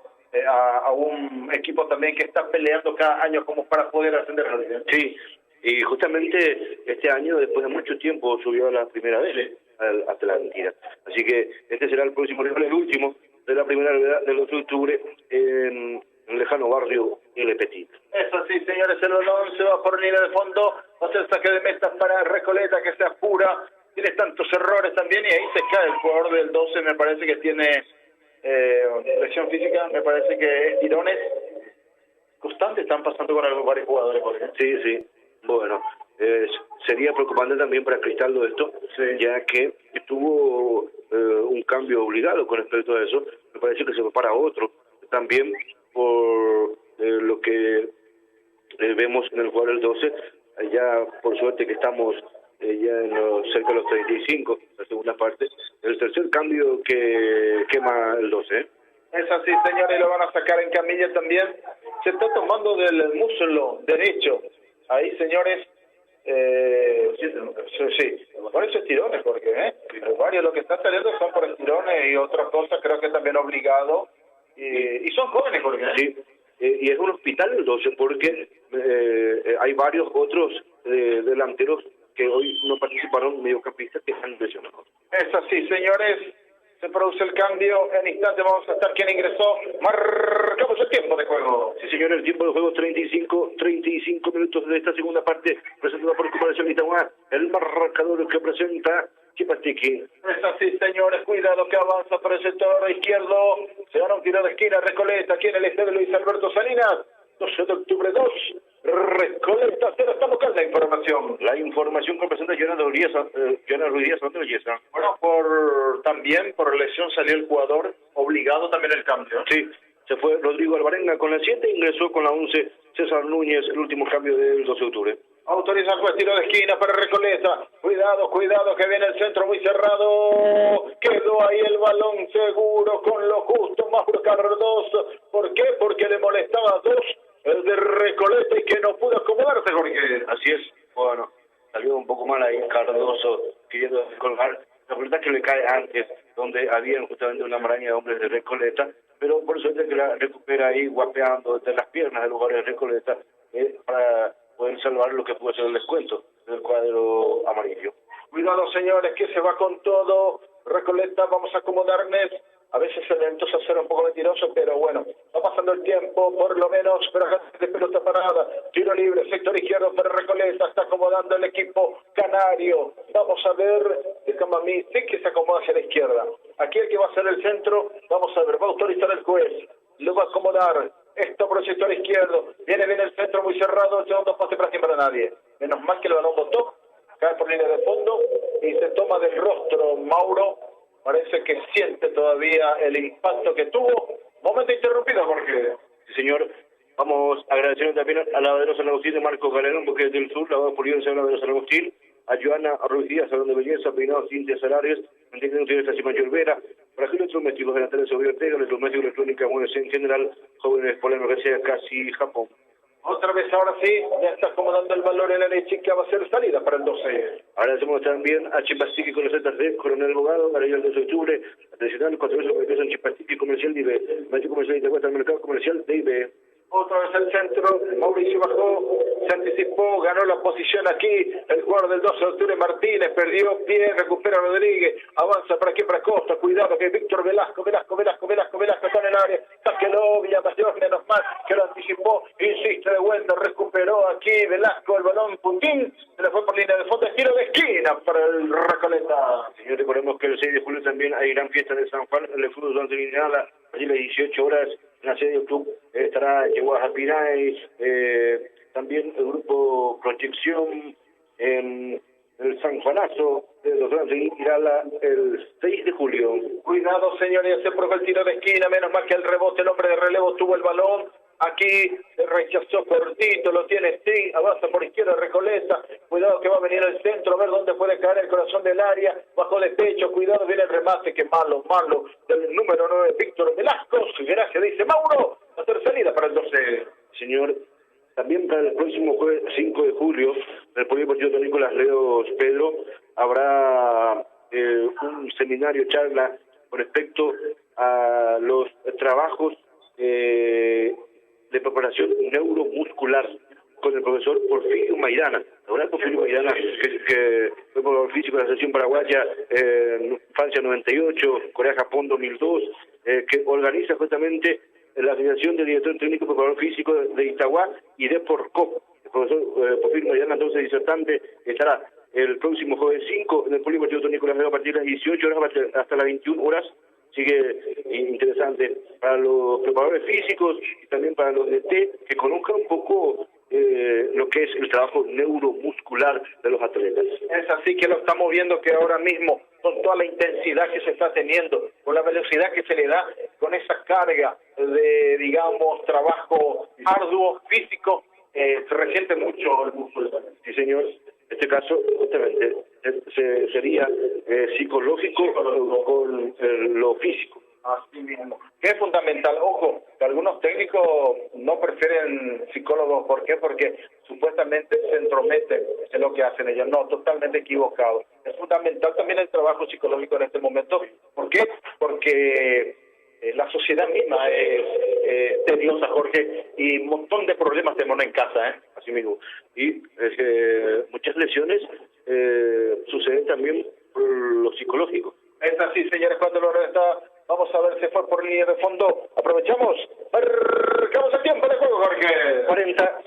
A un equipo también que está peleando cada año como para poder ascender. Sí, y justamente este año, después de mucho tiempo, subió a la primera vez al Atlántida. Así que este será el próximo rival, el último de la primera vez del 8 de octubre en el lejano barrio El Petit. Es así, señores, el balón se va por línea de fondo, va a ser saque de meta para Recoleta, que se apura, tiene tantos errores también, y ahí se cae el jugador del 12, me parece que tiene lesión física, me parece que es tirones. constante están pasando con varios jugadores, Jorge. Sí, sí. Bueno, sería preocupante también para Cristaldo esto, ya que tuvo un cambio obligado con respecto a eso. Me parece que se fue para otro. También por lo que vemos en el jugador del 12, ya por suerte que estamos ya cerca de los 35, la segunda parte, el tercer cambio que quema el 12. Es así, señores, lo van a sacar en camilla también. Se está tomando del muslo derecho. Ahí, señores, sí, por eso estirones, porque varios de los que están saliendo son por estirones y otras cosas, creo que también obligado. Y son jóvenes, porque sí. Y es un hospital el 12 porque hay varios otros delanteros que hoy no participaron, mediocampistas que están lesionados. Es así, señores, se produce el cambio, en instante vamos a estar quien ingresó, marcamos el tiempo de juego. Sí, señores, el tiempo de juego 35 minutos de esta segunda parte, presentada por Cooperación Itagua, el marcador que presenta Chipastiki. Es así, señores, cuidado que avanza por el sector izquierdo, se gana un tiro de esquina, Recoleta, aquí en el estadio Luis Alberto Salinas, 12 de octubre 2, Recoleta 0, estamos con la información. La información que presenta Jonathan Ruiz Díaz, ¿dónde belleza? Bueno, también por lesión salió el jugador, obligado también el cambio. Sí, se fue Rodrigo Alvarenga con la 7, ingresó con la 11 César Núñez, el último cambio del 12 de octubre. Autoriza el juez, tiro de esquina para Recoleta. Cuidado, que viene el centro muy cerrado. Quedó ahí el balón seguro con lo justo, Mauro Cardoso. ¿Por qué? Porque le molestaba a dos el de Recoleta y que no pudo acomodarse, Jorge. Así es. Bueno, salió un poco mal ahí Cardoso queriendo colgar. La verdad es que le cae antes, donde había justamente una maraña de hombres de Recoleta, pero por suerte que la recupera ahí guapeando de las piernas del jugador de Recoleta para poder salvar lo que puede ser el descuento del cuadro amarillo. Cuidado, señores, que se va con todo. Recoleta, vamos a acomodarnos. A veces el evento se hace un poco mentiroso, pero bueno, va pasando el tiempo, por lo menos, pero de pelota parada, tiro libre, sector izquierdo para Recoleta, está acomodando el equipo canario. Vamos a ver, déjame a mí, sí que se acomoda hacia la izquierda. Aquí el que va a ser el centro, vamos a ver, va a autorizar el juez, lo va a acomodar. Esto por el sector izquierdo, viene el centro muy cerrado, el segundo pase para siempre a nadie. Menos mal que el balón botó, cae por línea de fondo y se toma del rostro Mauro. Parece que siente todavía el impacto que tuvo. Momento interrumpido, Jorge. Sí, señor. Vamos a agradecer también a la de San Agustín de Marcos Galerón, porque es del sur, la por Liense de San Agustín, a Joana Ruiz Díaz, Salón de Belleza, Peinado, Cintia Salarios, Mantiene Nutrientes, Simón Olvera, para que los domésticos de la Teresa Ortega, los domésticos de electrónica, mueves en general, jóvenes polémicos, que sea casi Japón. Otra vez, ahora sí, ya está acomodando el valor en la leche que va a ser salida para el 12. Agradecemos también a Chipastiki con los ZC, Coronel Bogado, Galería del 12 de octubre, tradicional, 4 veces comercial en Chipastiki Comercial de IB, Médico Comercial de Itaguata, Mercado Comercial de IB. Otra vez el centro, Mauricio bajó, se anticipó, ganó la posición aquí, el jugador del 12 de octubre Martínez, perdió pie, recupera Rodríguez, avanza para aquí para Costa, cuidado que Víctor Velasco está en el área, sáquelo, Villamayor, menos mal que lo anticipó, insiste de vuelta, recuperó aquí Velasco, el balón, puntín, se le fue por línea de fondo, tiro de esquina para el Recoleta. Señor, recordemos que el 6 de julio también hay gran fiesta de San Juan, en el fútbol durante Lineala, allí a las 18 horas, en la sede del club estará Yeguaja Piray, también el grupo Proyección en el San Juanazo de los Grandes Irala el 6 de julio. Cuidado, señores, se probó el tiro de esquina, menos mal que el rebote, el hombre de relevo tuvo el balón. Aquí se rechazó cortito, lo tiene sí, avanza por izquierda Recoleta, cuidado que va a venir el centro, a ver dónde puede caer el corazón del área, bajó de pecho, cuidado, viene el remate, que malo, del número 9, Víctor Velasco, gracias, dice Mauro, va a ser salida para el 12. Señor, también para el próximo jueves 5 de julio, en el Polideportivo Nicolás Leos Pedro, habrá un seminario, charla, con respecto a los trabajos de preparación neuromuscular con el profesor Porfirio Maidana. Ahora Porfirio Maidana, que fue probador físico de la selección paraguaya Francia 98, Corea-Japón 2002, que organiza justamente la Asociación de Director Técnico Preparador Físico de Itagua y de Porcop. El profesor Porfirio Maidana, entonces disertante, estará el próximo jueves 5 en el Polideportivo Nicolás Leos a partir de las 18 horas hasta las 21 horas. sigue interesante para los preparadores físicos y también para los DT que conozcan un poco lo que es el trabajo neuromuscular de los atletas. Es así que lo estamos viendo que ahora mismo, con toda la intensidad que se está teniendo, con la velocidad que se le da, con esa carga de, digamos, trabajo arduo, físico, se resiente mucho el músculo. Sí, señor. En este caso, justamente, sería psicológico con lo físico. Así mismo. Que es fundamental. Ojo, que algunos técnicos no prefieren psicólogos. ¿Por qué? Porque supuestamente se entrometen en lo que hacen ellos. No, totalmente equivocado. Es fundamental también el trabajo psicológico en este momento. ¿Por qué? Porque la sociedad misma es tediosa, Jorge, y un montón de problemas tenemos en casa, Así mismo. Y muchas lesiones suceden también por lo psicológico. Es así, señores, cuando lo resta, vamos a ver si fue por línea de fondo. Aprovechamos, marcamos el tiempo de juego, Jorge.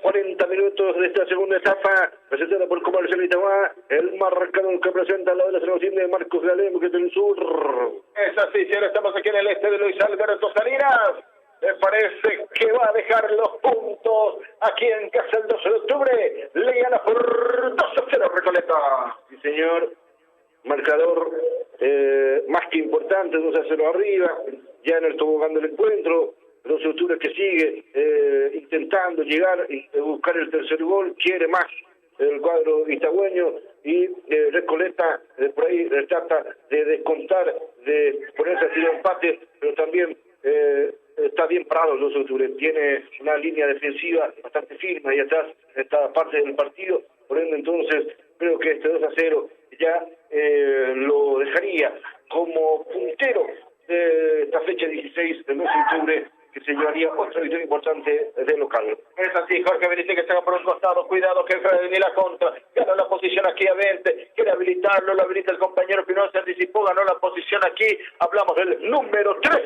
40 minutos de esta segunda etapa, presentada por Comercial Itagua, el marcador que presenta al lado de la selección de Marcos Galemos, que es del sur. Es así, señores, estamos aquí en el este de Luis Alberto Salinas. Me parece que va a dejar los puntos aquí en casa el 12 de octubre. Le gana por 2-0 Recoleta. Sí, señor. Marcador más que importante, 2-0 arriba, ya en el tobogán del encuentro. 12 de octubre que sigue intentando llegar y buscar el tercer gol, quiere más el cuadro itagüeño, y Recoleta por ahí trata de descontar, de ponerse a tiro empate, pero también está bien parado el 12 de octubre, tiene una línea defensiva bastante firme ahí atrás, esta parte del partido, por ende entonces creo que este 2-0 ya lo dejaría como puntero de esta fecha 16 del 12 de octubre, que se llevaría otra victoria importante de local. Es así, Jorge Benítez, que se haga por un costado, cuidado que ni la contra, ganó la posición aquí a 20, quiere habilitarlo, lo habilita el compañero Pino, se anticipó, ganó la posición aquí, hablamos del número 3,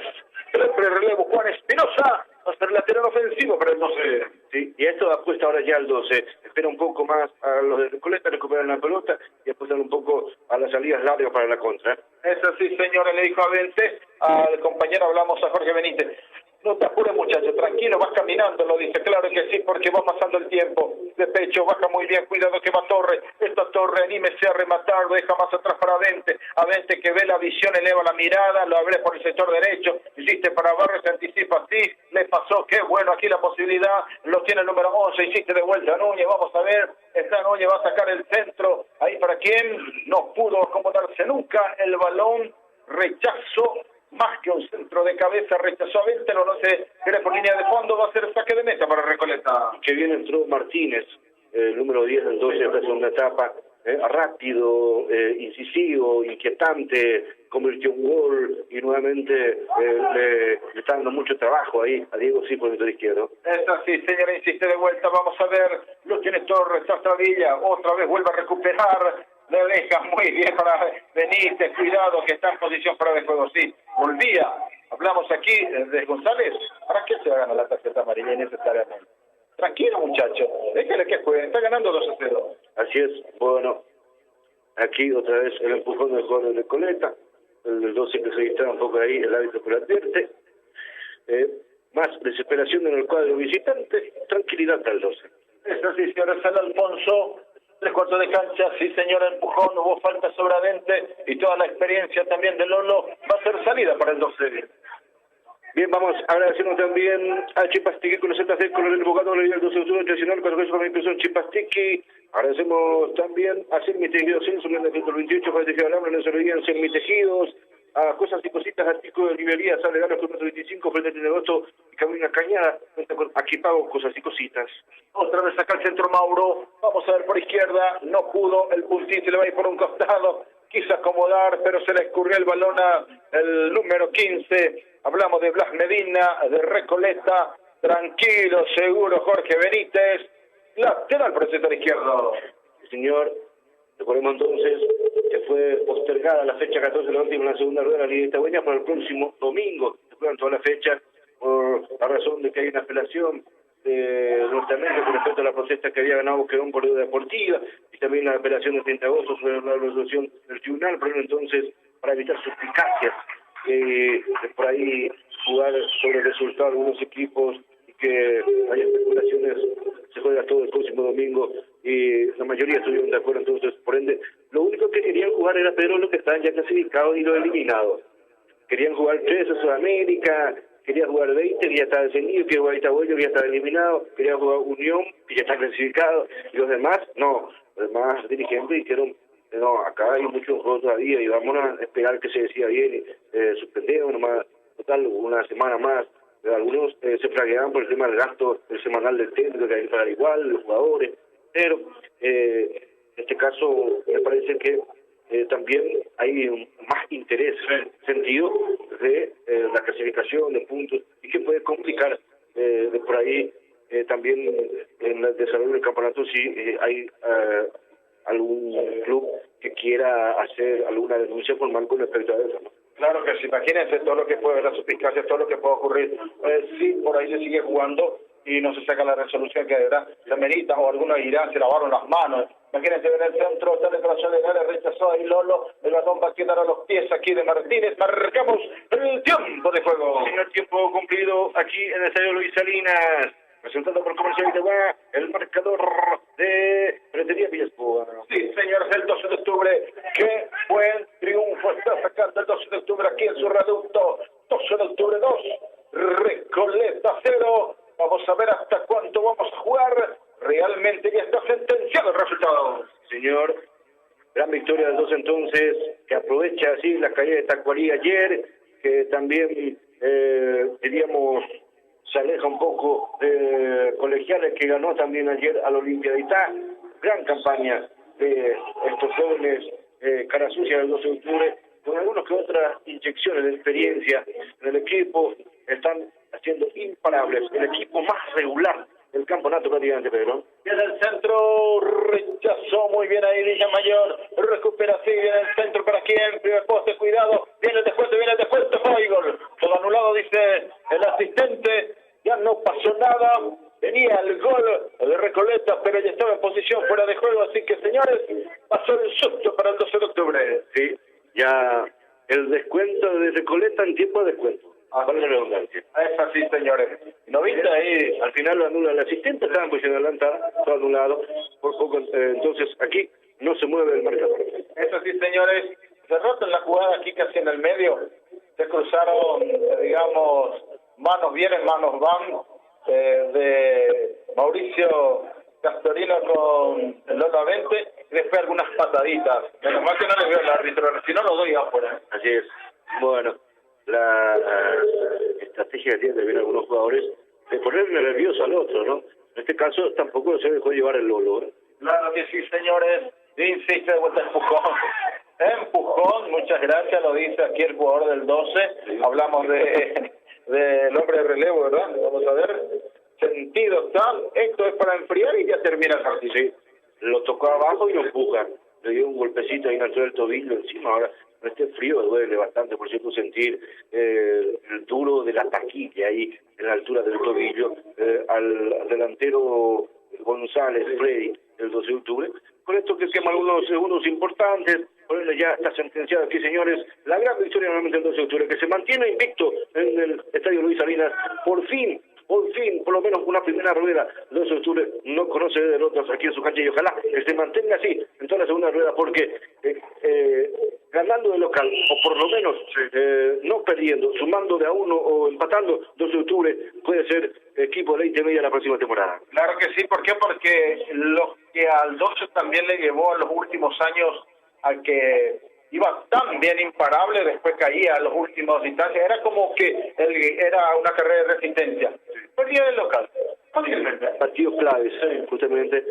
el relevo Juan Espinosa, va a ser lateral ofensivo para el 12. Sí, y esto apuesta ahora ya al 12, espera un poco más a los de Recoleta, recuperan la pelota y apuestan un poco a las salidas largas para la contra. Es así, señores, le dijo a 20, al compañero, hablamos a Jorge Benítez. No te apures, muchacho, tranquilo, vas caminando, lo dice, claro que sí, porque va pasando el tiempo. De pecho, baja muy bien, cuidado que va Torre. Esta Torre, anímese a rematar, lo deja más atrás para 20. A 20 que ve la visión, eleva la mirada, lo abre por el sector derecho. Hiciste para Barrio, se anticipa así, le pasó, qué bueno, aquí la posibilidad, lo tiene el número 11, hiciste de vuelta a Núñez, vamos a ver. Esta Núñez va a sacar el centro, ahí para quién, no pudo acomodarse nunca el balón, rechazo. Más que un centro de cabeza, rechazó a 20, no se quiere por línea de fondo, va a ser saque de meta para Recoleta. Que bien entró Martínez, el número 10 del 12 de la segunda etapa, rápido, incisivo, inquietante, convirtió un gol y nuevamente le está dando mucho trabajo ahí a Diego Sí por el sector izquierdo. Es así, señora, insiste de vuelta, vamos a ver, lo tiene Torres, Sastravilla, otra vez vuelve a recuperar. Le deja muy bien para Benítez, cuidado que está en posición para el juego, sí, volvía, hablamos aquí de González, ¿para qué se va a ganar la tarjeta amarilla innecesariamente? Tranquilo muchacho, déjale que juegue, está ganando 2-0. Así es, bueno, aquí otra vez el empujón del jugador de Recoleta, el del 12 que se distrae un poco ahí, el árbitro que lo advierte, más desesperación en el cuadro visitante, tranquilidad al 12. Es así, señor San Alfonso. 3/4 de cancha, sí señor, empujón, hubo falta sobre Adente y toda la experiencia también de Lolo va a ser salida para el 12. Bien, vamos agradeciendo también a Chipastiqui con los ZC, con el abogado del 12 de octubre tradicional, con el juez de Chipastiqui. Agradecemos también a Selmi Tejidos, en el 128, para Tejido Alambre, no se olviden, Selmi Tejidos, a Cosas y Cositas, artículos de librería, sale gana con 25, frente al negocio y Camina Cañada, aquí pago Cosas y Cositas. Otra vez acá el centro Mauro, vamos a ver por izquierda, no pudo, el puntito le va a ir por un costado, quiso acomodar, pero se le escurrió el balón al número 15, hablamos de Blas Medina, de Recoleta, tranquilo, seguro Jorge Benítez, lateral por el sector izquierdo. Señor, recordemos entonces que fue postergada la fecha 14 de la última, la segunda rueda de la Liga Itagüeña para el próximo domingo, se juegan toda la fecha por la razón de que hay una apelación norteamérica con respecto a la protesta que había ganado Querón por deuda deportiva y también la apelación del 30 de agosto sobre la resolución del tribunal, pero entonces para evitar suspicacias por ahí jugar sobre el resultado de algunos equipos y que haya especulaciones. Se juega todo el próximo domingo y la mayoría estuvieron de acuerdo. Entonces, por ende, lo único que querían jugar era Pedro los que estaban ya clasificados y los eliminados. Querían jugar 3 en Sudamérica, quería jugar 20 que ya está descendido, quería jugar Itahuello que ya está eliminado, quería jugar Unión que ya está clasificado, y los demás no. Los demás dirigentes dijeron, no, acá hay muchos juegos todavía y vamos a esperar que se decida bien, suspendemos nomás, total, una semana más. Algunos se flagueaban por el tema del gasto el semanal del técnico, que hay que pagar igual, los jugadores, pero en este caso me parece que también hay más interés en el sentido de la clasificación de puntos y que puede complicar de por ahí también en el desarrollo del campeonato si hay algún club que quiera hacer alguna denuncia formal con respecto a eso, ¿no? Claro que sí, imagínense todo lo que puede haber, la suspicacia, todo lo que puede ocurrir. Sí, por ahí se sigue jugando y no se saca la resolución que de verdad se merita, o algunos irán, se lavaron las manos. Imagínense, en el centro, está declaración legal, rechazó ahí Lolo, el balón va a quedar a los pies aquí de Martínez, marcamos el tiempo de juego. En el tiempo cumplido aquí en el estadio Luis Salinas, resultado por Comercial Itaguá, el marcador de Pretería Villasboa. Sí, señores, el 12 de octubre, qué buen triunfo está sacando el 12 de octubre aquí en su reducto. 12 de octubre 2, Recoleta 0. Vamos a ver hasta cuánto vamos a jugar. Realmente ya está sentenciado el resultado. Señor, gran victoria del 2 entonces, que aprovecha así la caída de Tacuarí ayer, que también, diríamos, se aleja un poco de Colegiales, que ganó también ayer al Olimpia de Itá. Gran campaña de estos jóvenes cara sucia del 12 de octubre, con algunas que otras inyecciones de experiencia en el equipo, están haciendo imparables. El equipo más regular del campeonato prácticamente, Pedro. Viene el centro, rechazó muy bien ahí Villamayor, recupera así, viene el centro para quien, primer poste, cuidado, viene el descuento, ¡ay, gol! Todo anulado, dice el asistente, ya no pasó nada, venía el gol de Recoleta, pero ya estaba en posición fuera de juego, así que señores, pasó el susto para el 12 de octubre. Sí, ya el descuento de Recoleta en tiempo de descuento. Vale la redundancia. Es así, señores. ¿No viste ahí? Al final lo anula el asistente, estaba en posición adelantada, todo anulado. Por poco, entonces aquí no se mueve el marcador. Es así, señores. Se rota en la jugada aquí casi en el medio. Se cruzaron, digamos, manos vienen, manos van, de Mauricio Castorino con el Lola 20 y después algunas pataditas. Menos mal que no le veo el árbitro, si no lo doy afuera. Así es. Bueno, la estrategia que tienen también algunos jugadores de ponerle nervioso al otro, ¿no? En este caso tampoco se dejó llevar el Lolo, ¿eh? Claro que sí, señores. Insiste de vuelta empujón. Empujón, muchas gracias, lo dice aquí el jugador del 12. Hablamos del hombre de relevo, ¿verdad? Vamos a ver. Sentido tal, esto es para enfriar y ya termina el partido. Sí, lo tocó abajo y lo empuja. Le dio un golpecito ahí en la altura del tobillo encima. Ahora, en este frío duele bastante, por cierto, sentir el duro de la taquilla ahí en la altura del tobillo al delantero González Freddy el 12 de octubre. Con esto que quema algunos segundos importantes, por eso ya está sentenciado aquí, señores, la gran victoria nuevamente el 12 de octubre, que se mantiene invicto en el estadio Luis Salinas, por fin, por lo menos una primera rueda. El 12 de octubre no conoce derrotas aquí en su cancha y ojalá que se mantenga así en toda la segunda rueda, porque ganando de local, o por lo menos no perdiendo, sumando de a uno o empatando, 12 de octubre puede ser equipo de intermedia la próxima temporada. Claro que sí, ¿por qué? Porque lo que al 12 también le llevó a los últimos años a que iba tan bien imparable, después caía a los últimos instancias, era como que era una carrera de resistencia. Perdía de local, fácilmente. Partidos claves, justamente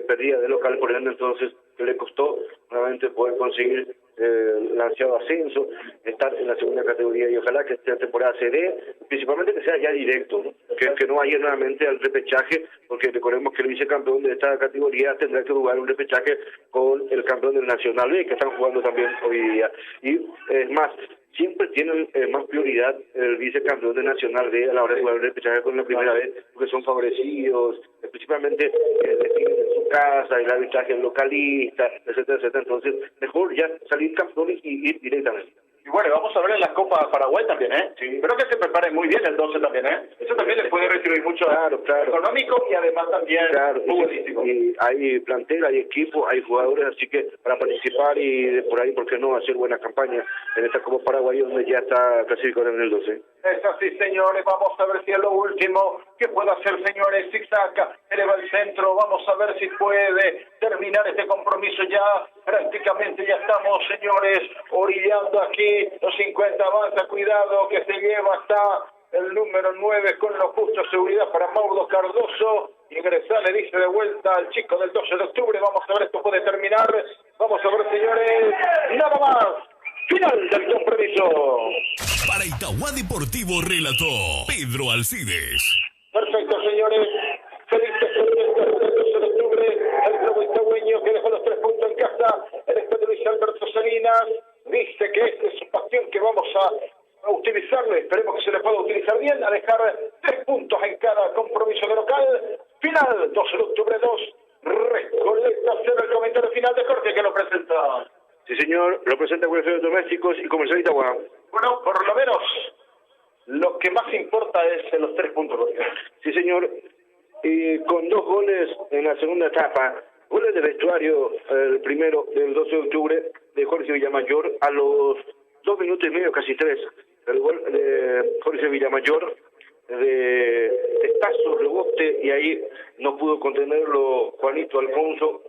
perdía de local, por ejemplo, entonces que le costó nuevamente poder conseguir el ansiado ascenso, estar en la segunda categoría, y ojalá que esta temporada se dé, principalmente que sea ya directo, ¿no? Que no vaya nuevamente al repechaje, porque recordemos que el vicecampeón de esta categoría tendrá que jugar un repechaje con el campeón del Nacional B, que están jugando también hoy día. Y es más, siempre tienen más prioridad el vicecampeón de Nacional B a la hora de jugar el repechaje con la primera vez, porque son favorecidos, principalmente definen en su casa, el arbitraje localista, etcétera, etcétera. Entonces, mejor ya salir campeones y ir directamente. Y bueno, vamos a ver en la Copa Paraguay también, ¿eh? Sí. Espero que se prepare muy bien el 12 también, ¿eh? Eso también les puede retribuir mucho económico y además también futbolístico. Y hay plantel, hay equipo, hay jugadores, así que para participar y por ahí, ¿por qué no hacer buena campaña en esta Copa Paraguay donde ya está clasificado en el 12? Es así, señores, vamos a ver si es lo último que puede hacer, señores. Zigzag, eleva el centro, vamos a ver si puede terminar este compromiso ya. Prácticamente ya estamos, señores, orillando aquí los 50, avanza, cuidado, que se lleva hasta el número 9 con los justos, seguridad para Mauro Cardoso. Ingresar, le dice de vuelta al chico del 12 de octubre, vamos a ver, esto puede terminar. Vamos a ver, señores, nada más. Final del compromiso. Para Itagua Deportivo relató Pedro Alcides. Perfecto, señores. Felices fiestas del 12 de octubre. El globo itagüeño que dejó los 3 puntos en casa. El estadio Luis Alberto Salinas dice que esta es su pasión que vamos a utilizarle. Esperemos que se le pueda utilizar bien. A dejar 3 puntos en cada compromiso de local. Final, 12 de octubre 2. Recoleta, cero el comentario final de Corte que lo presenta. Sí, señor, lo presenta Comerciales Domésticos y Comercial Itagua. Bueno, por lo menos lo que más importa es los 3 puntos. Sí, señor, y con 2 goles en la segunda etapa, goles de vestuario, el primero del 12 de octubre de Jorge Villamayor a los 2 minutos y medio, casi 3, el gol de Jorge Villamayor de testazo, rebote, y ahí no pudo contenerlo Juanito Alfonso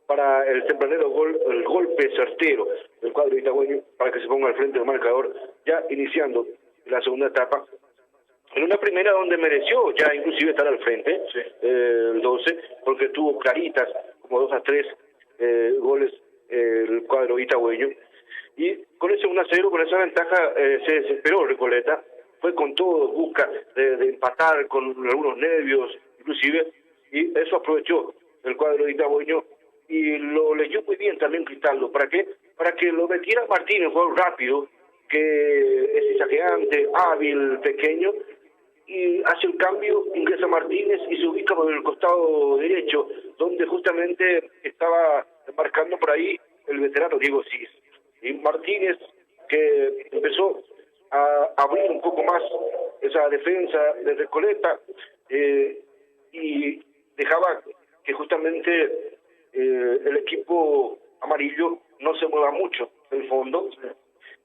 para el tempranero el golpe certero del cuadro itagüeño para que se ponga al frente del marcador, ya iniciando la segunda etapa. En una primera donde mereció ya inclusive estar al frente, sí, el 12, porque tuvo claritas, como 2-3 goles el cuadro itagüeño. Y con ese 1-0, con esa ventaja, se desesperó Recoleta, fue con todo, busca de empatar con algunos nervios, inclusive, y eso aprovechó el cuadro itagüeño. Y lo leyó muy bien también Cristaldo. ¿Para qué? Para que lo metiera Martínez, jugador rápido, que es saqueante, hábil, pequeño, y hace un cambio, ingresa Martínez y se ubica por el costado derecho, donde justamente estaba marcando por ahí el veterano Diego Cis. Y Martínez, que empezó a abrir un poco más esa defensa de Recoleta, y dejaba que justamente el equipo amarillo no se mueva mucho del fondo.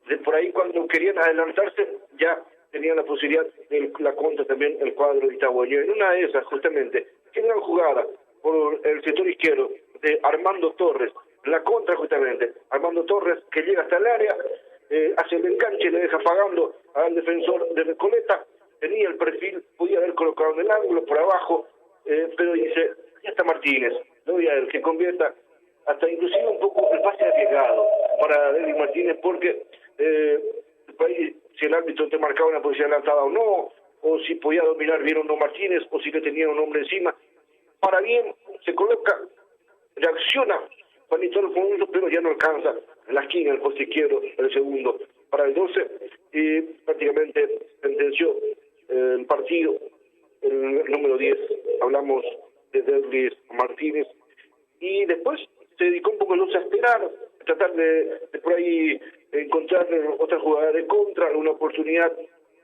De por ahí, cuando querían adelantarse, ya tenían la posibilidad de la contra también el cuadro itagüeño. En una de esas, justamente, qué gran jugada por el sector izquierdo de Armando Torres, la contra justamente, Armando Torres que llega hasta el área, hace el enganche, le deja pagando al defensor de Recoleta, tenía el perfil, podía haber colocado en el ángulo por abajo, pero dice, ya está Martínez, no voy a él que convierta, hasta inclusive un poco el pase arriesgado para David Martínez, porque si el árbitro te marcaba una posición adelantada o no, o si podía dominar bien o no Martínez, o si le tenía un hombre encima, para bien, se coloca, reacciona Juanito Alfonso, pero ya no alcanza en la esquina, el poste izquierdo, el segundo para el 12, y prácticamente sentenció el partido. El número 10, hablamos de Derlis Martínez, y después se dedicó un poco el 12 a esperar, a tratar de por ahí encontrar otra jugada de contra, una oportunidad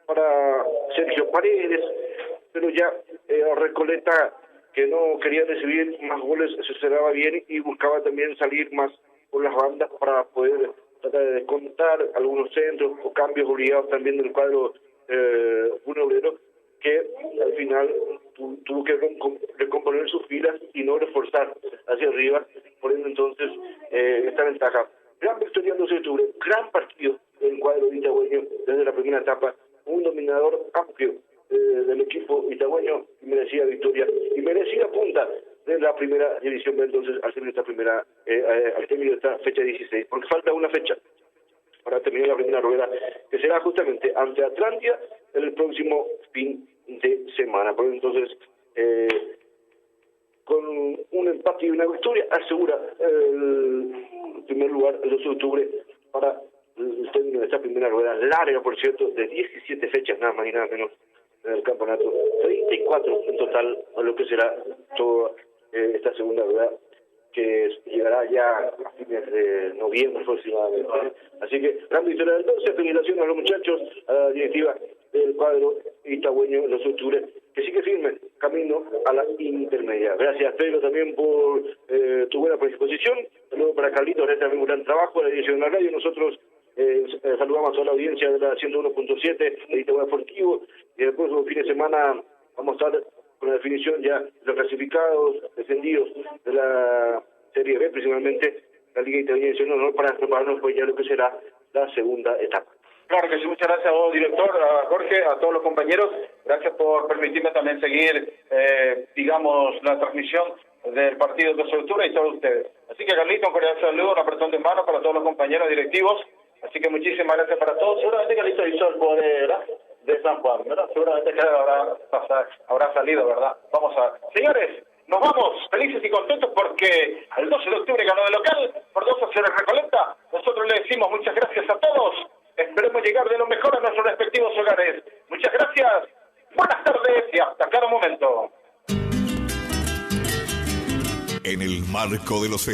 para Sergio Paredes, pero ya Recoleta, que no quería recibir más goles, se cerraba bien y buscaba también salir más por las bandas para poder tratar de descontar algunos centros o cambios obligados también del cuadro obrero, que al final tuvo que recomponer sus filas y no reforzar hacia arriba, poniendo entonces esta ventaja. Gran victoria el 12 de octubre, gran partido del cuadro itagüeño desde la primera etapa, un dominador amplio del equipo itagüeño, y merecida victoria y merecida punta de la primera división B, entonces al término de esta fecha 16, porque falta una fecha para terminar la primera rueda, que será justamente ante Atlántida el próximo fin de semana. Por entonces, con un empate y una victoria, asegura el primer lugar el 12 de octubre para el término de esta primera rueda, larga, por cierto, de 17 fechas, nada más y nada menos, en el campeonato, 34 en total, a lo que será toda esta segunda rueda que llegará ya a fines de noviembre aproximadamente. Así que gran victoria del 12, felicitaciones a los muchachos, a la directiva del cuadro itagüeño en los octubre, que sigue firme camino a la intermedia. Gracias, Pedro, también por tu buena predisposición. Saludos para Carlitos, este también un gran trabajo en la dirección de la radio. Nosotros saludamos a toda la audiencia de la 101.7 de Itagüí Deportivo, y el próximo fin de semana vamos a estar con la definición ya de los clasificados, descendidos de la Serie B, principalmente la Liga Italiana de Honor, para prepararnos pues ya lo que será la segunda etapa. Claro que sí, muchas gracias a vos, director, a Jorge, a todos los compañeros. Gracias por permitirme también seguir, la transmisión del partido de 12 de octubre y todos ustedes. Así que, Carlito, un cordial saludo, un apretón de mano para todos los compañeros directivos. Así que muchísimas gracias para todos. Seguramente Carlito hizo el poder de San Juan, ¿verdad? Seguramente que habrá salido, ¿verdad? Vamos a ver. Señores, nos vamos felices y contentos porque el 12 de octubre ganó de local por 2-0 en Recoleta. Nosotros le decimos muchas gracias a todos. Esperemos llegar de lo mejor a nuestros respectivos hogares. Muchas gracias, buenas tardes y hasta cada momento. En el marco de los